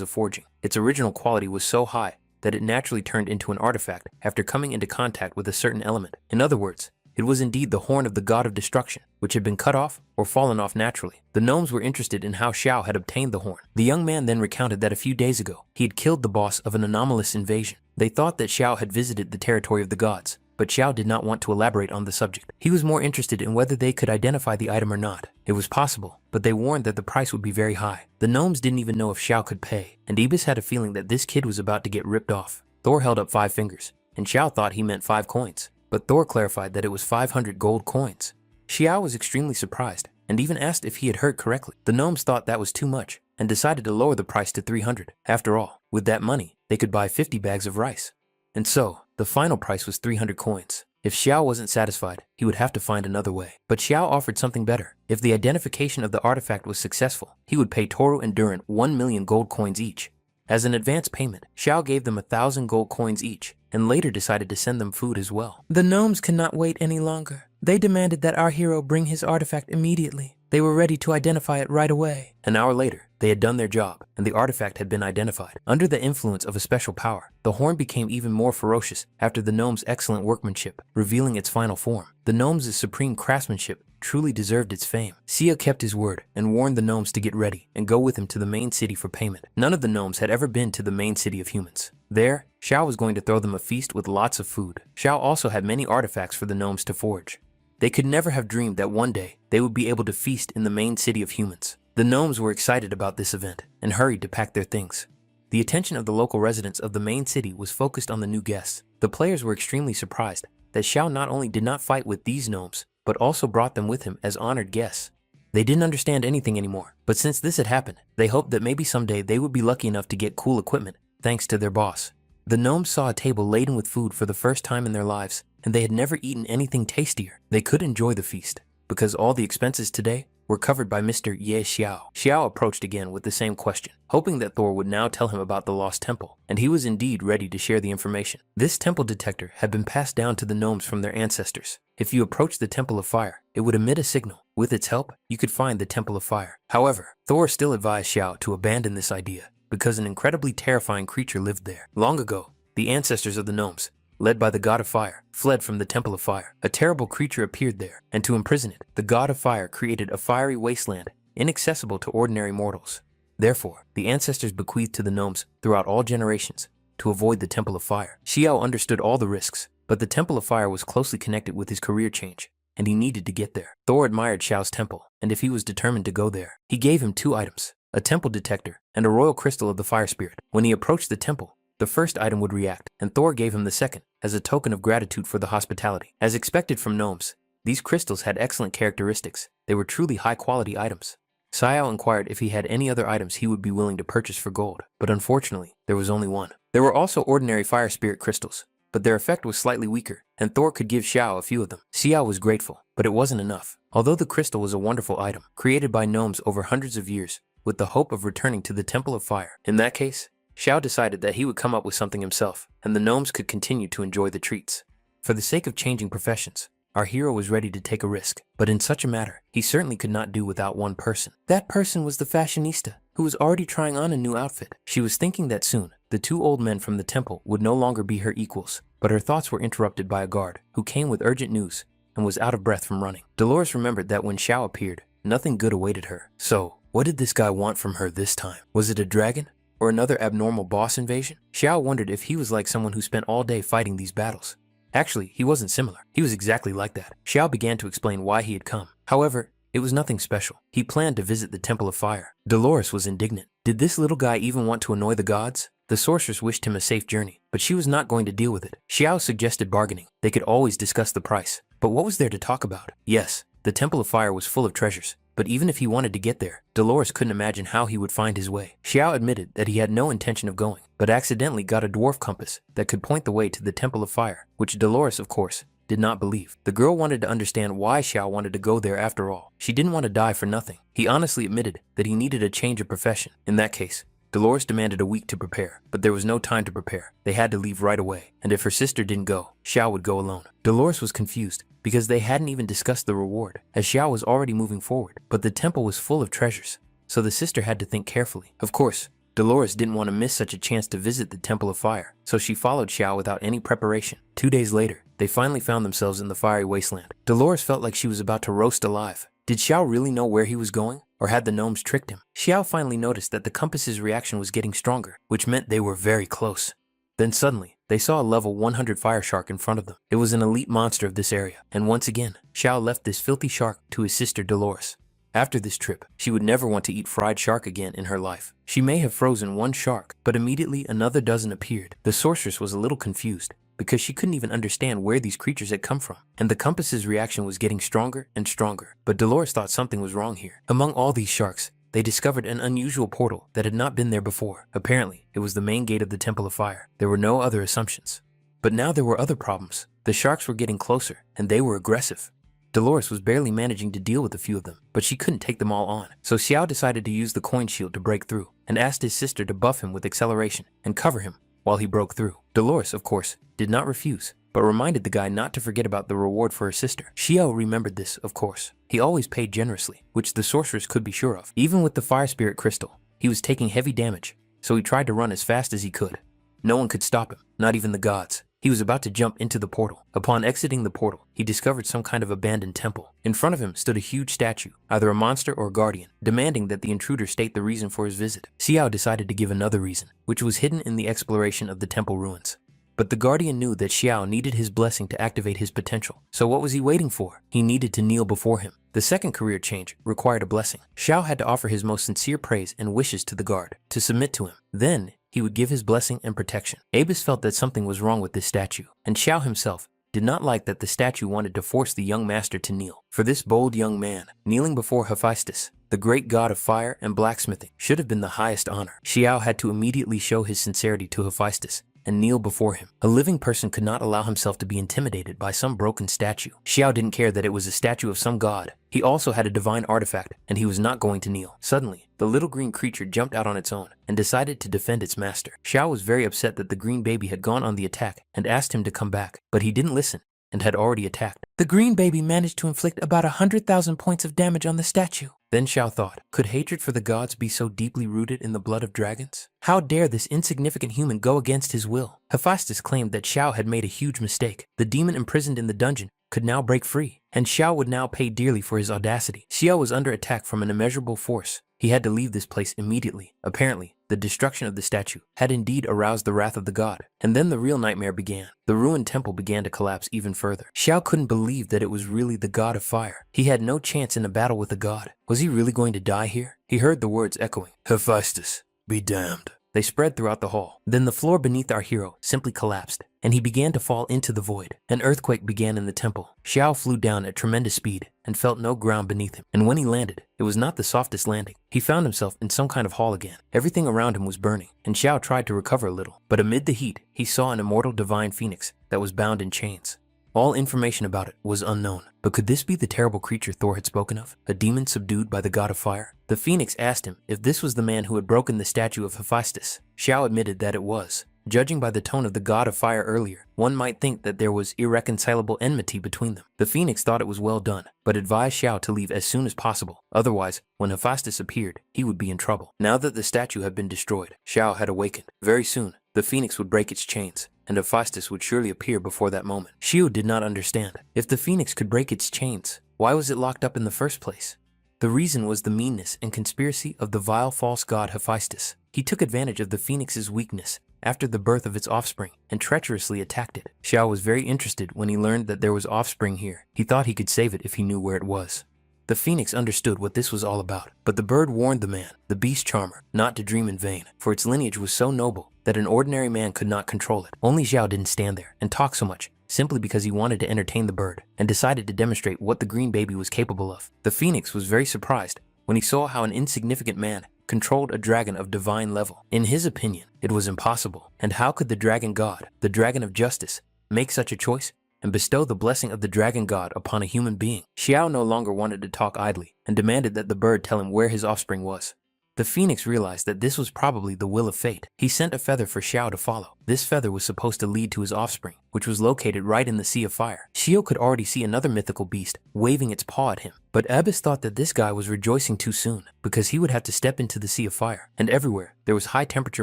of forging. Its original quality was so high that it naturally turned into an artifact after coming into contact with a certain element. In other words, it was indeed the horn of the god of destruction, which had been cut off or fallen off naturally. The gnomes were interested in how Xiao had obtained the horn. The young man then recounted that a few days ago, he had killed the boss of an anomalous invasion. They thought that Xiao had visited the territory of the gods, but Xiao did not want to elaborate on the subject. He was more interested in whether they could identify the item or not. It was possible, but they warned that the price would be very high. The gnomes didn't even know if Xiao could pay, and Ibis had a feeling that this kid was about to get ripped off. Thor held up 5 fingers, and Xiao thought he meant 5 coins, but Thor clarified that it was 500 gold coins. Xiao was extremely surprised, and even asked if he had heard correctly. The gnomes thought that was too much, and decided to lower the price to 300. After all, with that money, they could buy 50 bags of rice. And so, the final price was 300 coins. If Xiao wasn't satisfied, he would have to find another way. But Xiao offered something better. If the identification of the artifact was successful, he would pay Toru and Durin 1 million gold coins each. As an advance payment, Xiao gave them 1,000 gold coins each, and later decided to send them food as well. The gnomes could not wait any longer. They demanded that our hero bring his artifact immediately. They were ready to identify it right away. An hour later, they had done their job, and the artifact had been identified. Under the influence of a special power, the horn became even more ferocious after the gnomes' excellent workmanship, revealing its final form. The gnomes' supreme craftsmanship truly deserved its fame. Xiao kept his word and warned the gnomes to get ready and go with him to the main city for payment. None of the gnomes had ever been to the main city of humans. There, Xiao was going to throw them a feast with lots of food. Xiao also had many artifacts for the gnomes to forge. They could never have dreamed that one day they would be able to feast in the main city of humans. The gnomes were excited about this event and hurried to pack their things. The attention of the local residents of the main city was focused on the new guests. The players were extremely surprised that Xiao not only did not fight with these gnomes, but also brought them with him as honored guests. They didn't understand anything anymore, but since this had happened, they hoped that maybe someday they would be lucky enough to get cool equipment thanks to their boss. The gnomes saw a table laden with food for the first time in their lives, and they had never eaten anything tastier. They could enjoy the feast, because all the expenses today were covered by Mr. Ye Xiao. Xiao approached again with the same question, hoping that Thor would now tell him about the lost temple, and he was indeed ready to share the information. This temple detector had been passed down to the gnomes from their ancestors. If you approached the Temple of Fire, it would emit a signal. With its help, you could find the Temple of Fire. However, Thor still advised Xiao to abandon this idea, because an incredibly terrifying creature lived there. Long ago, the ancestors of the gnomes, led by the god of fire, fled from the Temple of Fire. A terrible creature appeared there, and to imprison it, the god of fire created a fiery wasteland inaccessible to ordinary mortals. Therefore, the ancestors bequeathed to the gnomes throughout all generations to avoid the Temple of Fire. Xiao understood all the risks, but the Temple of Fire was closely connected with his career change, and he needed to get there. Thor admired Xiao's temple, and if he was determined to go there, he gave him 2 items, a temple detector and a royal crystal of the fire spirit. When he approached the temple the first item would react, and Thor gave him the second, as a token of gratitude for the hospitality. As expected from gnomes, these crystals had excellent characteristics. They were truly high-quality items. Xiao inquired if he had any other items he would be willing to purchase for gold, but unfortunately, there was only one. There were also ordinary fire spirit crystals, but their effect was slightly weaker, and Thor could give Xiao a few of them. Xiao was grateful, but it wasn't enough. Although the crystal was a wonderful item, created by gnomes over hundreds of years, with the hope of returning to the Temple of Fire. In that case, Xiao decided that he would come up with something himself, and the gnomes could continue to enjoy the treats. For the sake of changing professions, our hero was ready to take a risk, but in such a matter, he certainly could not do without one person. That person was the fashionista, who was already trying on a new outfit. She was thinking that soon, the two old men from the temple would no longer be her equals, but her thoughts were interrupted by a guard, who came with urgent news, and was out of breath from running. Dolores remembered that when Xiao appeared, nothing good awaited her. So, what did this guy want from her this time? Was it a dragon? Or another abnormal boss invasion? Xiao wondered if he was like someone who spent all day fighting these battles. Actually, he wasn't similar. He was exactly like that. Xiao began to explain why he had come. However, it was nothing special. He planned to visit the Temple of Fire. Dolores was indignant. Did this little guy even want to annoy the gods? The sorceress wished him a safe journey, but she was not going to deal with it. Xiao suggested bargaining. They could always discuss the price. But what was there to talk about? Yes, the Temple of Fire was full of treasures. But even if he wanted to get there, Dolores couldn't imagine how he would find his way. Xiao admitted that he had no intention of going, but accidentally got a dwarf compass that could point the way to the Temple of Fire, which Dolores, of course, did not believe. The girl wanted to understand why Xiao wanted to go there after all. She didn't want to die for nothing. He honestly admitted that he needed a change of profession. In that case, Dolores demanded a week to prepare, but there was no time to prepare. They had to leave right away, and if her sister didn't go, Xiao would go alone. Dolores was confused, because they hadn't even discussed the reward, as Xiao was already moving forward, but the temple was full of treasures, so the sister had to think carefully. Of course, Dolores didn't want to miss such a chance to visit the Temple of Fire, so she followed Xiao without any preparation. 2 days later, they finally found themselves in the fiery wasteland. Dolores felt like she was about to roast alive. Did Xiao really know where he was going, or had the gnomes tricked him? Xiao finally noticed that the compass's reaction was getting stronger, which meant they were very close. Then suddenly, they saw a level 100 fire shark in front of them. It was an elite monster of this area, and once again, Xiao left this filthy shark to his sister Dolores. After this trip, she would never want to eat fried shark again in her life. She may have frozen one shark, but immediately another dozen appeared. The sorceress was a little confused, because she couldn't even understand where these creatures had come from, and the compass's reaction was getting stronger and stronger. But Dolores thought something was wrong here. Among all these sharks, they discovered an unusual portal that had not been there before. Apparently, it was the main gate of the Temple of Fire. There were no other assumptions. But now there were other problems. The sharks were getting closer, and they were aggressive. Dolores was barely managing to deal with a few of them, but she couldn't take them all on. So Xiao decided to use the coin shield to break through, and asked his sister to buff him with acceleration and cover him while he broke through. Dolores, of course, did not refuse, but reminded the guy not to forget about the reward for her sister. Xiao remembered this, of course. He always paid generously, which the sorceress could be sure of. Even with the fire spirit crystal, he was taking heavy damage, so he tried to run as fast as he could. No one could stop him, not even the gods. He was about to jump into the portal. Upon exiting the portal, he discovered some kind of abandoned temple. In front of him stood a huge statue, either a monster or a guardian, demanding that the intruder state the reason for his visit. Xiao decided to give another reason, which was hidden in the exploration of the temple ruins. But the guardian knew that Xiao needed his blessing to activate his potential. So what was he waiting for? He needed to kneel before him. The second career change required a blessing. Xiao had to offer his most sincere praise and wishes to the guard to submit to him. Then, he would give his blessing and protection. Abus felt that something was wrong with this statue, and Xiao himself did not like that the statue wanted to force the young master to kneel. For this bold young man, kneeling before Hephaestus, the great god of fire and blacksmithing, should have been the highest honor. Xiao had to immediately show his sincerity to Hephaestus and kneel before him. A living person could not allow himself to be intimidated by some broken statue. Xiao didn't care that it was a statue of some god. He also had a divine artifact, and he was not going to kneel. Suddenly, the little green creature jumped out on its own and decided to defend its master. Xiao was very upset that the green baby had gone on the attack and asked him to come back, but he didn't listen and had already attacked. The green baby managed to inflict about 100,000 points of damage on the statue. Then Xiao thought, could hatred for the gods be so deeply rooted in the blood of dragons? How dare this insignificant human go against his will? Hephaestus claimed that Xiao had made a huge mistake. The demon imprisoned in the dungeon could now break free, and Xiao would now pay dearly for his audacity. Xiao was under attack from an immeasurable force. He had to leave this place immediately. Apparently, the destruction of the statue had indeed aroused the wrath of the god. And then the real nightmare began. The ruined temple began to collapse even further. Xiao couldn't believe that it was really the god of fire. He had no chance in a battle with the god. Was he really going to die here? He heard the words echoing, Hephaestus, be damned. They spread throughout the hall. Then the floor beneath our hero simply collapsed, and he began to fall into the void. An earthquake began in the temple. Xiao flew down at tremendous speed and felt no ground beneath him. And when he landed, it was not the softest landing. He found himself in some kind of hall again. Everything around him was burning, and Xiao tried to recover a little. But amid the heat, he saw an immortal divine phoenix that was bound in chains. All information about it was unknown. But could this be the terrible creature Thor had spoken of? A demon subdued by the god of fire? The phoenix asked him if this was the man who had broken the statue of Hephaestus. Xiao admitted that it was. Judging by the tone of the god of fire earlier, one might think that there was irreconcilable enmity between them. The phoenix thought it was well done, but advised Xiao to leave as soon as possible. Otherwise, when Hephaestus appeared, he would be in trouble. Now that the statue had been destroyed, Xiao had awakened. Very soon, the phoenix would break its chains, and Hephaestus would surely appear before that moment. Xiao did not understand. If the phoenix could break its chains, why was it locked up in the first place? The reason was the meanness and conspiracy of the vile false god Hephaestus. He took advantage of the phoenix's weakness after the birth of its offspring and treacherously attacked it. Xiao was very interested when he learned that there was offspring here. He thought he could save it if he knew where it was. The phoenix understood what this was all about, but the bird warned the man, the beast charmer, not to dream in vain, for its lineage was so noble that an ordinary man could not control it. Only Xiao didn't stand there and talk so much, simply because he wanted to entertain the bird and decided to demonstrate what the green baby was capable of. The phoenix was very surprised when he saw how an insignificant man controlled a dragon of divine level. In his opinion, it was impossible. And how could the dragon god, the dragon of justice, make such a choice and bestow the blessing of the dragon god upon a human being? Xiao no longer wanted to talk idly and demanded that the bird tell him where his offspring was. The phoenix realized that this was probably the will of fate. He sent a feather for Xiao to follow. This feather was supposed to lead to his offspring, which was located right in the Sea of Fire. Xiao could already see another mythical beast waving its paw at him, but Abyss thought that this guy was rejoicing too soon because he would have to step into the Sea of Fire, and everywhere there was high temperature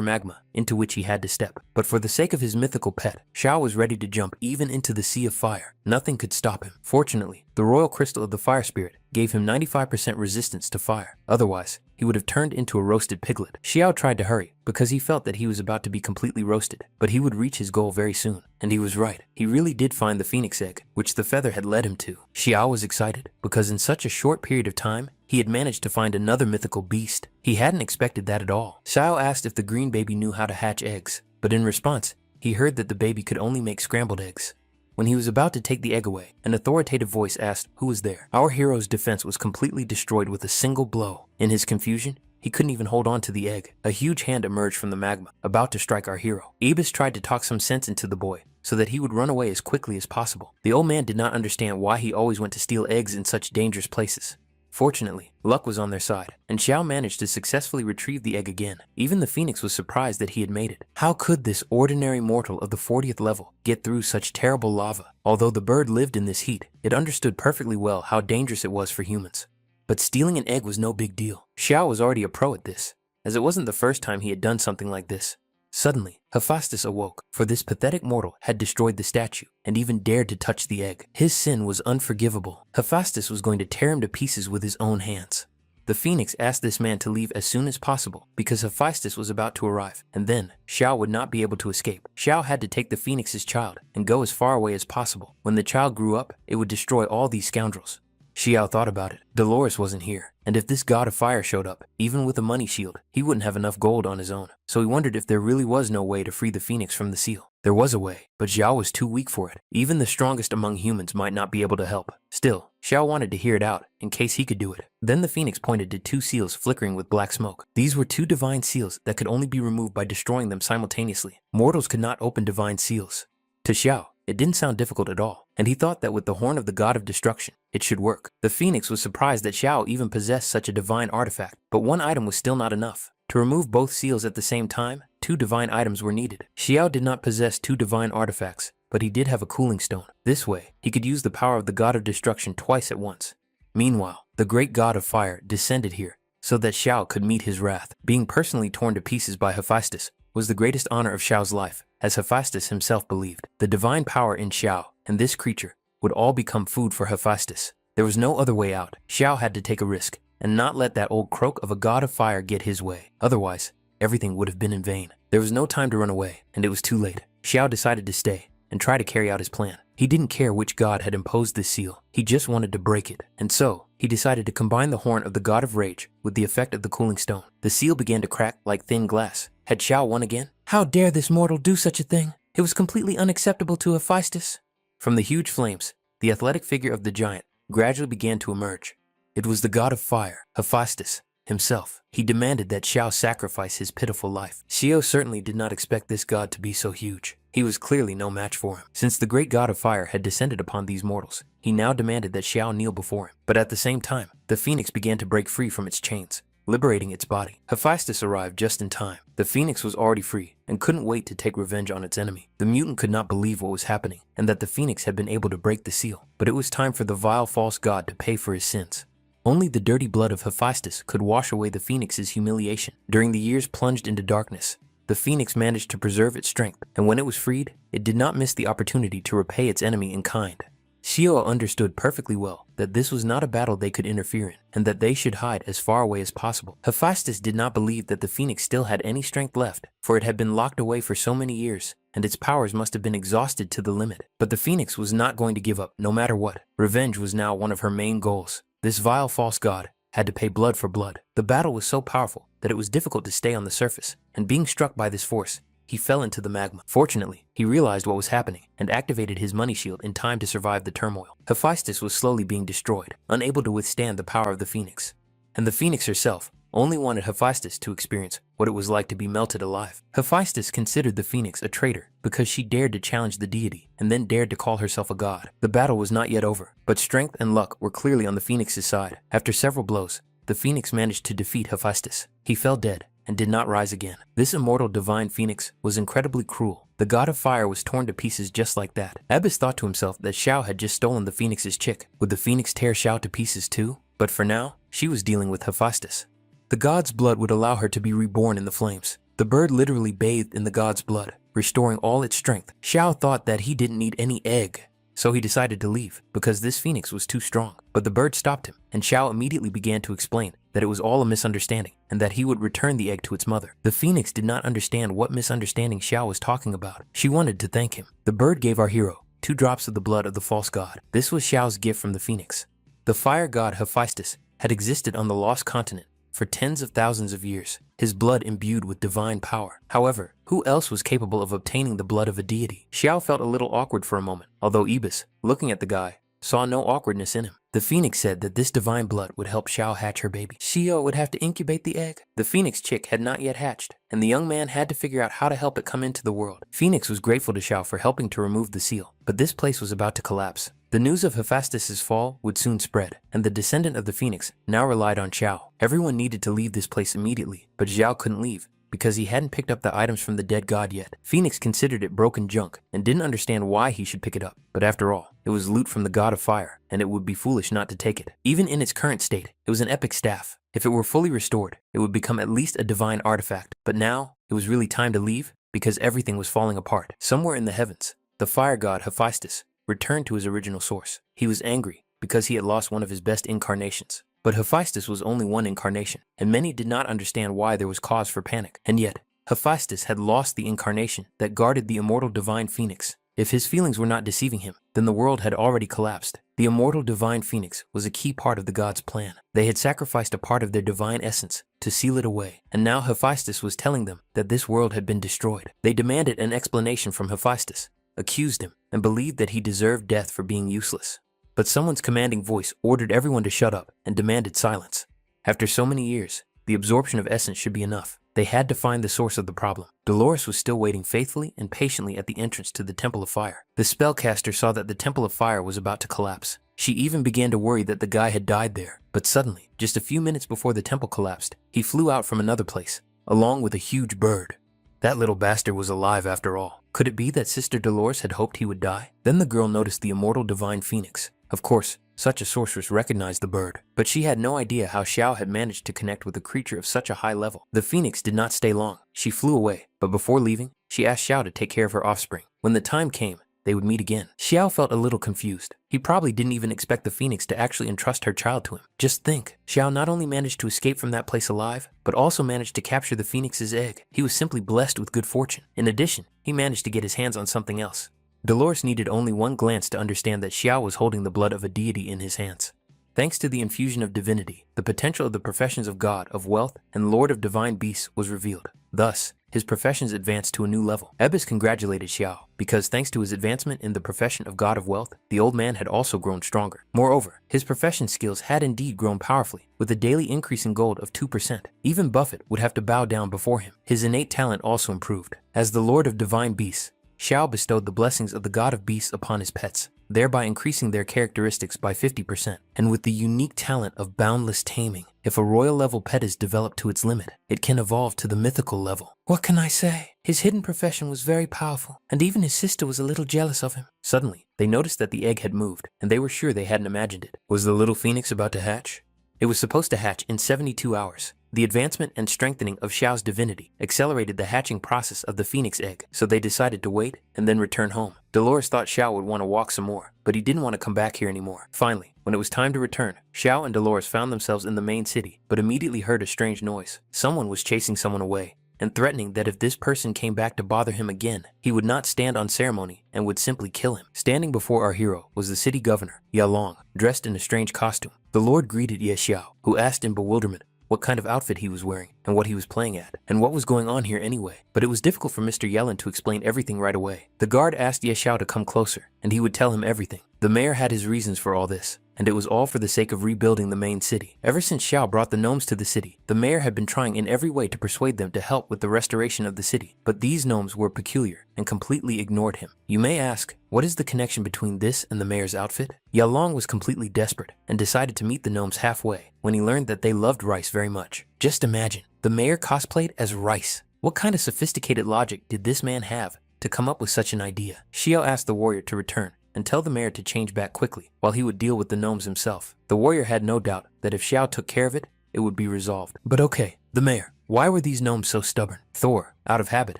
magma into which he had to step. But for the sake of his mythical pet, Xiao was ready to jump even into the Sea of Fire. Nothing could stop him. Fortunately, the royal crystal of the fire spirit gave him 95% resistance to fire. Otherwise, he would have turned into a roasted piglet. Xiao tried to hurry because he felt that he was about to be completely roasted, but he would reach his goal very soon. And he was right. He really did find the phoenix egg, which the feather had led him to. Xiao was excited because in such a short period of time, he had managed to find another mythical beast. He hadn't expected that at all. Xiao asked if the green baby knew how to hatch eggs, but in response, he heard that the baby could only make scrambled eggs. When he was about to take the egg away, an authoritative voice asked who was there. Our hero's defense was completely destroyed with a single blow. In his confusion, he couldn't even hold on to the egg. A huge hand emerged from the magma, about to strike our hero. Abyss tried to talk some sense into the boy so that he would run away as quickly as possible. The old man did not understand why he always went to steal eggs in such dangerous places. Fortunately, luck was on their side, and Xiao managed to successfully retrieve the egg again. Even the phoenix was surprised that he had made it. How could this ordinary mortal of the 40th level get through such terrible lava? Although the bird lived in this heat, it understood perfectly well how dangerous it was for humans. But stealing an egg was no big deal. Xiao was already a pro at this, as it wasn't the first time he had done something like this. Suddenly, Hephaestus awoke, for this pathetic mortal had destroyed the statue and even dared to touch the egg. His sin was unforgivable. Hephaestus was going to tear him to pieces with his own hands. The phoenix asked this man to leave as soon as possible because Hephaestus was about to arrive, and then Xiao would not be able to escape. Xiao had to take the phoenix's child and go as far away as possible. When the child grew up, it would destroy all these scoundrels. Xiao thought about it. Dolores wasn't here, and if this god of fire showed up, even with a money shield, he wouldn't have enough gold on his own. So he wondered if there really was no way to free the phoenix from the seal. There was a way, but Xiao was too weak for it. Even the strongest among humans might not be able to help. Still, Xiao wanted to hear it out, in case he could do it. Then the phoenix pointed to two seals flickering with black smoke. These were two divine seals that could only be removed by destroying them simultaneously. Mortals could not open divine seals. To Xiao, it didn't sound difficult at all, and he thought that with the horn of the god of destruction, it should work. The phoenix was surprised that Xiao even possessed such a divine artifact, but one item was still not enough. To remove both seals at the same time, two divine items were needed. Xiao did not possess two divine artifacts, but he did have a cooling stone. This way, he could use the power of the god of destruction twice at once. Meanwhile, the great god of fire descended here, so that Xiao could meet his wrath. Being personally torn to pieces by Hephaestus was the greatest honor of Xiao's life, as Hephaestus himself believed. The divine power in Xiao and this creature would all become food for Hephaestus. There was no other way out. Xiao had to take a risk and not let that old croak of a god of fire get his way. Otherwise, everything would have been in vain. There was no time to run away, and it was too late. Xiao decided to stay and try to carry out his plan. He didn't care which god had imposed this seal, he just wanted to break it. And so, he decided to combine the horn of the god of rage with the effect of the cooling stone. The seal began to crack like thin glass. Had Xiao won again? How dare this mortal do such a thing? It was completely unacceptable to Hephaestus. From the huge flames, the athletic figure of the giant gradually began to emerge. It was the god of fire, Hephaestus himself. He demanded that Xiao sacrifice his pitiful life. Xiao certainly did not expect this god to be so huge. He was clearly no match for him. Since the great god of fire had descended upon these mortals, he now demanded that Xiao kneel before him. But at the same time, the phoenix began to break free from its chains, liberating its body. Hephaestus arrived just in time. The phoenix was already free and couldn't wait to take revenge on its enemy. The mutant could not believe what was happening and that the phoenix had been able to break the seal. But it was time for the vile false god to pay for his sins. Only the dirty blood of Hephaestus could wash away the phoenix's humiliation. During the years plunged into darkness, the phoenix managed to preserve its strength, and when it was freed, it did not miss the opportunity to repay its enemy in kind. Xiao understood perfectly well that this was not a battle they could interfere in, and that they should hide as far away as possible. Hephaestus did not believe that the phoenix still had any strength left, for it had been locked away for so many years, and its powers must have been exhausted to the limit. But the phoenix was not going to give up, no matter what. Revenge was now one of her main goals. This vile false god had to pay blood for blood. The battle was so powerful that it was difficult to stay on the surface, and being struck by this force, he fell into the magma. Fortunately, he realized what was happening and activated his money shield in time to survive the turmoil. Hephaestus was slowly being destroyed, unable to withstand the power of the phoenix. And the phoenix herself only wanted Hephaestus to experience what it was like to be melted alive. Hephaestus considered the phoenix a traitor because she dared to challenge the deity and then dared to call herself a god. The battle was not yet over, but strength and luck were clearly on the phoenix's side. After several blows, the phoenix managed to defeat Hephaestus. He fell dead and did not rise again. This immortal divine phoenix was incredibly cruel. The god of fire was torn to pieces just like that. Abbas thought to himself that Xiao had just stolen the phoenix's chick. Would the phoenix tear Xiao to pieces too? But for now, she was dealing with Hephaestus. The god's blood would allow her to be reborn in the flames. The bird literally bathed in the god's blood, restoring all its strength. Xiao thought that he didn't need any egg, so he decided to leave because this phoenix was too strong. But the bird stopped him, and Xiao immediately began to explain that it was all a misunderstanding and that he would return the egg to its mother. The phoenix did not understand what misunderstanding Xiao was talking about. She wanted to thank him. The bird gave our hero 2 drops of the blood of the false god. This was Xiao's gift from the phoenix. The fire god Hephaestus had existed on the lost continent for tens of thousands of years, his blood imbued with divine power. However, who else was capable of obtaining the blood of a deity? Xiao felt a little awkward for a moment, although Ibis, looking at the guy, saw no awkwardness in him. The phoenix said that this divine blood would help Xiao hatch her baby. Xiao would have to incubate the egg. The phoenix chick had not yet hatched, and the young man had to figure out how to help it come into the world. Phoenix was grateful to Xiao for helping to remove the seal, but this place was about to collapse. The news of Hephaestus' fall would soon spread, and the descendant of the phoenix now relied on Xiao. Everyone needed to leave this place immediately, but Xiao couldn't leave because he hadn't picked up the items from the dead god yet. Phoenix considered it broken junk and didn't understand why he should pick it up. But after all, it was loot from the god of fire, and it would be foolish not to take it. Even in its current state, it was an epic staff. If it were fully restored, it would become at least a divine artifact. But now, it was really time to leave because everything was falling apart. Somewhere in the heavens, the fire god Hephaestus returned to his original source. He was angry because he had lost one of his best incarnations. But Hephaestus was only one incarnation, and many did not understand why there was cause for panic. And yet, Hephaestus had lost the incarnation that guarded the immortal divine phoenix. If his feelings were not deceiving him, then the world had already collapsed. The immortal divine phoenix was a key part of the gods' plan. They had sacrificed a part of their divine essence to seal it away, and now Hephaestus was telling them that this world had been destroyed. They demanded an explanation from Hephaestus, accused him, and believed that he deserved death for being useless. But someone's commanding voice ordered everyone to shut up and demanded silence. After so many years, the absorption of essence should be enough. They had to find the source of the problem. Dolores was still waiting faithfully and patiently at the entrance to the Temple of Fire. The spellcaster saw that the Temple of Fire was about to collapse. She even began to worry that the guy had died there. But suddenly, just a few minutes before the temple collapsed, he flew out from another place, along with a huge bird. That little bastard was alive after all. Could it be that Sister Dolores had hoped he would die? Then the girl noticed the immortal divine phoenix. Of course, such a sorceress recognized the bird, but she had no idea how Xiao had managed to connect with a creature of such a high level. The phoenix did not stay long. She flew away, but before leaving, she asked Xiao to take care of her offspring. When the time came, they would meet again. Xiao felt a little confused. He probably didn't even expect the phoenix to actually entrust her child to him. Just think, Xiao not only managed to escape from that place alive, but also managed to capture the phoenix's egg. He was simply blessed with good fortune. In addition, he managed to get his hands on something else. Dolores needed only one glance to understand that Xiao was holding the blood of a deity in his hands. Thanks to the infusion of divinity, the potential of the professions of God, of wealth, and Lord of divine beasts was revealed. Thus, his professions advanced to a new level. Ebis congratulated Xiao, because thanks to his advancement in the profession of God of wealth, the old man had also grown stronger. Moreover, his profession skills had indeed grown powerfully, with a daily increase in gold of 2%. Even Buffett would have to bow down before him. His innate talent also improved. As the Lord of divine beasts, Xiao bestowed the blessings of the God of beasts upon his pets, thereby increasing their characteristics by 50%. And with the unique talent of boundless taming, if a royal level pet is developed to its limit, it can evolve to the mythical level. What can I say? His hidden profession was very powerful, and even his sister was a little jealous of him. Suddenly, they noticed that the egg had moved, and they were sure they hadn't imagined it. Was the little phoenix about to hatch? It was supposed to hatch in 72 hours. The advancement and strengthening of Xiao's divinity accelerated the hatching process of the phoenix egg, so they decided to wait and then return home. Dolores thought Xiao would want to walk some more, but he didn't want to come back here anymore. Finally, when it was time to return, Xiao and Dolores found themselves in the main city, but immediately heard a strange noise. Someone was chasing someone away, and threatening that if this person came back to bother him again, he would not stand on ceremony and would simply kill him. Standing before our hero was the city governor, Yalong, dressed in a strange costume. The Lord greeted Ye Xiao, who asked in bewilderment what kind of outfit he was wearing, and what he was playing at, and what was going on here anyway. But it was difficult for Mr. Yellen to explain everything right away. The guard asked Ye Xiao to come closer, and he would tell him everything. The mayor had his reasons for all this, and it was all for the sake of rebuilding the main city. Ever since Xiao brought the gnomes to the city, the mayor had been trying in every way to persuade them to help with the restoration of the city. But these gnomes were peculiar and completely ignored him. You may ask, what is the connection between this and the mayor's outfit? Yalong was completely desperate and decided to meet the gnomes halfway when he learned that they loved rice very much. Just imagine, the mayor cosplayed as rice. What kind of sophisticated logic did this man have to come up with such an idea? Xiao asked the warrior to return and tell the mayor to change back quickly while he would deal with the gnomes himself. The warrior had no doubt that if Xiao took care of it, it would be resolved. But okay, the mayor, why were these gnomes so stubborn? Thor, out of habit,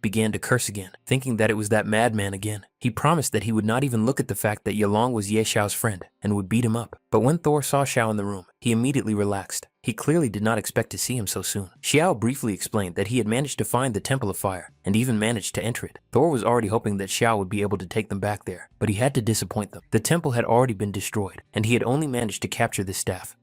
began to curse again, thinking that it was that madman again. He promised that he would not even look at the fact that Yalong was Ye Xiao's friend and would beat him up. But when Thor saw Xiao in the room, he immediately relaxed. He clearly did not expect to see him so soon. Xiao briefly explained that he had managed to find the Temple of Fire and even managed to enter it. Thor was already hoping that Xiao would be able to take them back there, but he had to disappoint them. The temple had already been destroyed, and he had only managed to capture the staff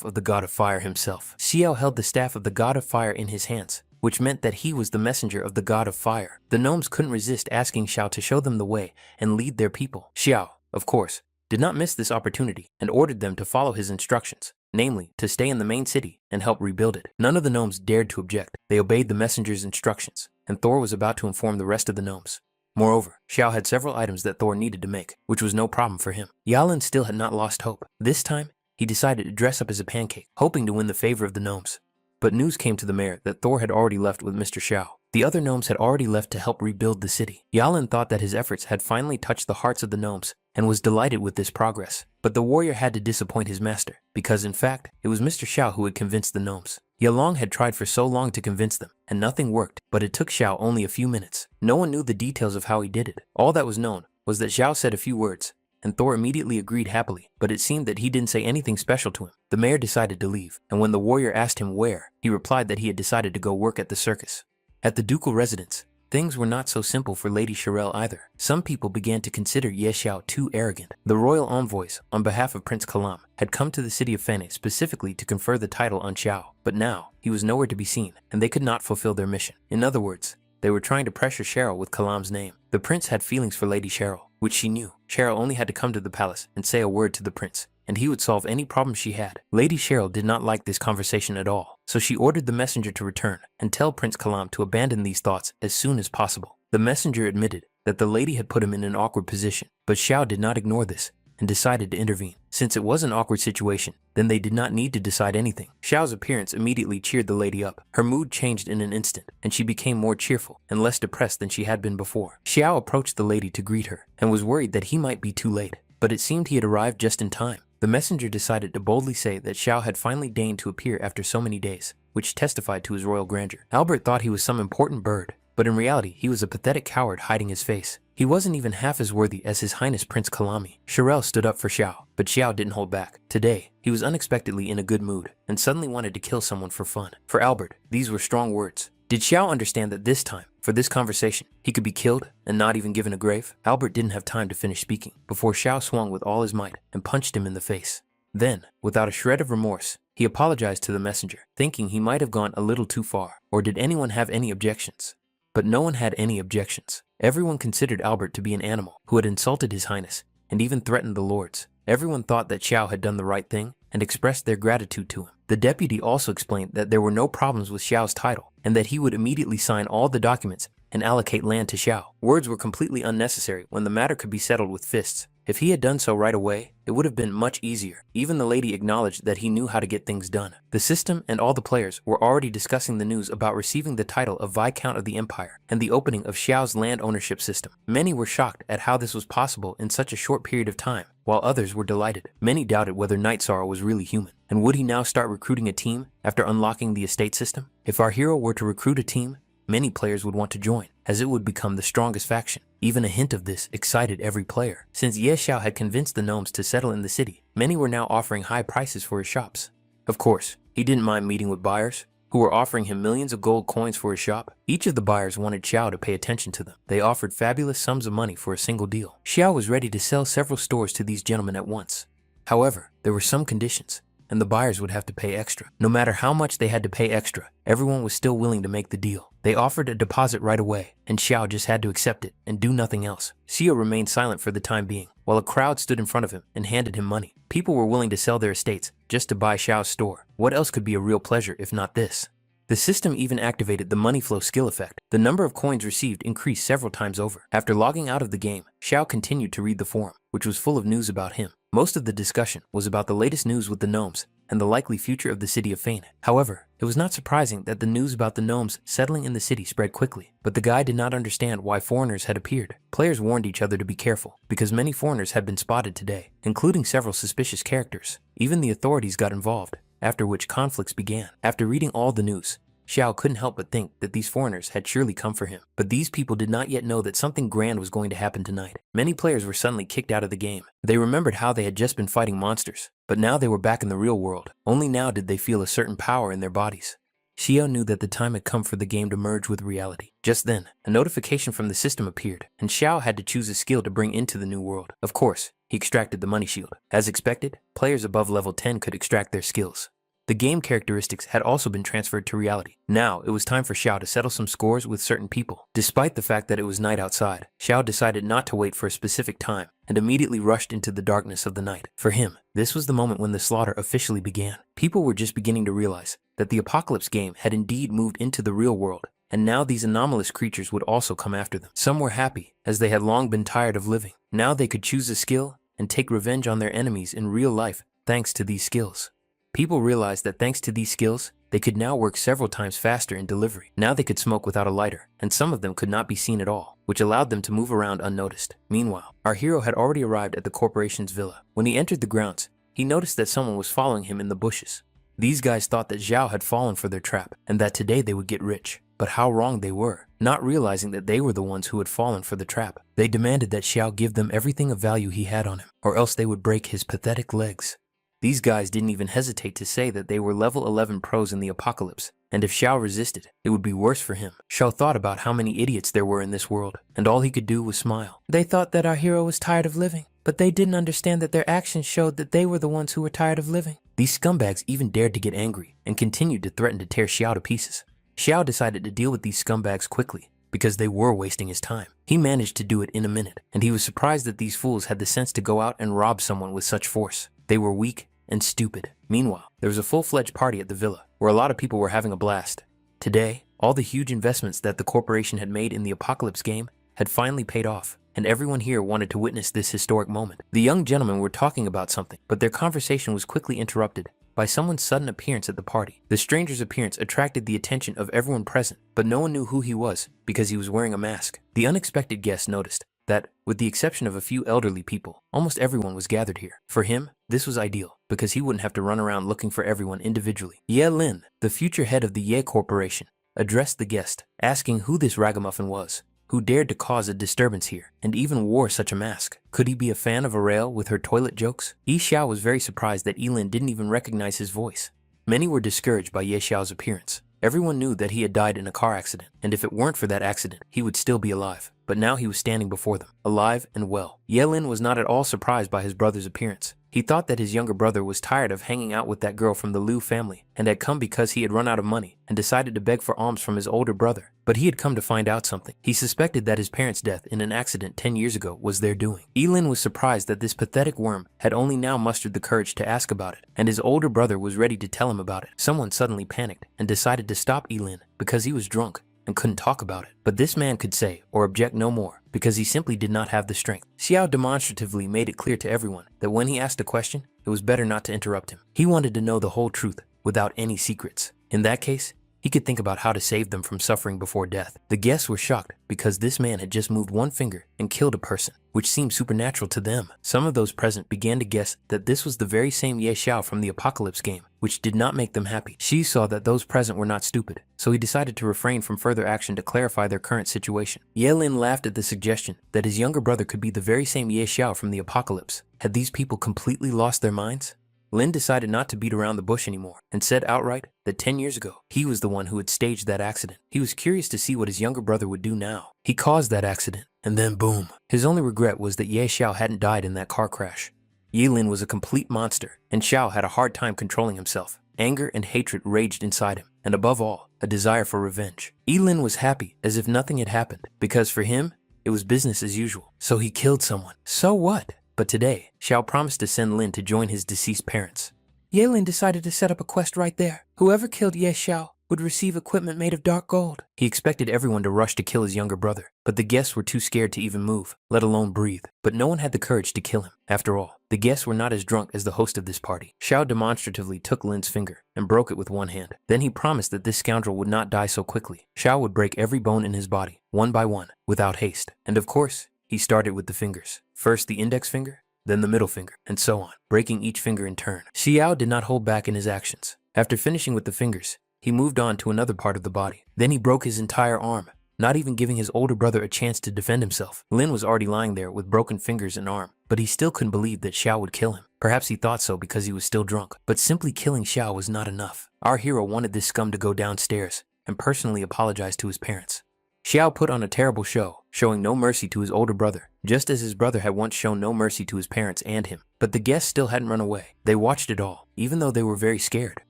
of the God of Fire himself. Xiao held the staff of the God of Fire in his hands, which meant that he was the messenger of the God of Fire. The gnomes couldn't resist asking Xiao to show them the way and lead their people. Xiao, of course, did not miss this opportunity and ordered them to follow his instructions, namely, to stay in the main city and help rebuild it. None of the gnomes dared to object. They obeyed the messenger's instructions, and Thor was about to inform the rest of the gnomes. Moreover, Xiao had several items that Thor needed to make, which was no problem for him. Yalin still had not lost hope. This time, he decided to dress up as a pancake, hoping to win the favor of the gnomes. But news came to the mayor that Thor had already left with Mr. Xiao. The other gnomes had already left to help rebuild the city. Yalin thought that his efforts had finally touched the hearts of the gnomes and was delighted with this progress. But the warrior had to disappoint his master, because in fact, it was Mr. Xiao who had convinced the gnomes. Yalong had tried for so long to convince them, and nothing worked, but it took Xiao only a few minutes. No one knew the details of how he did it. All that was known was that Xiao said a few words, and Thor immediately agreed happily, but it seemed that he didn't say anything special to him. The mayor decided to leave, and when the warrior asked him where, he replied that he had decided to go work at the circus. At the ducal residence, things were not so simple for Lady Shirelle either. Some people began to consider Ye Xiao too arrogant. The royal envoys, on behalf of Prince Kalam, had come to the city of Fene specifically to confer the title on Xiao, but now he was nowhere to be seen, and they could not fulfill their mission. In other words, they were trying to pressure Cheryl with Kalam's name. The prince had feelings for Lady Cheryl, which she knew. Cheryl only had to come to the palace and say a word to the prince, and he would solve any problem she had. Lady Cheryl did not like this conversation at all, so she ordered the messenger to return and tell Prince Kalam to abandon these thoughts as soon as possible. The messenger admitted that the lady had put him in an awkward position, but Xiao did not ignore this and decided to intervene. Since it was an awkward situation, then they did not need to decide anything. Xiao's appearance immediately cheered the lady up. Her mood changed in an instant, and she became more cheerful and less depressed than she had been before. Xiao approached the lady to greet her and was worried that he might be too late, but it seemed he had arrived just in time. The messenger decided to boldly say that Xiao had finally deigned to appear after so many days, which testified to his royal grandeur. Albert thought he was some important bird, but in reality he was a pathetic coward hiding his face. He wasn't even half as worthy as His Highness Prince Kalami. Shirelle stood up for Xiao, but Xiao didn't hold back. Today, he was unexpectedly in a good mood and suddenly wanted to kill someone for fun. For Albert, these were strong words, Did Xiao understand that this time, for this conversation, he could be killed and not even given a grave? Albert didn't have time to finish speaking before Xiao swung with all his might and punched him in the face. Then, without a shred of remorse, he apologized to the messenger, thinking he might have gone a little too far. Or did anyone have any objections? But no one had any objections. Everyone considered Albert to be an animal who had insulted His Highness and even threatened the lords. Everyone thought that Xiao had done the right thing and expressed their gratitude to him. The deputy also explained that there were no problems with Xiao's title and that he would immediately sign all the documents and allocate land to Xiao. Words were completely unnecessary when the matter could be settled with fists. If he had done so right away, it would have been much easier. Even the lady acknowledged that he knew how to get things done. The system and all the players were already discussing the news about receiving the title of Viscount of the Empire and the opening of Xiao's land ownership system. Many were shocked at how this was possible in such a short period of time, while others were delighted. Many doubted whether Night Sorrow was really human. And would he now start recruiting a team after unlocking the estate system? If our hero were to recruit a team, many players would want to join, as it would become the strongest faction. Even a hint of this excited every player. Since Ye Xiao had convinced the gnomes to settle in the city, many were now offering high prices for his shops. Of course, he didn't mind meeting with buyers, who were offering him millions of gold coins for his shop. Each of the buyers wanted Xiao to pay attention to them. They offered fabulous sums of money for a single deal. Xiao was ready to sell several stores to these gentlemen at once. However, there were some conditions, and the buyers would have to pay extra. No matter how much they had to pay extra, everyone was still willing to make the deal. They offered a deposit right away, and Xiao just had to accept it and do nothing else. Xiao remained silent for the time being, while a crowd stood in front of him and handed him money. People were willing to sell their estates just to buy Xiao's store. What else could be a real pleasure if not this? The system even activated the money flow skill effect. The number of coins received increased several times over. After logging out of the game, Xiao continued to read the forum, which was full of news about him. Most of the discussion was about the latest news with the gnomes and the likely future of the city of Fane. However, it was not surprising that the news about the gnomes settling in the city spread quickly, but the guy did not understand why foreigners had appeared. Players warned each other to be careful, because many foreigners had been spotted today, including several suspicious characters. Even the authorities got involved, after which conflicts began. After reading all the news, Xiao couldn't help but think that these foreigners had surely come for him. But these people did not yet know that something grand was going to happen tonight. Many players were suddenly kicked out of the game. They remembered how they had just been fighting monsters, but now they were back in the real world. Only now did they feel a certain power in their bodies. Xiao knew that the time had come for the game to merge with reality. Just then, a notification from the system appeared, and Xiao had to choose a skill to bring into the new world. Of course, he extracted the money shield. As expected, players above level 10 could extract their skills. The game characteristics had also been transferred to reality. Now, it was time for Xiao to settle some scores with certain people. Despite the fact that it was night outside, Xiao decided not to wait for a specific time and immediately rushed into the darkness of the night. For him, this was the moment when the slaughter officially began. People were just beginning to realize that the Apocalypse game had indeed moved into the real world, and now these anomalous creatures would also come after them. Some were happy, as they had long been tired of living. Now they could choose a skill and take revenge on their enemies in real life thanks to these skills. People realized that thanks to these skills, they could now work several times faster in delivery. Now they could smoke without a lighter, and some of them could not be seen at all, which allowed them to move around unnoticed. Meanwhile, our hero had already arrived at the corporation's villa. When he entered the grounds, he noticed that someone was following him in the bushes. These guys thought that Xiao had fallen for their trap, and that today they would get rich. But how wrong they were, not realizing that they were the ones who had fallen for the trap. They demanded that Xiao give them everything of value he had on him, or else they would break his pathetic legs. These guys didn't even hesitate to say that they were level 11 pros in the Apocalypse, and if Xiao resisted, it would be worse for him. Xiao thought about how many idiots there were in this world, and all he could do was smile. They thought that our hero was tired of living, but they didn't understand that their actions showed that they were the ones who were tired of living. These scumbags even dared to get angry, and continued to threaten to tear Xiao to pieces. Xiao decided to deal with these scumbags quickly, because they were wasting his time. He managed to do it in a minute, and he was surprised that these fools had the sense to go out and rob someone with such force. They were weak and stupid. Meanwhile, there was a full-fledged party at the villa, where a lot of people were having a blast. Today, all the huge investments that the corporation had made in the Apocalypse game had finally paid off, and everyone here wanted to witness this historic moment. The young gentlemen were talking about something, but their conversation was quickly interrupted by someone's sudden appearance at the party. The stranger's appearance attracted the attention of everyone present, but no one knew who he was because he was wearing a mask. The unexpected guest noticed that, with the exception of a few elderly people, almost everyone was gathered here. For him, this was ideal, because he wouldn't have to run around looking for everyone individually. Ye Lin, the future head of the Ye Corporation, addressed the guest, asking who this ragamuffin was, who dared to cause a disturbance here, and even wore such a mask. Could he be a fan of Arail with her toilet jokes? Yi Xiao was very surprised that Yi Lin didn't even recognize his voice. Many were discouraged by Ye Xiao's appearance. Everyone knew that he had died in a car accident, and if it weren't for that accident, he would still be alive. But now he was standing before them, alive and well. Ye Lin was not at all surprised by his brother's appearance. He thought that his younger brother was tired of hanging out with that girl from the Liu family and had come because he had run out of money and decided to beg for alms from his older brother. But he had come to find out something. He suspected that his parents' death in an accident 10 years ago was their doing. Ye Lin was surprised that this pathetic worm had only now mustered the courage to ask about it, and his older brother was ready to tell him about it. Someone suddenly panicked and decided to stop Ye Lin because he was drunk and couldn't talk about it. But this man could say or object no more because he simply did not have the strength. Xiao demonstratively made it clear to everyone that when he asked a question, it was better not to interrupt him. He wanted to know the whole truth without any secrets. In that case, he could think about how to save them from suffering before death. The guests were shocked because this man had just moved one finger and killed a person, which seemed supernatural to them. Some of those present began to guess that this was the very same Ye Xiao from the Apocalypse game, which did not make them happy. She saw that those present were not stupid, so he decided to refrain from further action to clarify their current situation. Ye Lin laughed at the suggestion that his younger brother could be the very same Ye Xiao from the Apocalypse. Had these people completely lost their minds? Lin decided not to beat around the bush anymore and said outright that 10 years ago, he was the one who had staged that accident. He was curious to see what his younger brother would do now. He caused that accident, and then boom. His only regret was that Ye Xiao hadn't died in that car crash. Ye Lin was a complete monster, and Xiao had a hard time controlling himself. Anger and hatred raged inside him, and above all, a desire for revenge. Ye Lin was happy as if nothing had happened, because for him, it was business as usual. So he killed someone. So what? But today, Xiao promised to send Lin to join his deceased parents. Ye Lin decided to set up a quest right there. Whoever killed Ye Xiao would receive equipment made of dark gold. He expected everyone to rush to kill his younger brother, but the guests were too scared to even move, let alone breathe. But no one had the courage to kill him. After all, the guests were not as drunk as the host of this party. Xiao demonstratively took Lin's finger and broke it with one hand. Then he promised that this scoundrel would not die so quickly. Xiao would break every bone in his body, one by one, without haste. And of course, he started with the fingers. First the index finger, then the middle finger, and so on, breaking each finger in turn. Xiao did not hold back in his actions. After finishing with the fingers, he moved on to another part of the body. Then he broke his entire arm, not even giving his older brother a chance to defend himself. Lin was already lying there with broken fingers and arm, but he still couldn't believe that Xiao would kill him. Perhaps he thought so because he was still drunk, but simply killing Xiao was not enough. Our hero wanted this scum to go downstairs and personally apologize to his parents. Xiao put on a terrible show, showing no mercy to his older brother, just as his brother had once shown no mercy to his parents and him. But the guests still hadn't run away. They watched it all, even though they were very scared.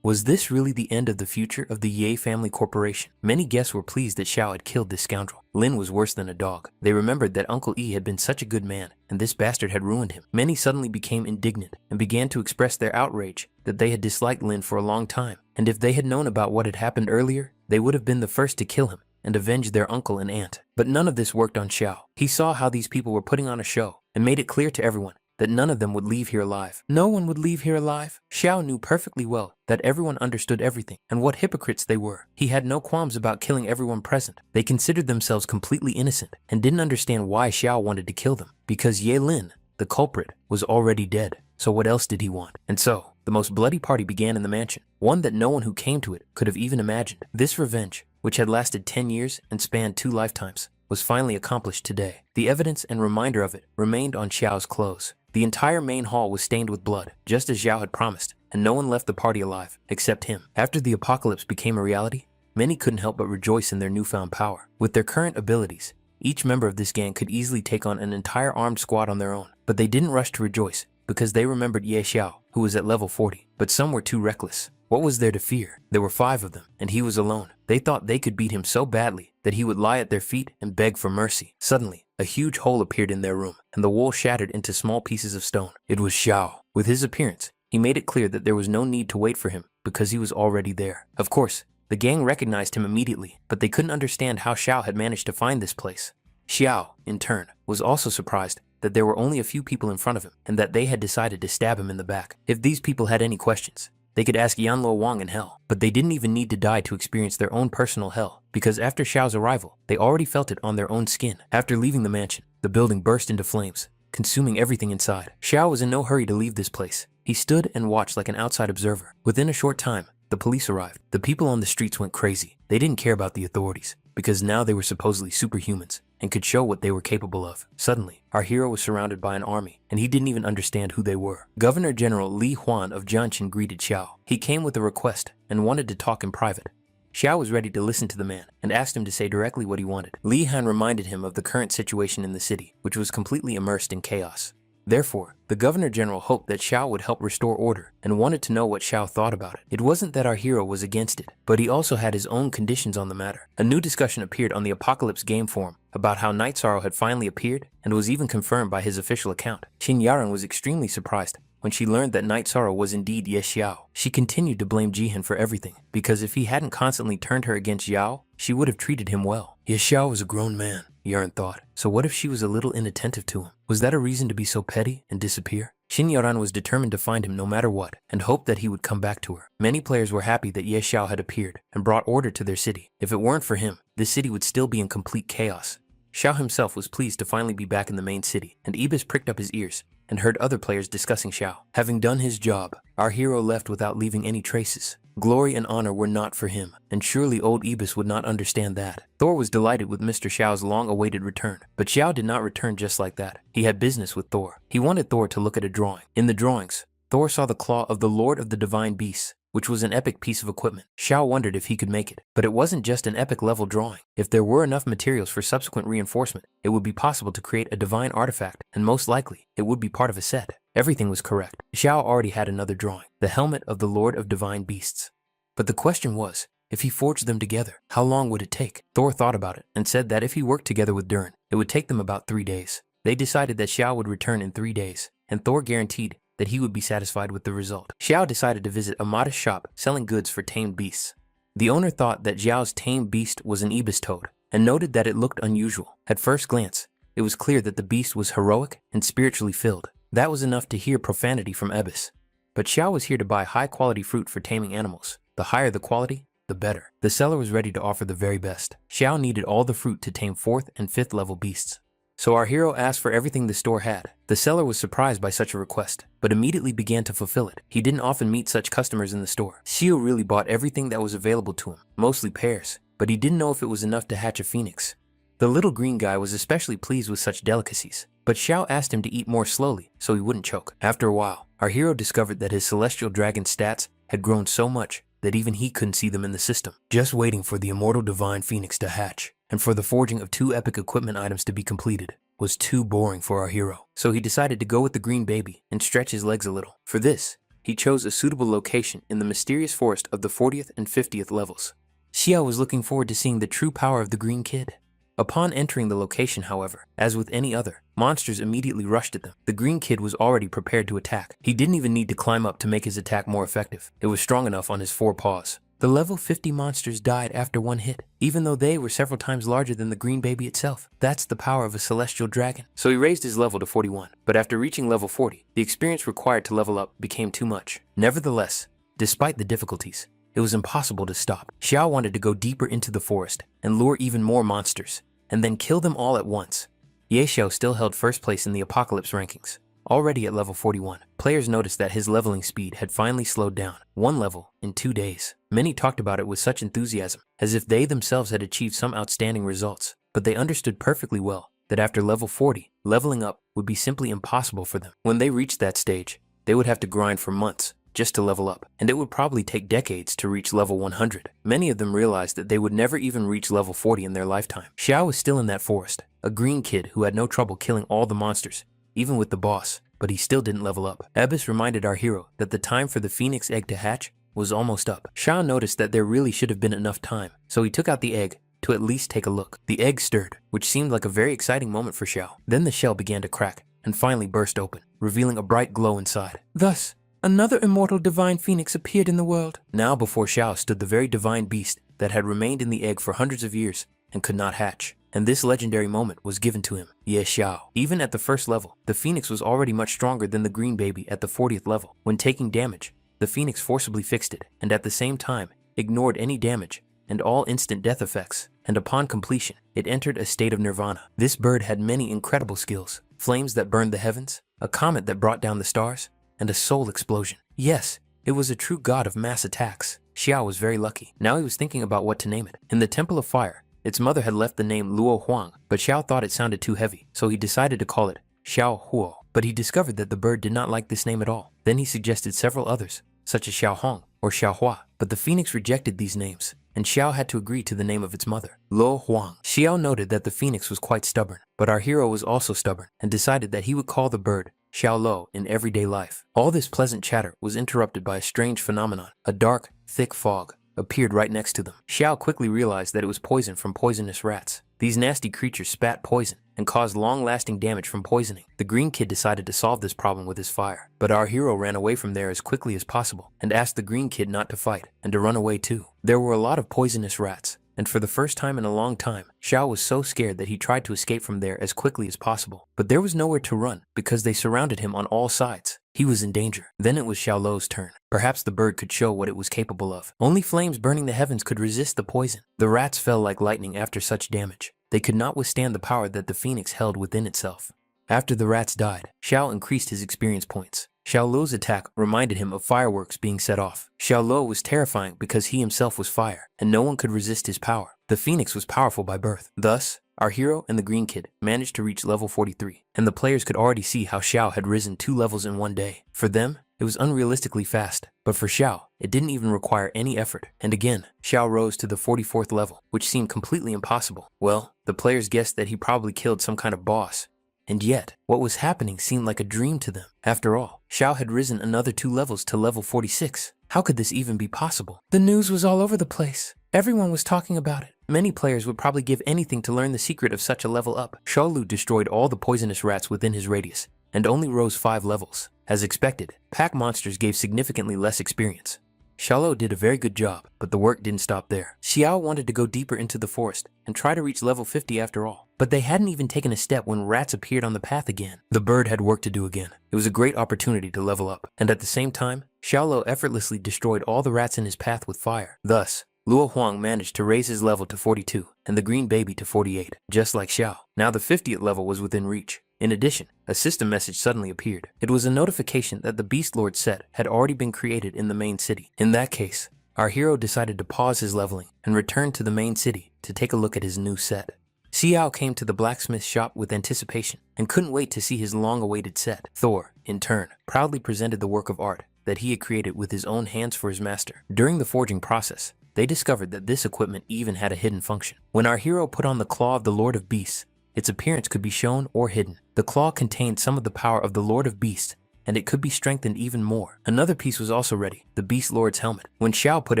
Was this really the end of the future of the Ye family corporation? Many guests were pleased that Xiao had killed this scoundrel. Lin was worse than a dog. They remembered that Uncle Yi had been such a good man, and this bastard had ruined him. Many suddenly became indignant and began to express their outrage that they had disliked Lin for a long time, and if they had known about what had happened earlier, they would have been the first to kill him and avenge their uncle and aunt. But none of this worked on Xiao. He saw how these people were putting on a show and made it clear to everyone that none of them would leave here alive. No one would leave here alive. Xiao knew perfectly well that everyone understood everything and what hypocrites they were. He had no qualms about killing everyone present. They considered themselves completely innocent and didn't understand why Xiao wanted to kill them, because Ye Lin, the culprit, was already dead. So what else did he want? And so, the most bloody party began in the mansion, one that no one who came to it could have even imagined. This revenge, which had lasted 10 years and spanned 2 lifetimes, was finally accomplished today. The evidence and reminder of it remained on Xiao's clothes. The entire main hall was stained with blood, just as Xiao had promised, and no one left the party alive, except him. After the apocalypse became a reality, many couldn't help but rejoice in their newfound power. With their current abilities, each member of this gang could easily take on an entire armed squad on their own. But they didn't rush to rejoice, because they remembered Ye Xiao, who was at level 40. But some were too reckless. What was there to fear? There were 5 of them, and he was alone. They thought they could beat him so badly that he would lie at their feet and beg for mercy. Suddenly, a huge hole appeared in their room, and the wall shattered into small pieces of stone. It was Xiao. With his appearance, he made it clear that there was no need to wait for him, because he was already there. Of course, the gang recognized him immediately, but they couldn't understand how Xiao had managed to find this place. Xiao, in turn, was also surprised that there were only a few people in front of him, and that they had decided to stab him in the back. If these people had any questions, they could ask Yanluo Wang in hell, but they didn't even need to die to experience their own personal hell, because after Xiao's arrival, they already felt it on their own skin. After leaving the mansion, the building burst into flames, consuming everything inside. Xiao was in no hurry to leave this place. He stood and watched like an outside observer. Within a short time, the police arrived. The people on the streets went crazy. They didn't care about the authorities, because now they were supposedly superhumans and could show what they were capable of. Suddenly, our hero was surrounded by an army, and he didn't even understand who they were. Governor General Li Huan of Jianqin greeted Xiao. He came with a request and wanted to talk in private. Xiao was ready to listen to the man and asked him to say directly what he wanted. Li Han reminded him of the current situation in the city, which was completely immersed in chaos. Therefore, the Governor General hoped that Xiao would help restore order and wanted to know what Xiao thought about it. It wasn't that our hero was against it, but he also had his own conditions on the matter. A new discussion appeared on the Apocalypse game forum about how Night Sorrow had finally appeared and was even confirmed by his official account. Qin Yaran was extremely surprised when she learned that Night Sorrow was indeed Ye Xiao. She continued to blame Jihan for everything, because if he hadn't constantly turned her against Yao, she would have treated him well. Ye Xiao was a grown man, Yaran thought. So what if she was a little inattentive to him? Was that a reason to be so petty and disappear? Qin Yaran was determined to find him no matter what, and hoped that he would come back to her. Many players were happy that Ye Xiao had appeared and brought order to their city. If it weren't for him, the city would still be in complete chaos. Xiao himself was pleased to finally be back in the main city, and Ibis pricked up his ears and heard other players discussing Xiao. Having done his job, our hero left without leaving any traces. Glory and honor were not for him, and surely old Ibis would not understand that. Thor was delighted with Mr. Xiao's long-awaited return, but Xiao did not return just like that. He had business with Thor. He wanted Thor to look at a drawing. In the drawings, Thor saw the claw of the Lord of the Divine Beasts, which was an epic piece of equipment. Xiao wondered if he could make it, but it wasn't just an epic level drawing. If there were enough materials for subsequent reinforcement, it would be possible to create a divine artifact, and most likely, it would be part of a set. Everything was correct. Xiao already had another drawing, the helmet of the Lord of Divine Beasts. But the question was, if he forged them together, how long would it take? Thor thought about it and said that if he worked together with Durin, it would take them about 3 days. They decided that Xiao would return in 3 days, and Thor guaranteed that he would be satisfied with the result. Xiao decided to visit a modest shop selling goods for tamed beasts. The owner thought that Xiao's tamed beast was an ibis toad and noted that it looked unusual. At first glance, it was clear that the beast was heroic and spiritually filled. That was enough to hear profanity from Ibis. But Xiao was here to buy high-quality fruit for taming animals. The higher the quality, the better. The seller was ready to offer the very best. Xiao needed all the fruit to tame 4th and 5th level beasts. So our hero asked for everything the store had. The seller was surprised by such a request, but immediately began to fulfill it. He didn't often meet such customers in the store. Xiao really bought everything that was available to him, mostly pears, but he didn't know if it was enough to hatch a phoenix. The little green guy was especially pleased with such delicacies, but Xiao asked him to eat more slowly so he wouldn't choke. After a while, our hero discovered that his celestial dragon stats had grown so much that even he couldn't see them in the system. Just waiting for the immortal divine phoenix to hatch, and for the forging of 2 epic equipment items to be completed, was too boring for our hero. So he decided to go with the green baby and stretch his legs a little. For this, he chose a suitable location in the mysterious forest of the 40th and 50th levels. Xiao was looking forward to seeing the true power of the green kid. Upon entering the location, however, as with any other, monsters immediately rushed at them. The green kid was already prepared to attack. He didn't even need to climb up to make his attack more effective. It was strong enough on his 4 paws. The level 50 monsters died after 1 hit, even though they were several times larger than the green baby itself. That's the power of a celestial dragon. So he raised his level to 41, but after reaching level 40, the experience required to level up became too much. Nevertheless, despite the difficulties, it was impossible to stop. Xiao wanted to go deeper into the forest and lure even more monsters, and then kill them all at once. Ye Xiao still held first place in the Apocalypse rankings. Already at level 41, players noticed that his leveling speed had finally slowed down, 1 level in 2 days. Many talked about it with such enthusiasm, as if they themselves had achieved some outstanding results, but they understood perfectly well that after level 40, leveling up would be simply impossible for them. When they reached that stage, they would have to grind for months just to level up, and it would probably take decades to reach level 100. Many of them realized that they would never even reach level 40 in their lifetime. Xiao was still in that forest, a green kid who had no trouble killing all the monsters, even with the boss, but he still didn't level up. Ebis reminded our hero that the time for the phoenix egg to hatch was almost up. Xiao noticed that there really should have been enough time, so he took out the egg to at least take a look. The egg stirred, which seemed like a very exciting moment for Xiao. Then the shell began to crack and finally burst open, revealing a bright glow inside. Thus, another immortal divine phoenix appeared in the world. Now before Xiao stood the very divine beast that had remained in the egg for hundreds of years and could not hatch. And this legendary moment was given to him, Ye Xiao. Even at the first level, the phoenix was already much stronger than the green baby at the 40th level. When taking damage, the phoenix forcibly fixed it, and at the same time, ignored any damage and all instant death effects, and upon completion, it entered a state of nirvana. This bird had many incredible skills: flames that burned the heavens, a comet that brought down the stars, and a soul explosion. Yes, it was a true god of mass attacks. Xiao was very lucky. Now he was thinking about what to name it. In the Temple of Fire, its mother had left the name Luo Huang, but Xiao thought it sounded too heavy, so he decided to call it Xiao Huo. But he discovered that the bird did not like this name at all. Then he suggested several others, such as Xiao Hong or Xiao Hua, but the phoenix rejected these names. and Xiao had to agree to the name of its mother, Luo Huang. Xiao noted that the phoenix was quite stubborn, but our hero was also stubborn and decided that he would call the bird Xiao Lo in everyday life. All this pleasant chatter was interrupted by a strange phenomenon. A dark, thick fog appeared right next to them. Xiao quickly realized that it was poison from poisonous rats. These nasty creatures spat poison and caused long-lasting damage from poisoning. The green kid decided to solve this problem with his fire, but our hero ran away from there as quickly as possible and asked the green kid not to fight and to run away too. There were a lot of poisonous rats, and for the first time in a long time, Xiao was so scared that he tried to escape from there as quickly as possible. But there was nowhere to run because they surrounded him on all sides. He was in danger. Then it was Xiao Lo's turn. Perhaps the bird could show what it was capable of. Only flames burning the heavens could resist the poison. The rats fell like lightning after such damage. They could not withstand the power that the phoenix held within itself. After the rats died, Xiao increased his experience points. Xiao Lo's attack reminded him of fireworks being set off. Xiao Lo was terrifying because he himself was fire, and no one could resist his power. The phoenix was powerful by birth. Thus, our hero and the green kid managed to reach level 43, and the players could already see how Xiao had risen 2 levels in one day. For them, it was unrealistically fast, but for Xiao, it didn't even require any effort. And again, Xiao rose to the 44th level, which seemed completely impossible. Well, the players guessed that he probably killed some kind of boss. And yet, what was happening seemed like a dream to them. After all, Xiao had risen another 2 levels to level 46. How could this even be possible? The news was all over the place. Everyone was talking about it. Many players would probably give anything to learn the secret of such a level up. Xiao Lu destroyed all the poisonous rats within his radius, and only rose 5 levels. As expected, pack monsters gave significantly less experience. Xiao Lo did a very good job, but the work didn't stop there. Xiao wanted to go deeper into the forest and try to reach level 50 after all. But they hadn't even taken a step when rats appeared on the path again. The bird had work to do again. It was a great opportunity to level up, and at the same time, Xiao Lo effortlessly destroyed all the rats in his path with fire. Thus, Luo Huang managed to raise his level to 42 and the green baby to 48, just like Xiao. Now the 50th level was within reach. In addition, a system message suddenly appeared. It was a notification that the Beast Lord set had already been created in the main city. In that case, our hero decided to pause his leveling and return to the main city to take a look at his new set. Xiao came to the blacksmith shop with anticipation and couldn't wait to see his long-awaited set. Thor, in turn, proudly presented the work of art that he had created with his own hands for his master. During the forging process, they discovered that this equipment even had a hidden function. When our hero put on the claw of the Lord of Beasts, its appearance could be shown or hidden. The claw contained some of the power of the Lord of Beasts, and it could be strengthened even more. Another piece was also ready, the Beast Lord's helmet. When Xiao put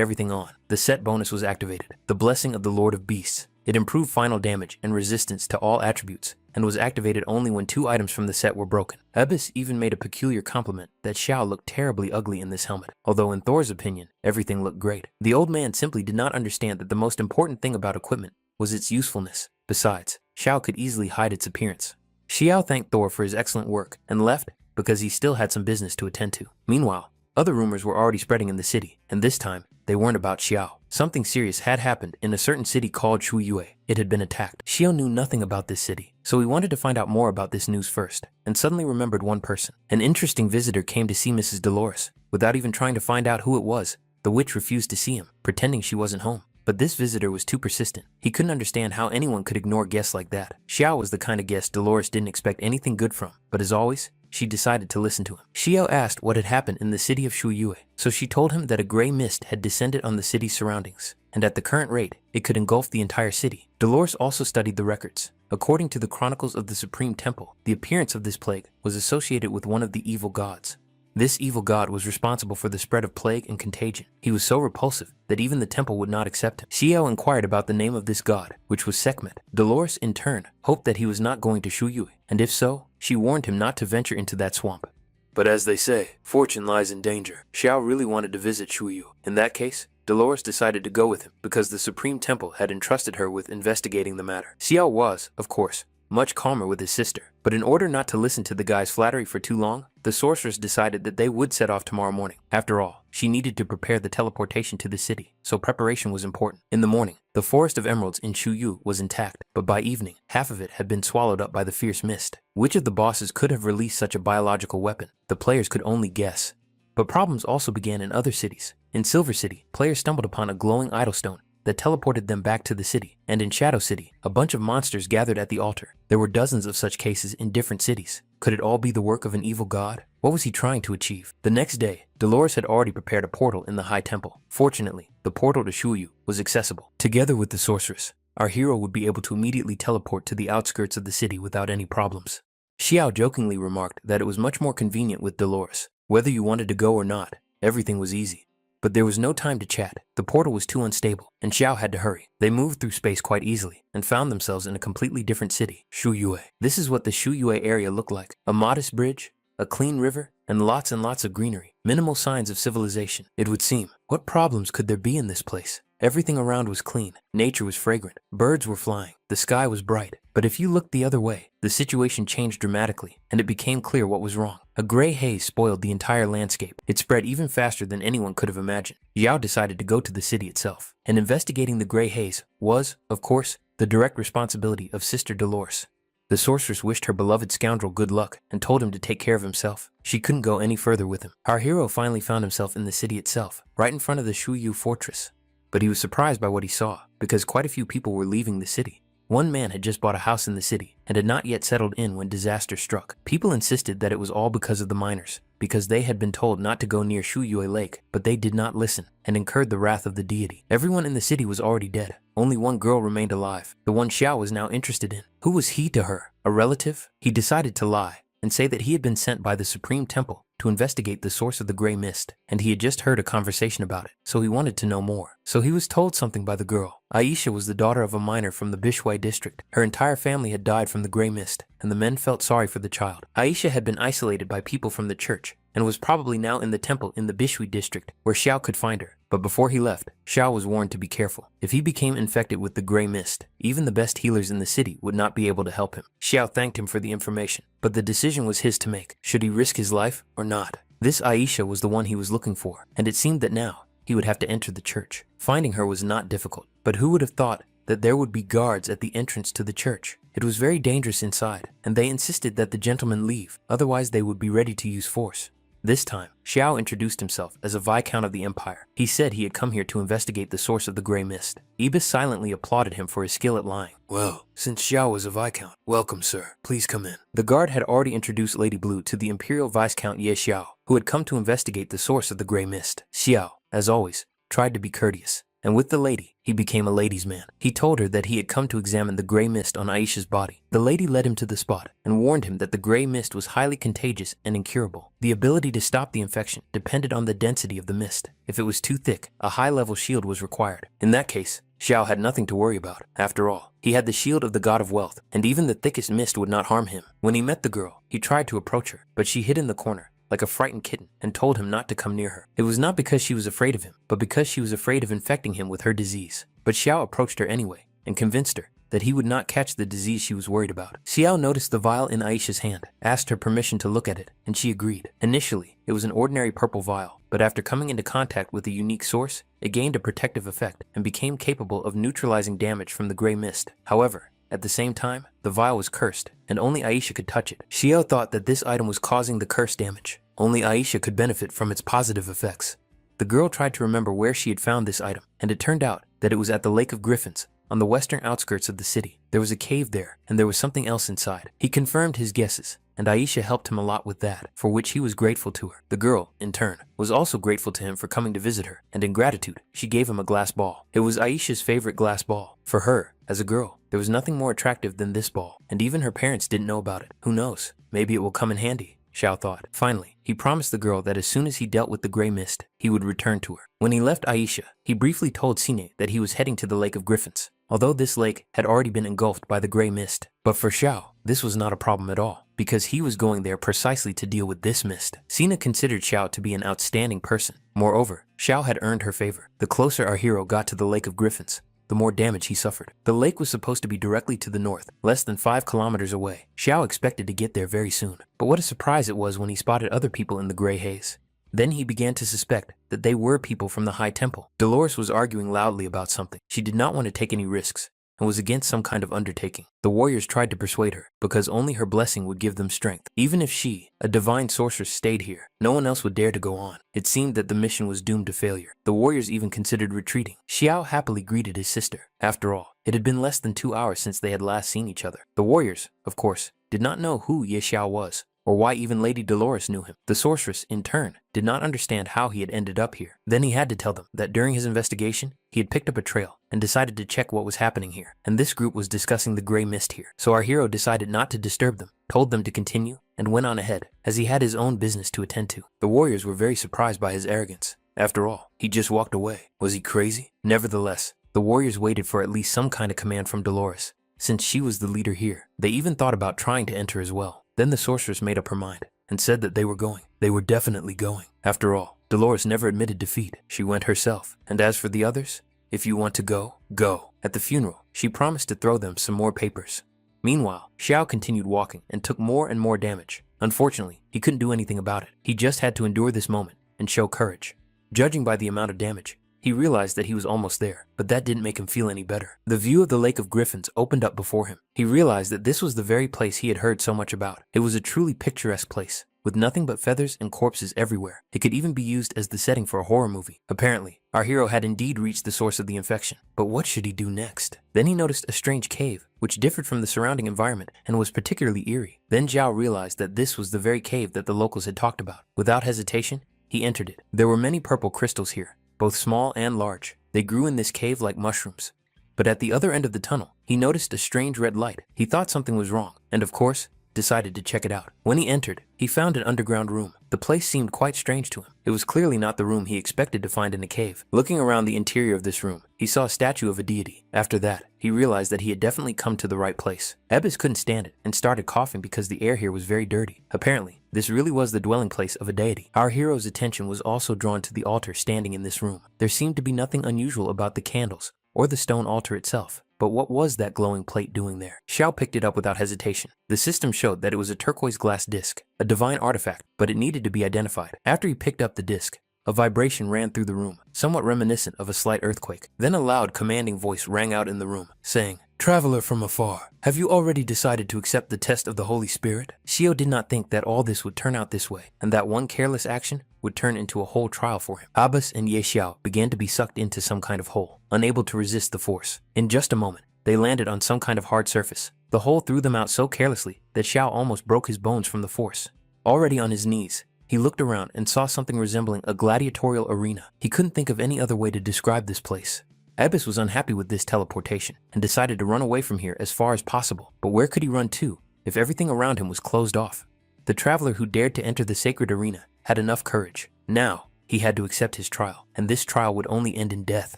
everything on, the set bonus was activated, the Blessing of the Lord of Beasts. It improved final damage and resistance to all attributes, and was activated only when 2 items from the set were broken. Abyss even made a peculiar compliment that Xiao looked terribly ugly in this helmet, although in Thor's opinion, everything looked great. The old man simply did not understand that the most important thing about equipment was its usefulness. Besides, Xiao could easily hide its appearance. Xiao thanked Thor for his excellent work and left because he still had some business to attend to. Meanwhile, other rumors were already spreading in the city, and this time, they weren't about Xiao. Something serious had happened in a certain city called Shuyue. It had been attacked. Xiao knew nothing about this city, so he wanted to find out more about this news first, and suddenly remembered one person. An interesting visitor came to see Mrs. Dolores. Without even trying to find out who it was, the witch refused to see him, pretending she wasn't home. But this visitor was too persistent. He couldn't understand how anyone could ignore guests like that. Xiao was the kind of guest Dolores didn't expect anything good from, but as always, she decided to listen to him. Xiao asked what had happened in the city of Shuyue, so she told him that a gray mist had descended on the city's surroundings, and at the current rate, it could engulf the entire city. Dolores also studied the records. According to the chronicles of the Supreme Temple, the appearance of this plague was associated with one of the evil gods. This evil god was responsible for the spread of plague and contagion. He was so repulsive that even the temple would not accept him. Xiao inquired about the name of this god, which was Sekhmet. Dolores, in turn, hoped that he was not going to Shuyue, and if so, she warned him not to venture into that swamp. But as they say, fortune lies in danger. Xiao really wanted to visit Shuyue. In that case, Dolores decided to go with him because the Supreme Temple had entrusted her with investigating the matter. Xiao was, of course, much calmer with his sister, but in order not to listen to the guy's flattery for too long, the sorceress decided that they would set off tomorrow morning. After all, she needed to prepare the teleportation to the city, so preparation was important. In the morning, the Forest of Emeralds in Shuyue was intact, but by evening, half of it had been swallowed up by the fierce mist. Which of the bosses could have released such a biological weapon? The players could only guess. But problems also began in other cities. In Silver City, players stumbled upon a glowing idol stone that teleported them back to the city, and in Shadow City, a bunch of monsters gathered at the altar. There were dozens of such cases in different cities. Could it all be the work of an evil god? What was he trying to achieve? The next day, Dolores had already prepared a portal in the High Temple. Fortunately, the portal to Shuyu was accessible. Together with the sorceress, our hero would be able to immediately teleport to the outskirts of the city without any problems. Xiao jokingly remarked that it was much more convenient with Dolores. Whether you wanted to go or not, everything was easy. But there was no time to chat. The portal was too unstable, and Xiao had to hurry. They moved through space quite easily and found themselves in a completely different city, Shuyue. This is what the Shuyue area looked like. A modest bridge, a clean river, and lots of greenery. Minimal signs of civilization, it would seem. What problems could there be in this place? Everything around was clean, nature was fragrant, birds were flying, the sky was bright. But if you looked the other way, the situation changed dramatically, and it became clear what was wrong. A gray haze spoiled the entire landscape. It spread even faster than anyone could have imagined. Xiao decided to go to the city itself, and investigating the gray haze was, of course, the direct responsibility of Sister Dolores. The sorceress wished her beloved scoundrel good luck and told him to take care of himself. She couldn't go any further with him. Our hero finally found himself in the city itself, right in front of the Shuyu fortress. But he was surprised by what he saw, because quite a few people were leaving the city. One man had just bought a house in the city and had not yet settled in when disaster struck. People insisted that it was all because of the miners, because they had been told not to go near Shuyue Lake, but they did not listen and incurred the wrath of the deity. Everyone in the city was already dead. Only one girl remained alive, the one Xiao was now interested in. Who was he to her? A relative? He decided to lie and say that he had been sent by the Supreme Temple to investigate the source of the gray mist, and he had just heard a conversation about it, so he wanted to know more. So he was told something by the girl. Aisha was the daughter of a miner from the Bishui district. Her entire family had died from the gray mist, and the men felt sorry for the child. Aisha had been isolated by people from the church, and was probably now in the temple in the Bishui district, where Xiao could find her. But before he left, Xiao was warned to be careful. If he became infected with the gray mist, even the best healers in the city would not be able to help him. Xiao thanked him for the information, but the decision was his to make. Should he risk his life or not? This Aisha was the one he was looking for, and it seemed that now he would have to enter the church. Finding her was not difficult, but who would have thought that there would be guards at the entrance to the church? It was very dangerous inside, and they insisted that the gentlemen leave, otherwise they would be ready to use force. This time, Xiao introduced himself as a Viscount of the Empire. He said he had come here to investigate the source of the gray mist. Ibis silently applauded him for his skill at lying. Well, since Xiao was a Viscount, welcome, sir. Please come in. The guard had already introduced Lady Blue to the Imperial Viscount Ye Xiao, who had come to investigate the source of the gray mist. Xiao, as always, tried to be courteous, and with the lady, he became a ladies' man. He told her that he had come to examine the gray mist on Aisha's body. The lady led him to the spot and warned him that the gray mist was highly contagious and incurable. The ability to stop the infection depended on the density of the mist. If it was too thick, a high-level shield was required. In that case, Xiao had nothing to worry about. After all, he had the shield of the god of wealth, and even the thickest mist would not harm him. When he met the girl, he tried to approach her, but she hid in the corner like a frightened kitten, and told him not to come near her. It was not because she was afraid of him, but because she was afraid of infecting him with her disease. But Xiao approached her anyway, and convinced her that he would not catch the disease she was worried about. Xiao noticed the vial in Aisha's hand, asked her permission to look at it, and she agreed. Initially, it was an ordinary purple vial, but after coming into contact with a unique source, it gained a protective effect and became capable of neutralizing damage from the gray mist. However, at the same time, the vial was cursed, and only Aisha could touch it. Xiao thought that this item was causing the curse damage. Only Aisha could benefit from its positive effects. The girl tried to remember where she had found this item, and it turned out that it was at the Lake of Griffins, on the western outskirts of the city. There was a cave there, and there was something else inside. He confirmed his guesses, and Aisha helped him a lot with that, for which he was grateful to her. The girl, in turn, was also grateful to him for coming to visit her, and in gratitude, she gave him a glass ball. It was Aisha's favorite glass ball. For her, as a girl, there was nothing more attractive than this ball, and even her parents didn't know about it. Who knows? Maybe it will come in handy, Xiao thought. Finally, he promised the girl that as soon as he dealt with the gray mist, he would return to her. When he left Aisha, he briefly told Sine that he was heading to the Lake of Griffins, although this lake had already been engulfed by the gray mist. But for Xiao, this was not a problem at all, because he was going there precisely to deal with this mist. Sina considered Xiao to be an outstanding person. Moreover, Xiao had earned her favor. The closer our hero got to the Lake of Griffins, the more damage he suffered. The lake was supposed to be directly to the north, less than 5 kilometers away. Xiao expected to get there very soon, but what a surprise it was when he spotted other people in the gray haze. Then he began to suspect that they were people from the High Temple. Dolores was arguing loudly about something. She did not want to take any risks, and was against some kind of undertaking. The warriors tried to persuade her, because only her blessing would give them strength. Even if she, a divine sorceress, stayed here, no one else would dare to go on. It seemed that the mission was doomed to failure. The warriors even considered retreating. Xiao happily greeted his sister. After all, it had been less than 2 hours since they had last seen each other. The warriors, of course, did not know who Ye Xiao was, or why even Lady Dolores knew him. The sorceress, in turn, did not understand how he had ended up here. Then he had to tell them that during his investigation, he had picked up a trail and decided to check what was happening here. And this group was discussing the gray mist here. So our hero decided not to disturb them, told them to continue, and went on ahead, as he had his own business to attend to. The warriors were very surprised by his arrogance. After all, he just walked away. Was he crazy? Nevertheless, the warriors waited for at least some kind of command from Dolores, since she was the leader here. They even thought about trying to enter as well. Then the sorceress made up her mind and said that they were going. They were definitely going. After all, Dolores never admitted defeat. She went herself. And as for the others, if you want to go, go. At the funeral, she promised to throw them some more papers. Meanwhile, Xiao continued walking and took more and more damage. Unfortunately, he couldn't do anything about it. He just had to endure this moment and show courage. Judging by the amount of damage, he realized that he was almost there, but that didn't make him feel any better. The view of the Lake of Griffins opened up before him. He realized that this was the very place he had heard so much about. It was a truly picturesque place, with nothing but feathers and corpses everywhere. It could even be used as the setting for a horror movie. Apparently, our hero had indeed reached the source of the infection. But what should he do next? Then he noticed a strange cave, which differed from the surrounding environment and was particularly eerie. Then Xiao realized that this was the very cave that the locals had talked about. Without hesitation, he entered it. There were many purple crystals here, both small and large. They grew in this cave like mushrooms. But at the other end of the tunnel, he noticed a strange red light. He thought something was wrong, and of course, decided to check it out. When he entered, he found an underground room. The place seemed quite strange to him. It was clearly not the room he expected to find in a cave. Looking around the interior of this room, he saw a statue of a deity. After that, he realized that he had definitely come to the right place. Ebis couldn't stand it and started coughing because the air here was very dirty. Apparently, this really was the dwelling place of a deity. Our hero's attention was also drawn to the altar standing in this room. There seemed to be nothing unusual about the candles or the stone altar itself. But what was that glowing plate doing there? Xiao picked it up without hesitation. The system showed that it was a turquoise glass disc, a divine artifact, but it needed to be identified. After he picked up the disc, a vibration ran through the room, somewhat reminiscent of a slight earthquake. Then a loud, commanding voice rang out in the room, saying, "Traveler from afar, have you already decided to accept the test of the Holy Spirit?" Xiao did not think that all this would turn out this way, and that one careless action would turn into a whole trial for him. Abbas and Ye Xiao began to be sucked into some kind of hole, unable to resist the force. In just a moment, they landed on some kind of hard surface. The hole threw them out so carelessly that Xiao almost broke his bones from the force. Already on his knees, he looked around and saw something resembling a gladiatorial arena. He couldn't think of any other way to describe this place. Abbas was unhappy with this teleportation and decided to run away from here as far as possible. But where could he run to if everything around him was closed off? The traveler who dared to enter the sacred arena had enough courage. Now, he had to accept his trial, and this trial would only end in death.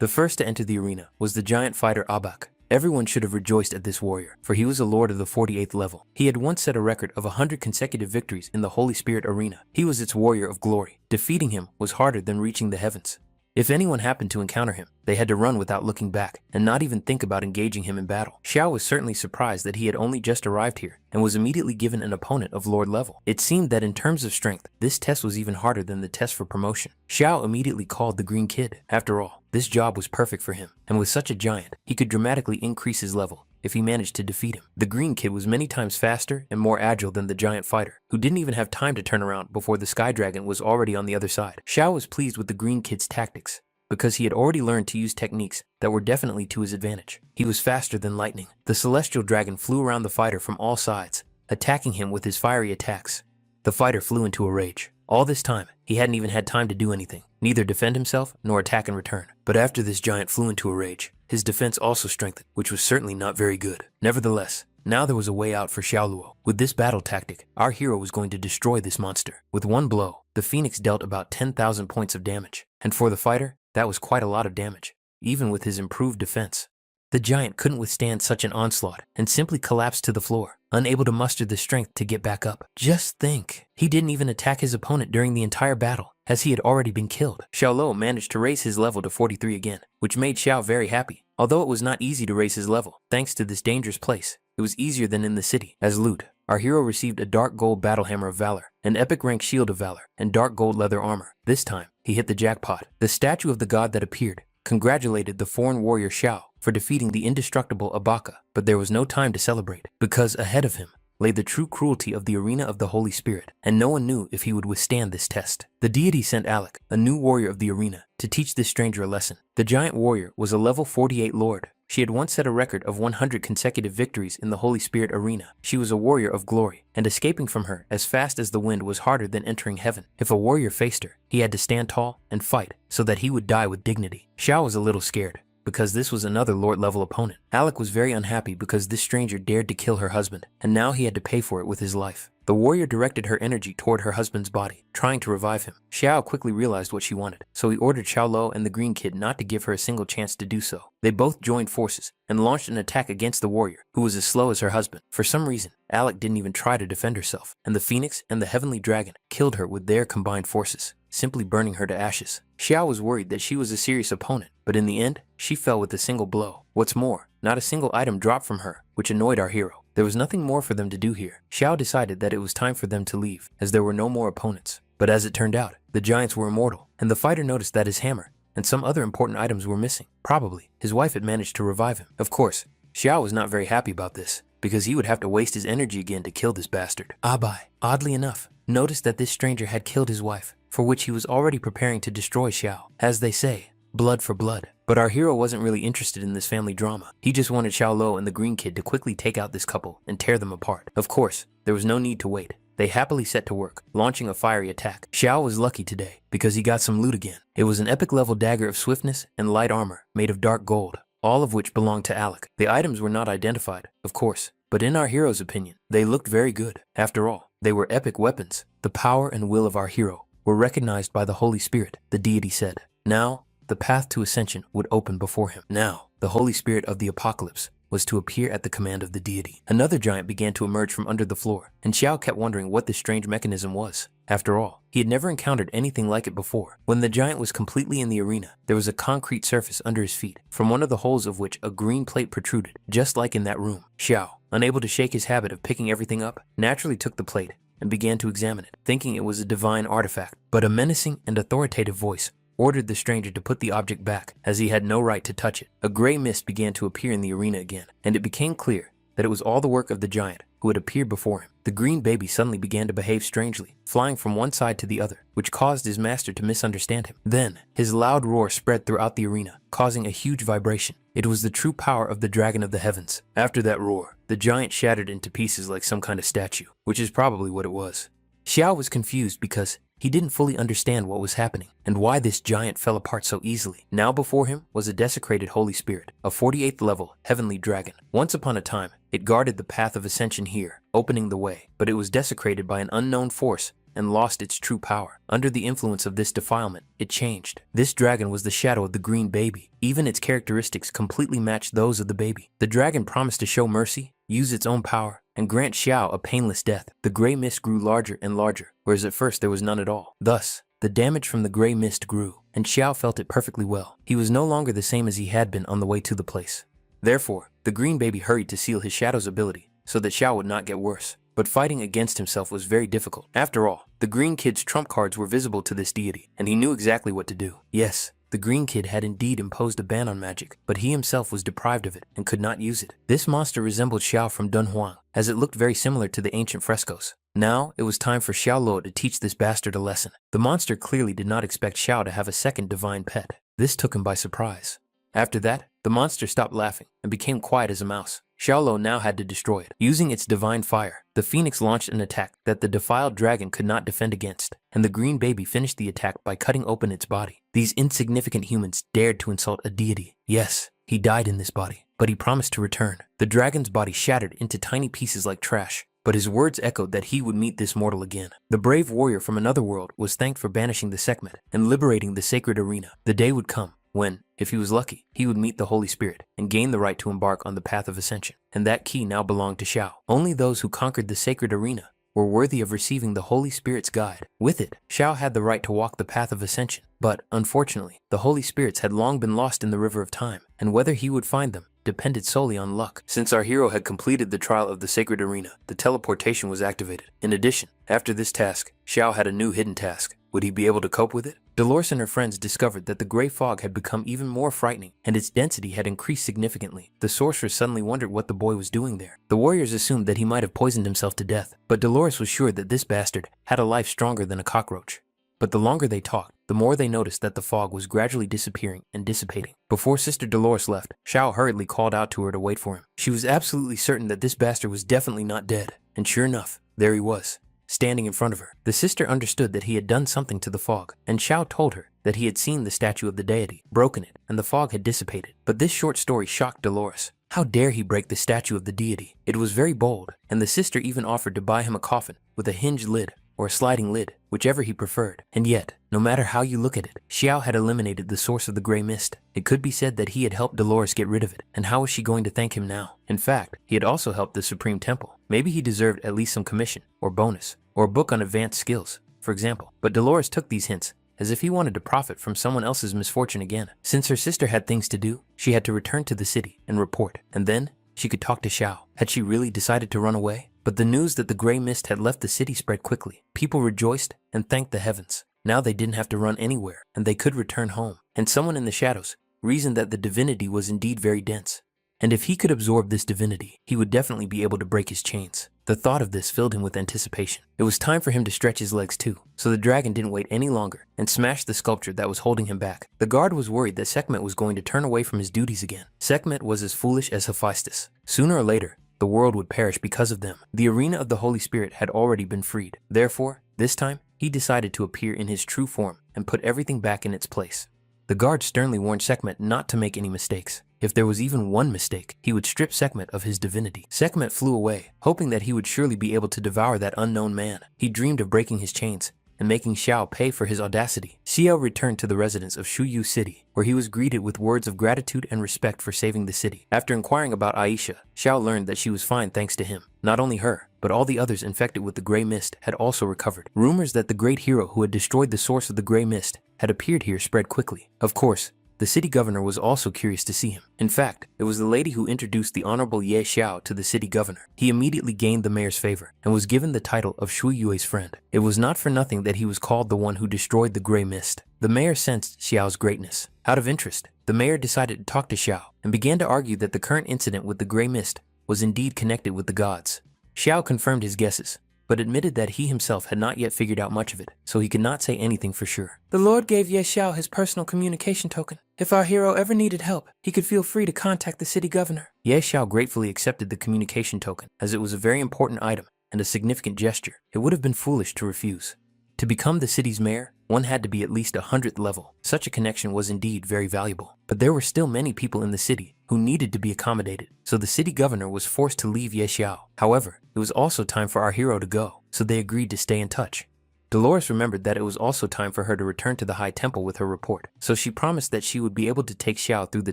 The first to enter the arena was the giant fighter Abak. Everyone should have rejoiced at this warrior, for he was a lord of the 48th level. He had once set a record of 100 consecutive victories in the Holy Spirit arena. He was its warrior of glory. Defeating him was harder than reaching the heavens. If anyone happened to encounter him, they had to run without looking back and not even think about engaging him in battle. Xiao was certainly surprised that he had only just arrived here and was immediately given an opponent of Lord level. It seemed that in terms of strength, this test was even harder than the test for promotion. Xiao immediately called the Green Kid. After all, this job was perfect for him, and with such a giant, he could dramatically increase his level if he managed to defeat him. The Green Kid was many times faster and more agile than the giant fighter, who didn't even have time to turn around before the Sky Dragon was already on the other side. Xiao was pleased with the Green Kid's tactics, because he had already learned to use techniques that were definitely to his advantage. He was faster than lightning. The celestial dragon flew around the fighter from all sides, attacking him with his fiery attacks. The fighter flew into a rage. All this time, he hadn't even had time to do anything, neither defend himself nor attack in return. But after this giant flew into a rage, his defense also strengthened, which was certainly not very good. Nevertheless, now there was a way out for Xiaoluo. With this battle tactic, our hero was going to destroy this monster. With one blow, the Phoenix dealt about 10,000 points of damage, and for the fighter, that was quite a lot of damage, even with his improved defense. The giant couldn't withstand such an onslaught and simply collapsed to the floor, unable to muster the strength to get back up. Just think, he didn't even attack his opponent during the entire battle, as he had already been killed. Xiaoluo managed to raise his level to 43 again, which made Xiao very happy. Although it was not easy to raise his level, thanks to this dangerous place, it was easier than in the city. As loot, our hero received a dark gold battle hammer of valor, an epic rank shield of valor, and dark gold leather armor. This time, he hit the jackpot. The statue of the god that appeared congratulated the foreign warrior Xiao for defeating the indestructible Abaka, but there was no time to celebrate, because ahead of him lay the true cruelty of the arena of the Holy Spirit, and no one knew if he would withstand this test. The deity sent Alec, a new warrior of the arena, to teach this stranger a lesson. The giant warrior was a level 48 lord. She had once set a record of 100 consecutive victories in the Holy Spirit arena. She was a warrior of glory, and escaping from her as fast as the wind was harder than entering heaven. If a warrior faced her, he had to stand tall and fight so that he would die with dignity. Xiao was a little scared, because this was another Lord-level opponent. Alec was very unhappy because this stranger dared to kill her husband, and now he had to pay for it with his life. The warrior directed her energy toward her husband's body, trying to revive him. Xiao quickly realized what she wanted, so he ordered Xiao and the green kid not to give her a single chance to do so. They both joined forces and launched an attack against the warrior, who was as slow as her husband. For some reason, Alec didn't even try to defend herself, and the phoenix and the heavenly dragon killed her with their combined forces, simply burning her to ashes. Xiao was worried that she was a serious opponent, but in the end, she fell with a single blow. What's more, not a single item dropped from her, which annoyed our hero. There was nothing more for them to do here. Xiao decided that it was time for them to leave, as there were no more opponents. But as it turned out, the giants were immortal, and the fighter noticed that his hammer and some other important items were missing. Probably, his wife had managed to revive him. Of course, Xiao was not very happy about this, because he would have to waste his energy again to kill this bastard. Abai, oddly enough, noticed that this stranger had killed his wife, for which he was already preparing to destroy Xiao. As they say, blood for blood. But our hero wasn't really interested in this family drama. He just wanted Xiao and the green kid to quickly take out this couple and tear them apart. Of course, there was no need to wait. They happily set to work, launching a fiery attack. Xiao was lucky today, because he got some loot again. It was an epic level dagger of swiftness and light armor, made of dark gold, all of which belonged to Alec. The items were not identified, of course, but in our hero's opinion, they looked very good. After all, they were epic weapons. The power and will of our hero were recognized by the Holy Spirit, the deity said. Now, the path to ascension would open before him. Now, the Holy Spirit of the Apocalypse was to appear at the command of the deity. Another giant began to emerge from under the floor, and Xiao kept wondering what this strange mechanism was. After all, he had never encountered anything like it before. When the giant was completely in the arena, there was a concrete surface under his feet, from one of the holes of which a green plate protruded, just like in that room. Xiao, unable to shake his habit of picking everything up, naturally took the plate and began to examine it, thinking it was a divine artifact. But a menacing and authoritative voice ordered the stranger to put the object back, as he had no right to touch it. A gray mist began to appear in the arena again, and it became clear that it was all the work of the giant who had appeared before him. The green baby suddenly began to behave strangely, flying from one side to the other, which caused his master to misunderstand him. Then, his loud roar spread throughout the arena, causing a huge vibration. It was the true power of the dragon of the heavens. After that roar, the giant shattered into pieces like some kind of statue, which is probably what it was. Xiao was confused because he didn't fully understand what was happening and why this giant fell apart so easily. Now before him was a desecrated Holy Spirit, a 48th level heavenly dragon. Once upon a time, it guarded the path of ascension here, opening the way, but it was desecrated by an unknown force and lost its true power. Under the influence of this defilement, it changed. This dragon was the shadow of the green baby. Even its characteristics completely matched those of the baby. The dragon promised to show mercy, use its own power, and grant Xiao a painless death. The gray mist grew larger and larger, whereas at first there was none at all. Thus, the damage from the gray mist grew, and Xiao felt it perfectly well. He was no longer the same as he had been on the way to the place. Therefore, the green baby hurried to seal his shadow's ability, so that Xiao would not get worse. But fighting against himself was very difficult. After all, the green kid's trump cards were visible to this deity, and he knew exactly what to do. Yes, the green kid had indeed imposed a ban on magic, but he himself was deprived of it and could not use it. This monster resembled Xiao from Dunhuang, as it looked very similar to the ancient frescoes. Now, it was time for Xiao to teach this bastard a lesson. The monster clearly did not expect Xiao to have a second divine pet. This took him by surprise. After that, the monster stopped laughing and became quiet as a mouse. Xiao now had to destroy it. Using its divine fire, the phoenix launched an attack that the defiled dragon could not defend against, and the green baby finished the attack by cutting open its body. These insignificant humans dared to insult a deity. Yes, he died in this body, but he promised to return. The dragon's body shattered into tiny pieces like trash, but his words echoed that he would meet this mortal again. The brave warrior from another world was thanked for banishing the Sekhmet and liberating the sacred arena. The day would come when, if he was lucky, he would meet the Holy Spirit and gain the right to embark on the path of ascension. And that key now belonged to Xiao. Only those who conquered the sacred arena were worthy of receiving the Holy Spirit's guide. With it, Xiao had the right to walk the path of ascension. But, unfortunately, the Holy Spirits had long been lost in the river of time, and whether he would find them depended solely on luck. Since our hero had completed the trial of the sacred arena, the teleportation was activated. In addition, after this task, Xiao had a new hidden task. Would he be able to cope with it? Dolores and her friends discovered that the gray fog had become even more frightening, and its density had increased significantly. The sorceress suddenly wondered what the boy was doing there. The warriors assumed that he might have poisoned himself to death, but Dolores was sure that this bastard had a life stronger than a cockroach. But the longer they talked, the more they noticed that the fog was gradually disappearing and dissipating. Before Sister Dolores left, Xiao hurriedly called out to her to wait for him. She was absolutely certain that this bastard was definitely not dead. And sure enough, there he was, standing in front of her. The sister understood that he had done something to the fog, and Xiao told her that he had seen the statue of the deity, broken it, and the fog had dissipated. But this short story shocked Dolores. How dare he break the statue of the deity? It was very bold, and the sister even offered to buy him a coffin with a hinged lid or a sliding lid, whichever he preferred. And yet, no matter how you look at it, Xiao had eliminated the source of the gray mist. It could be said that he had helped Dolores get rid of it, and how was she going to thank him now? In fact, he had also helped the Supreme Temple. Maybe he deserved at least some commission, or bonus, or a book on advanced skills, for example. But Dolores took these hints as if he wanted to profit from someone else's misfortune again. Since her sister had things to do, she had to return to the city and report, and then she could talk to Xiao. Had she really decided to run away? But the news that the gray mist had left the city spread quickly. People rejoiced and thanked the heavens. Now they didn't have to run anywhere, and they could return home. And someone in the shadows reasoned that the divinity was indeed very dense. And if he could absorb this divinity, he would definitely be able to break his chains. The thought of this filled him with anticipation. It was time for him to stretch his legs too, so the dragon didn't wait any longer and smashed the sculpture that was holding him back. The guard was worried that Sekhmet was going to turn away from his duties again. Sekhmet was as foolish as Hephaestus. Sooner or later, the world would perish because of them. The arena of the Holy Spirit had already been freed. Therefore, this time, he decided to appear in his true form and put everything back in its place. The guard sternly warned Sekhmet not to make any mistakes. If there was even one mistake, he would strip Sekhmet of his divinity. Sekhmet flew away, hoping that he would surely be able to devour that unknown man. He dreamed of breaking his chains and making Xiao pay for his audacity. Xiao returned to the residence of Shuyu City, where he was greeted with words of gratitude and respect for saving the city. After inquiring about Aisha, Xiao learned that she was fine thanks to him. Not only her, but all the others infected with the gray mist had also recovered. Rumors that the great hero who had destroyed the source of the gray mist had appeared here spread quickly. Of course, the city governor was also curious to see him. In fact, it was the lady who introduced the Honorable Ye Xiao to the city governor. He immediately gained the mayor's favor and was given the title of Shui Yue's friend. It was not for nothing that he was called the one who destroyed the gray mist. The mayor sensed Xiao's greatness. Out of interest, the mayor decided to talk to Xiao and began to argue that the current incident with the gray mist was indeed connected with the gods. Xiao confirmed his guesses, but admitted that he himself had not yet figured out much of it, so he could not say anything for sure. The Lord gave Ye Xiao his personal communication token. If our hero ever needed help, he could feel free to contact the city governor. Ye Xiao gratefully accepted the communication token, as it was a very important item and a significant gesture. It would have been foolish to refuse. To become the city's mayor, one had to be at least 100th level. Such a connection was indeed very valuable. But there were still many people in the city who needed to be accommodated, so the city governor was forced to leave Ye Xiao. However, it was also time for our hero to go, so they agreed to stay in touch. Dolores remembered that it was also time for her to return to the High Temple with her report, so she promised that she would be able to take Xiao through the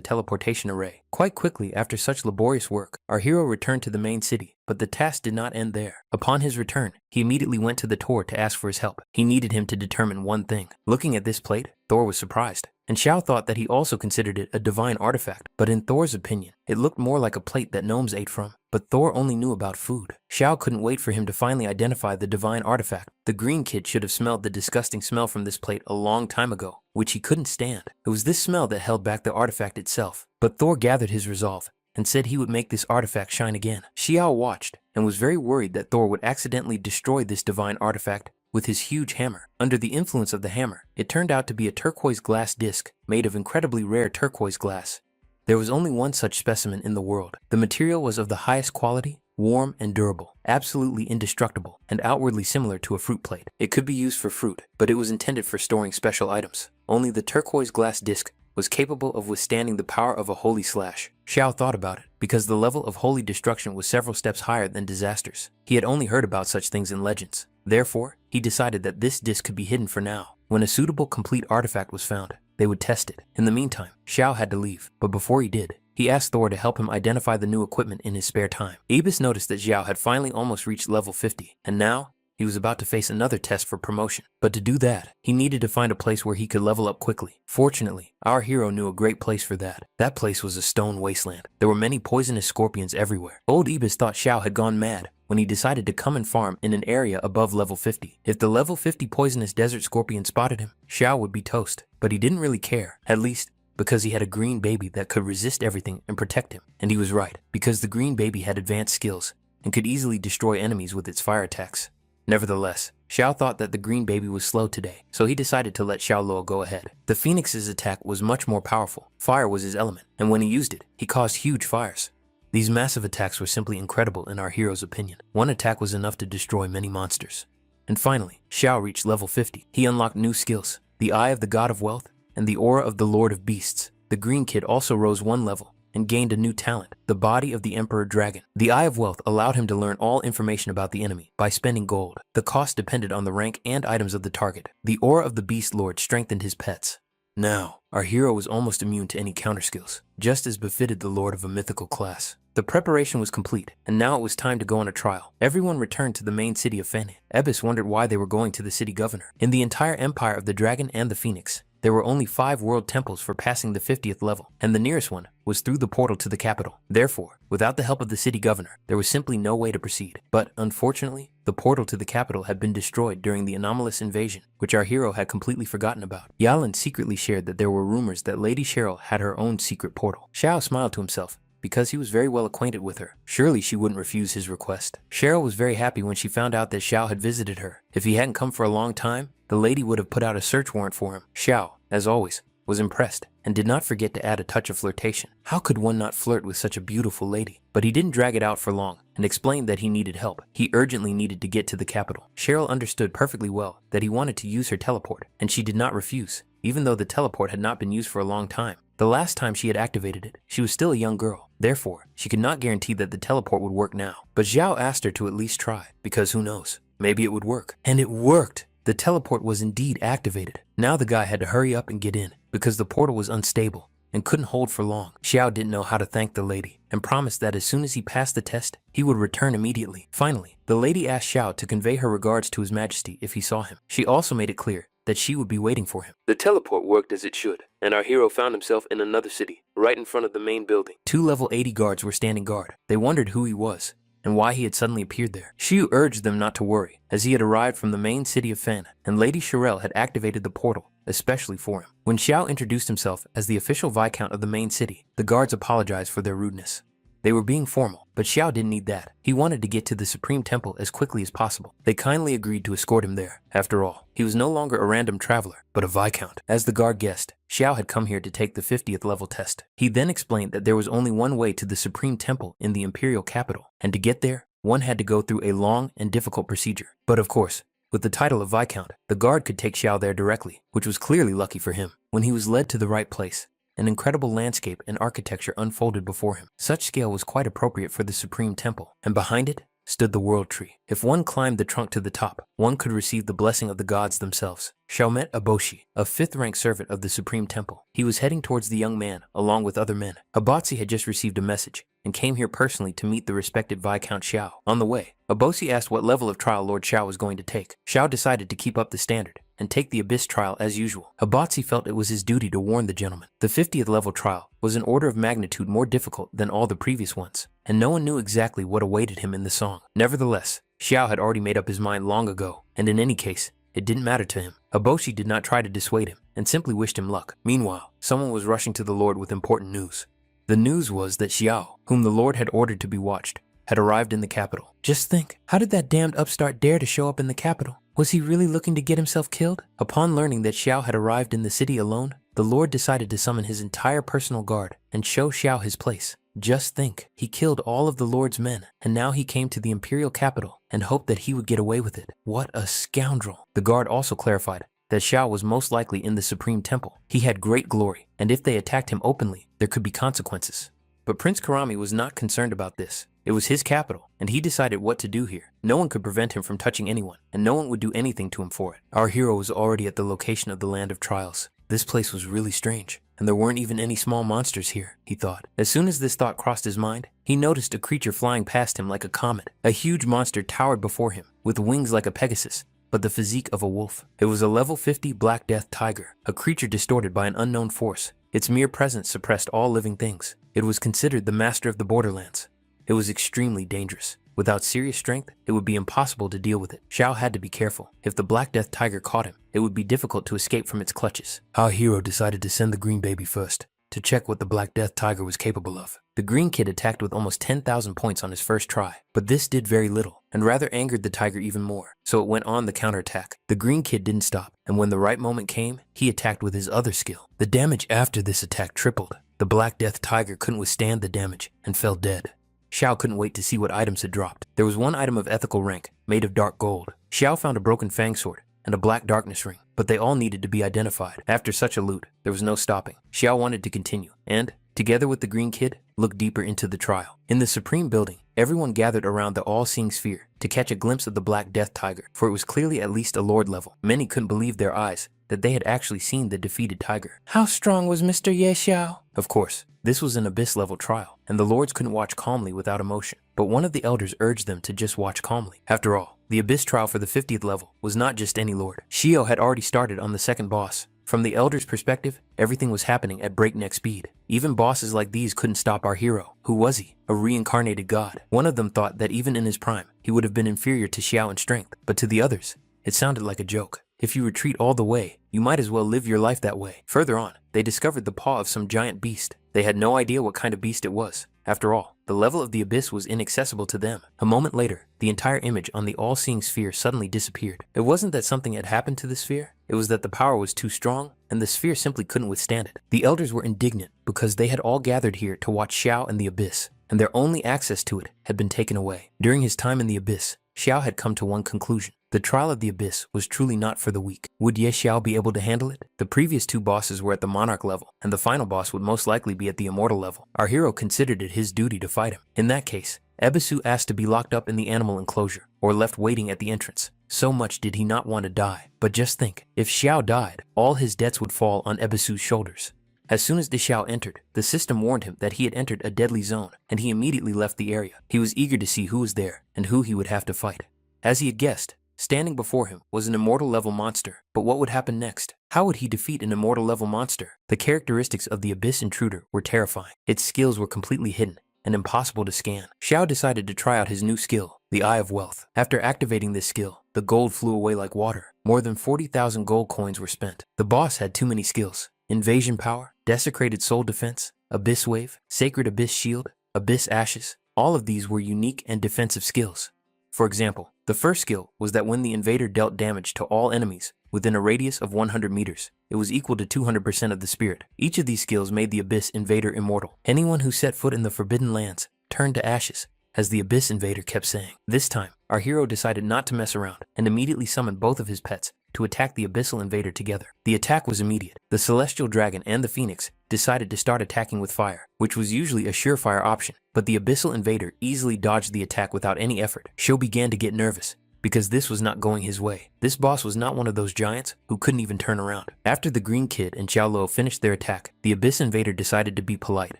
teleportation array. Quite quickly after such laborious work, our hero returned to the main city, but the task did not end there. Upon his return, he immediately went to the Tor to ask for his help. He needed him to determine one thing. Looking at this plate, Thor was surprised, and Xiao thought that he also considered it a divine artifact, but in Thor's opinion, it looked more like a plate that gnomes ate from. But Thor only knew about food. Xiao couldn't wait for him to finally identify the divine artifact. The green kid should have smelled the disgusting smell from this plate a long time ago, which he couldn't stand. It was this smell that held back the artifact itself. But Thor gathered his resolve and said he would make this artifact shine again. Xiao watched and was very worried that Thor would accidentally destroy this divine artifact with his huge hammer. Under the influence of the hammer, it turned out to be a turquoise glass disc made of incredibly rare turquoise glass. There was only one such specimen in the world. The material was of the highest quality, warm and durable, absolutely indestructible, and outwardly similar to a fruit plate. It could be used for fruit, but it was intended for storing special items. Only the turquoise glass disc was capable of withstanding the power of a holy slash. Xiao thought about it, because the level of holy destruction was several steps higher than disasters. He had only heard about such things in legends. Therefore, he decided that this disc could be hidden for now. When a suitable complete artifact was found, they would test it. In the meantime, Xiao had to leave, but before he did, he asked Thor to help him identify the new equipment in his spare time. Ibis noticed that Xiao had finally almost reached level 50, and now he was about to face another test for promotion. But to do that, he needed to find a place where he could level up quickly. Fortunately, our hero knew a great place for that. That place was a stone wasteland. There were many poisonous scorpions everywhere. Old Ibis thought Xiao had gone mad when he decided to come and farm in an area above level 50. If the level 50 poisonous desert scorpion spotted him, Xiao would be toast. But he didn't really care, at least because he had a green baby that could resist everything and protect him. And he was right, because the green baby had advanced skills and could easily destroy enemies with its fire attacks. Nevertheless, Xiao thought that the green baby was slow today, so he decided to let Xiao Luo go ahead. The phoenix's attack was much more powerful. Fire was his element, and when he used it, he caused huge fires. These massive attacks were simply incredible in our hero's opinion. One attack was enough to destroy many monsters. And finally, Xiao reached level 50. He unlocked new skills, the Eye of the God of Wealth and the Aura of the Lord of Beasts. The green kid also rose one level and gained a new talent, the Body of the Emperor Dragon. The Eye of Wealth allowed him to learn all information about the enemy by spending gold. The cost depended on the rank and items of the target. The Aura of the Beast Lord strengthened his pets. Now, our hero was almost immune to any counter skills, just as befitted the lord of a mythical class. The preparation was complete, and now it was time to go on a trial. Everyone returned to the main city of Fane. Ebis wondered why they were going to the city governor. In the entire empire of the dragon and the phoenix, there were only 5 world temples for passing the 50th level, and the nearest one was through the portal to the capital. Therefore, without the help of the city governor, there was simply no way to proceed. But, unfortunately, the portal to the capital had been destroyed during the anomalous invasion, which our hero had completely forgotten about. Yalan secretly shared that there were rumors that Lady Cheryl had her own secret portal. Xiao smiled to himself, because he was very well acquainted with her. Surely she wouldn't refuse his request. Cheryl was very happy when she found out that Xiao had visited her. If he hadn't come for a long time, the lady would have put out a search warrant for him. Xiao, as always, was impressed and did not forget to add a touch of flirtation. How could one not flirt with such a beautiful lady? But he didn't drag it out for long and explained that he needed help. He urgently needed to get to the capital. Cheryl understood perfectly well that he wanted to use her teleport, and she did not refuse, even though the teleport had not been used for a long time. The last time she had activated it, she was still a young girl. Therefore, she could not guarantee that the teleport would work now. But Xiao asked her to at least try, because who knows, maybe it would work. And it worked! The teleport was indeed activated. Now the guy had to hurry up and get in, because the portal was unstable and couldn't hold for long. Xiao didn't know how to thank the lady, and promised that as soon as he passed the test, he would return immediately. Finally, the lady asked Xiao to convey her regards to His Majesty if he saw him. She also made it clear that she would be waiting for him. The teleport worked as it should, and our hero found himself in another city, right in front of the main building. 2 level 80 guards were standing guard. They wondered who he was and why he had suddenly appeared there. Xiao urged them not to worry, as he had arrived from the main city of Fan, and Lady Cheryl had activated the portal, especially for him. When Xiao introduced himself as the official viscount of the main city, the guards apologized for their rudeness. They were being formal, but Xiao didn't need that. He wanted to get to the Supreme Temple as quickly as possible. They kindly agreed to escort him there. After all, he was no longer a random traveler, but a viscount. As the guard guessed, Xiao had come here to take the 50th level test. He then explained that there was only one way to the Supreme Temple in the imperial capital, and to get there, one had to go through a long and difficult procedure. But of course, with the title of viscount, the guard could take Xiao there directly, which was clearly lucky for him. When he was led to the right place, an incredible landscape and architecture unfolded before him. Such scale was quite appropriate for the Supreme Temple, and behind it stood the World Tree. If one climbed the trunk to the top, one could receive the blessing of the gods themselves. Xiao met Aboshi, a 5th-rank servant of the Supreme Temple. He was heading towards the young man, along with other men. Abatsi had just received a message, and came here personally to meet the respected Viscount Xiao. On the way, Aboshi asked what level of trial Lord Xiao was going to take. Xiao decided to keep up the standard, and take the Abyss trial as usual. Abatsi felt it was his duty to warn the gentleman. The 50th level trial was an order of magnitude more difficult than all the previous ones, and no one knew exactly what awaited him in the song. Nevertheless, Xiao had already made up his mind long ago, and in any case, it didn't matter to him. Aboshi did not try to dissuade him, and simply wished him luck. Meanwhile, someone was rushing to the Lord with important news. The news was that Xiao, whom the Lord had ordered to be watched, had arrived in the capital. Just think, how did that damned upstart dare to show up in the capital? Was he really looking to get himself killed? Upon learning that Xiao had arrived in the city alone, the Lord decided to summon his entire personal guard and show Xiao his place. Just think, he killed all of the Lord's men, and now he came to the imperial capital and hoped that he would get away with it. What a scoundrel. The guard also clarified that Xiao was most likely in the Supreme Temple. He had great glory, and if they attacked him openly, there could be consequences. But Prince Karami was not concerned about this. It was his capital, and he decided what to do here. No one could prevent him from touching anyone, and no one would do anything to him for it. Our hero was already at the location of the Land of Trials. This place was really strange, and there weren't even any small monsters here, he thought. As soon as this thought crossed his mind, he noticed a creature flying past him like a comet. A huge monster towered before him, with wings like a Pegasus, but the physique of a wolf. It was a level 50 Black Death tiger, a creature distorted by an unknown force. Its mere presence suppressed all living things. It was considered the master of the borderlands. It was extremely dangerous. Without serious strength, it would be impossible to deal with it. Xiao had to be careful. If the Black Death tiger caught him, it would be difficult to escape from its clutches. Our hero decided to send the green baby first, to check what the Black Death Tiger was capable of. The green kid attacked with almost 10,000 points on his first try, but this did very little and rather angered the tiger even more, so it went on the counterattack. The green kid didn't stop, and when the right moment came, he attacked with his other skill. The damage after this attack tripled. The Black Death Tiger couldn't withstand the damage and fell dead. Xiao couldn't wait to see what items had dropped. There was one item of ethical rank, made of dark gold. Xiao found a broken fang sword and a black darkness ring, but they all needed to be identified. After such a loot, there was no stopping. Xiao wanted to continue, and, together with the green kid, look deeper into the trial. In the Supreme Building, everyone gathered around the all-seeing sphere to catch a glimpse of the Black Death Tiger, for it was clearly at least a lord level. Many couldn't believe their eyes that they had actually seen the defeated tiger. How strong was Mr. Ye Xiao? Of course, this was an abyss-level trial, and the lords couldn't watch calmly without emotion. But one of the elders urged them to just watch calmly. After all, the abyss trial for the 50th level was not just any lord. Xiao had already started on the second boss. From the elder's perspective, everything was happening at breakneck speed. Even bosses like these couldn't stop our hero. Who was he? A reincarnated god. One of them thought that even in his prime, he would have been inferior to Xiao in strength, but to the others, it sounded like a joke. If you retreat all the way, you might as well live your life that way. Further on, they discovered the paw of some giant beast. They had no idea what kind of beast it was. After all, the level of the abyss was inaccessible to them. A moment later, the entire image on the all-seeing sphere suddenly disappeared. It wasn't that something had happened to the sphere, it was that the power was too strong, and the sphere simply couldn't withstand it. The elders were indignant because they had all gathered here to watch Xiao and the abyss, and their only access to it had been taken away. During his time in the abyss, Xiao had come to one conclusion. The trial of the abyss was truly not for the weak. Would Ye Xiao be able to handle it? The previous two bosses were at the monarch level, and the final boss would most likely be at the immortal level. Our hero considered it his duty to fight him. In that case, Ebisu asked to be locked up in the animal enclosure, or left waiting at the entrance. So much did he not want to die. But just think, if Xiao died, all his debts would fall on Ebisu's shoulders. As soon as Xiao entered, the system warned him that he had entered a deadly zone, and he immediately left the area. He was eager to see who was there, and who he would have to fight. As he had guessed, standing before him was an immortal level monster, but what would happen next? How would he defeat an immortal level monster? The characteristics of the abyss intruder were terrifying. Its skills were completely hidden and impossible to scan. Xiao decided to try out his new skill, the Eye of Wealth. After activating this skill, the gold flew away like water. More than 40,000 gold coins were spent. The boss had too many skills: invasion power, desecrated soul defense, abyss wave, sacred abyss shield, abyss ashes. All of these were unique and defensive skills. For example, the first skill was that when the invader dealt damage to all enemies within a radius of 100 meters, it was equal to 200% of the spirit. Each of these skills made the abyss invader immortal. Anyone who set foot in the forbidden lands turned to ashes, as the abyss invader kept saying. This time, our hero decided not to mess around and immediately summoned both of his pets to attack the abyssal invader together. The attack was immediate. The celestial dragon and the phoenix decided to start attacking with fire, which was usually a surefire option, but the abyssal invader easily dodged the attack without any effort. Xiao began to get nervous, because this was not going his way. This boss was not one of those giants who couldn't even turn around. After the green kid and Xiao Luo finished their attack, the abyss invader decided to be polite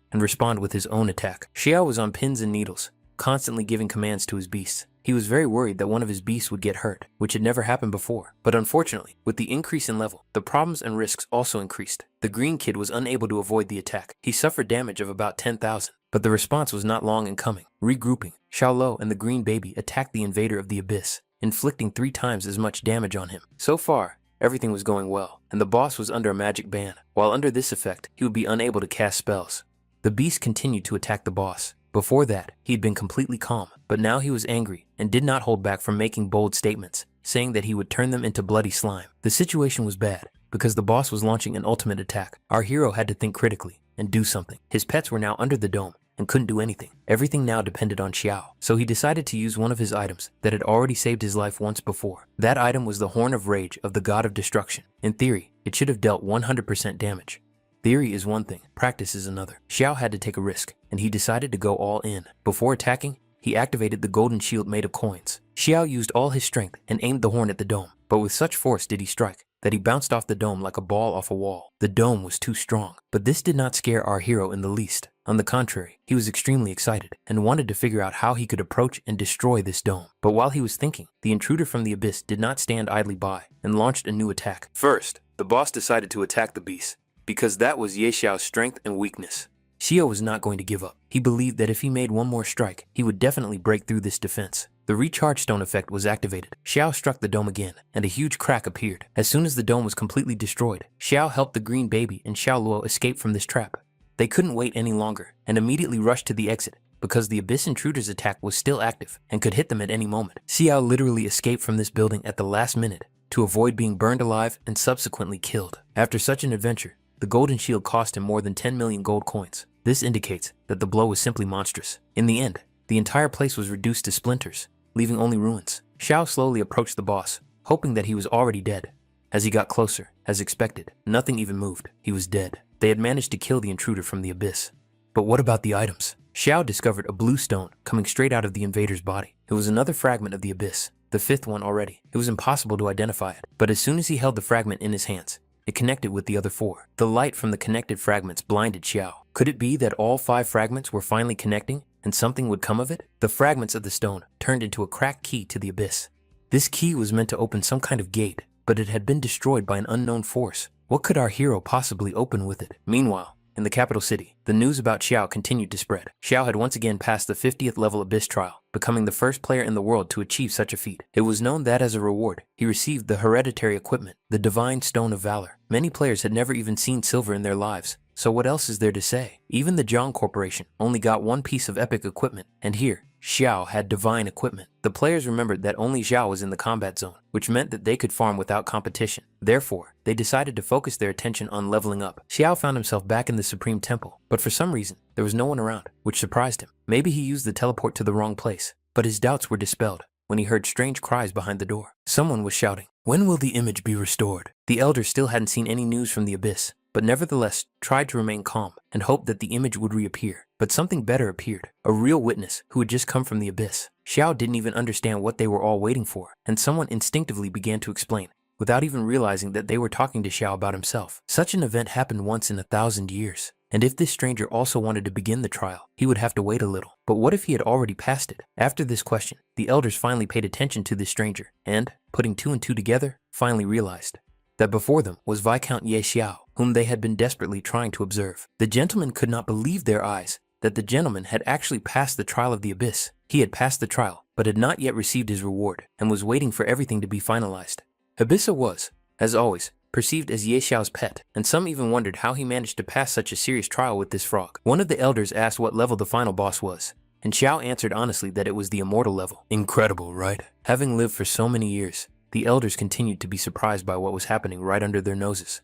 and respond with his own attack. Xiao was on pins and needles, constantly giving commands to his beasts. He was very worried that one of his beasts would get hurt, which had never happened before. But unfortunately, with the increase in level, the problems and risks also increased. The green kid was unable to avoid the attack. He suffered damage of about 10,000, but the response was not long in coming. Regrouping, Xiao Luo and the green baby attacked the invader of the abyss, inflicting 3 times as much damage on him. So far, everything was going well, and the boss was under a magic ban. While under this effect, he would be unable to cast spells. The beast continued to attack the boss. Before that, he had been completely calm, but now he was angry and did not hold back from making bold statements, saying that he would turn them into bloody slime. The situation was bad, because the boss was launching an ultimate attack. Our hero had to think critically and do something. His pets were now under the dome and couldn't do anything. Everything now depended on Xiao, so he decided to use one of his items that had already saved his life once before. That item was the Horn of Rage of the God of Destruction. In theory, it should have dealt 100% damage. Theory is one thing, practice is another. Xiao had to take a risk, and he decided to go all in. Before attacking, he activated the golden shield made of coins. Xiao used all his strength and aimed the horn at the dome, but with such force did he strike that he bounced off the dome like a ball off a wall. The dome was too strong, but this did not scare our hero in the least. On the contrary, he was extremely excited and wanted to figure out how he could approach and destroy this dome. But while he was thinking, the intruder from the abyss did not stand idly by and launched a new attack. First, the boss decided to attack the beast, because that was Ye Xiao's strength and weakness. Xiao was not going to give up. He believed that if he made one more strike, he would definitely break through this defense. The recharge stone effect was activated. Xiao struck the dome again, and a huge crack appeared. As soon as the dome was completely destroyed, Xiao helped the green baby and Xiao Luo escape from this trap. They couldn't wait any longer and immediately rushed to the exit because the Abyss Intruder's attack was still active and could hit them at any moment. Xiao literally escaped from this building at the last minute to avoid being burned alive and subsequently killed. After such an adventure, the golden shield cost him more than 10 million gold coins. This indicates that the blow was simply monstrous. In the end, the entire place was reduced to splinters, leaving only ruins. Xiao slowly approached the boss, hoping that he was already dead. As he got closer, as expected, nothing even moved. He was dead. They had managed to kill the intruder from the abyss. But what about the items? Xiao discovered a blue stone coming straight out of the invader's body. It was another fragment of the abyss, the fifth one already. It was impossible to identify it, but as soon as he held the fragment in his hands, it connected with the other four. The light from the connected fragments blinded Xiao. Could it be that all 5 fragments were finally connecting and something would come of it? The fragments of the stone turned into a cracked key to the abyss. This key was meant to open some kind of gate, but it had been destroyed by an unknown force. What could our hero possibly open with it? Meanwhile, in the capital city, the news about Xiao continued to spread. Xiao had once again passed the 50th level Abyss trial, becoming the first player in the world to achieve such a feat. It was known that as a reward, he received the hereditary equipment, the Divine Stone of Valor. Many players had never even seen silver in their lives, so what else is there to say? Even the Zhang Corporation only got one piece of epic equipment, and here, Xiao had divine equipment. The players remembered that only Xiao was in the combat zone, which meant that they could farm without competition. Therefore, they decided to focus their attention on leveling up. Xiao found himself back in the Supreme Temple, but for some reason, there was no one around, which surprised him. Maybe he used the teleport to the wrong place, but his doubts were dispelled when he heard strange cries behind the door. Someone was shouting, "When will the image be restored?" The elders still hadn't seen any news from the abyss, but nevertheless tried to remain calm and hoped that the image would reappear. But something better appeared, a real witness who had just come from the abyss. Xiao didn't even understand what they were all waiting for, and someone instinctively began to explain, without even realizing that they were talking to Xiao about himself. Such an event happened once in 1,000 years, and if this stranger also wanted to begin the trial, he would have to wait a little. But what if he had already passed it? After this question, the elders finally paid attention to this stranger, and, putting 2 and 2 together, finally realized that before them was Viscount Ye Xiao, whom they had been desperately trying to observe. The gentlemen could not believe their eyes that the gentleman had actually passed the trial of the abyss. He had passed the trial, but had not yet received his reward, and was waiting for everything to be finalized. Abyssa was, as always, perceived as Ye Xiao's pet, and some even wondered how he managed to pass such a serious trial with this frog. One of the elders asked what level the final boss was, and Xiao answered honestly that it was the immortal level. Incredible, right? Having lived for so many years, the elders continued to be surprised by what was happening right under their noses.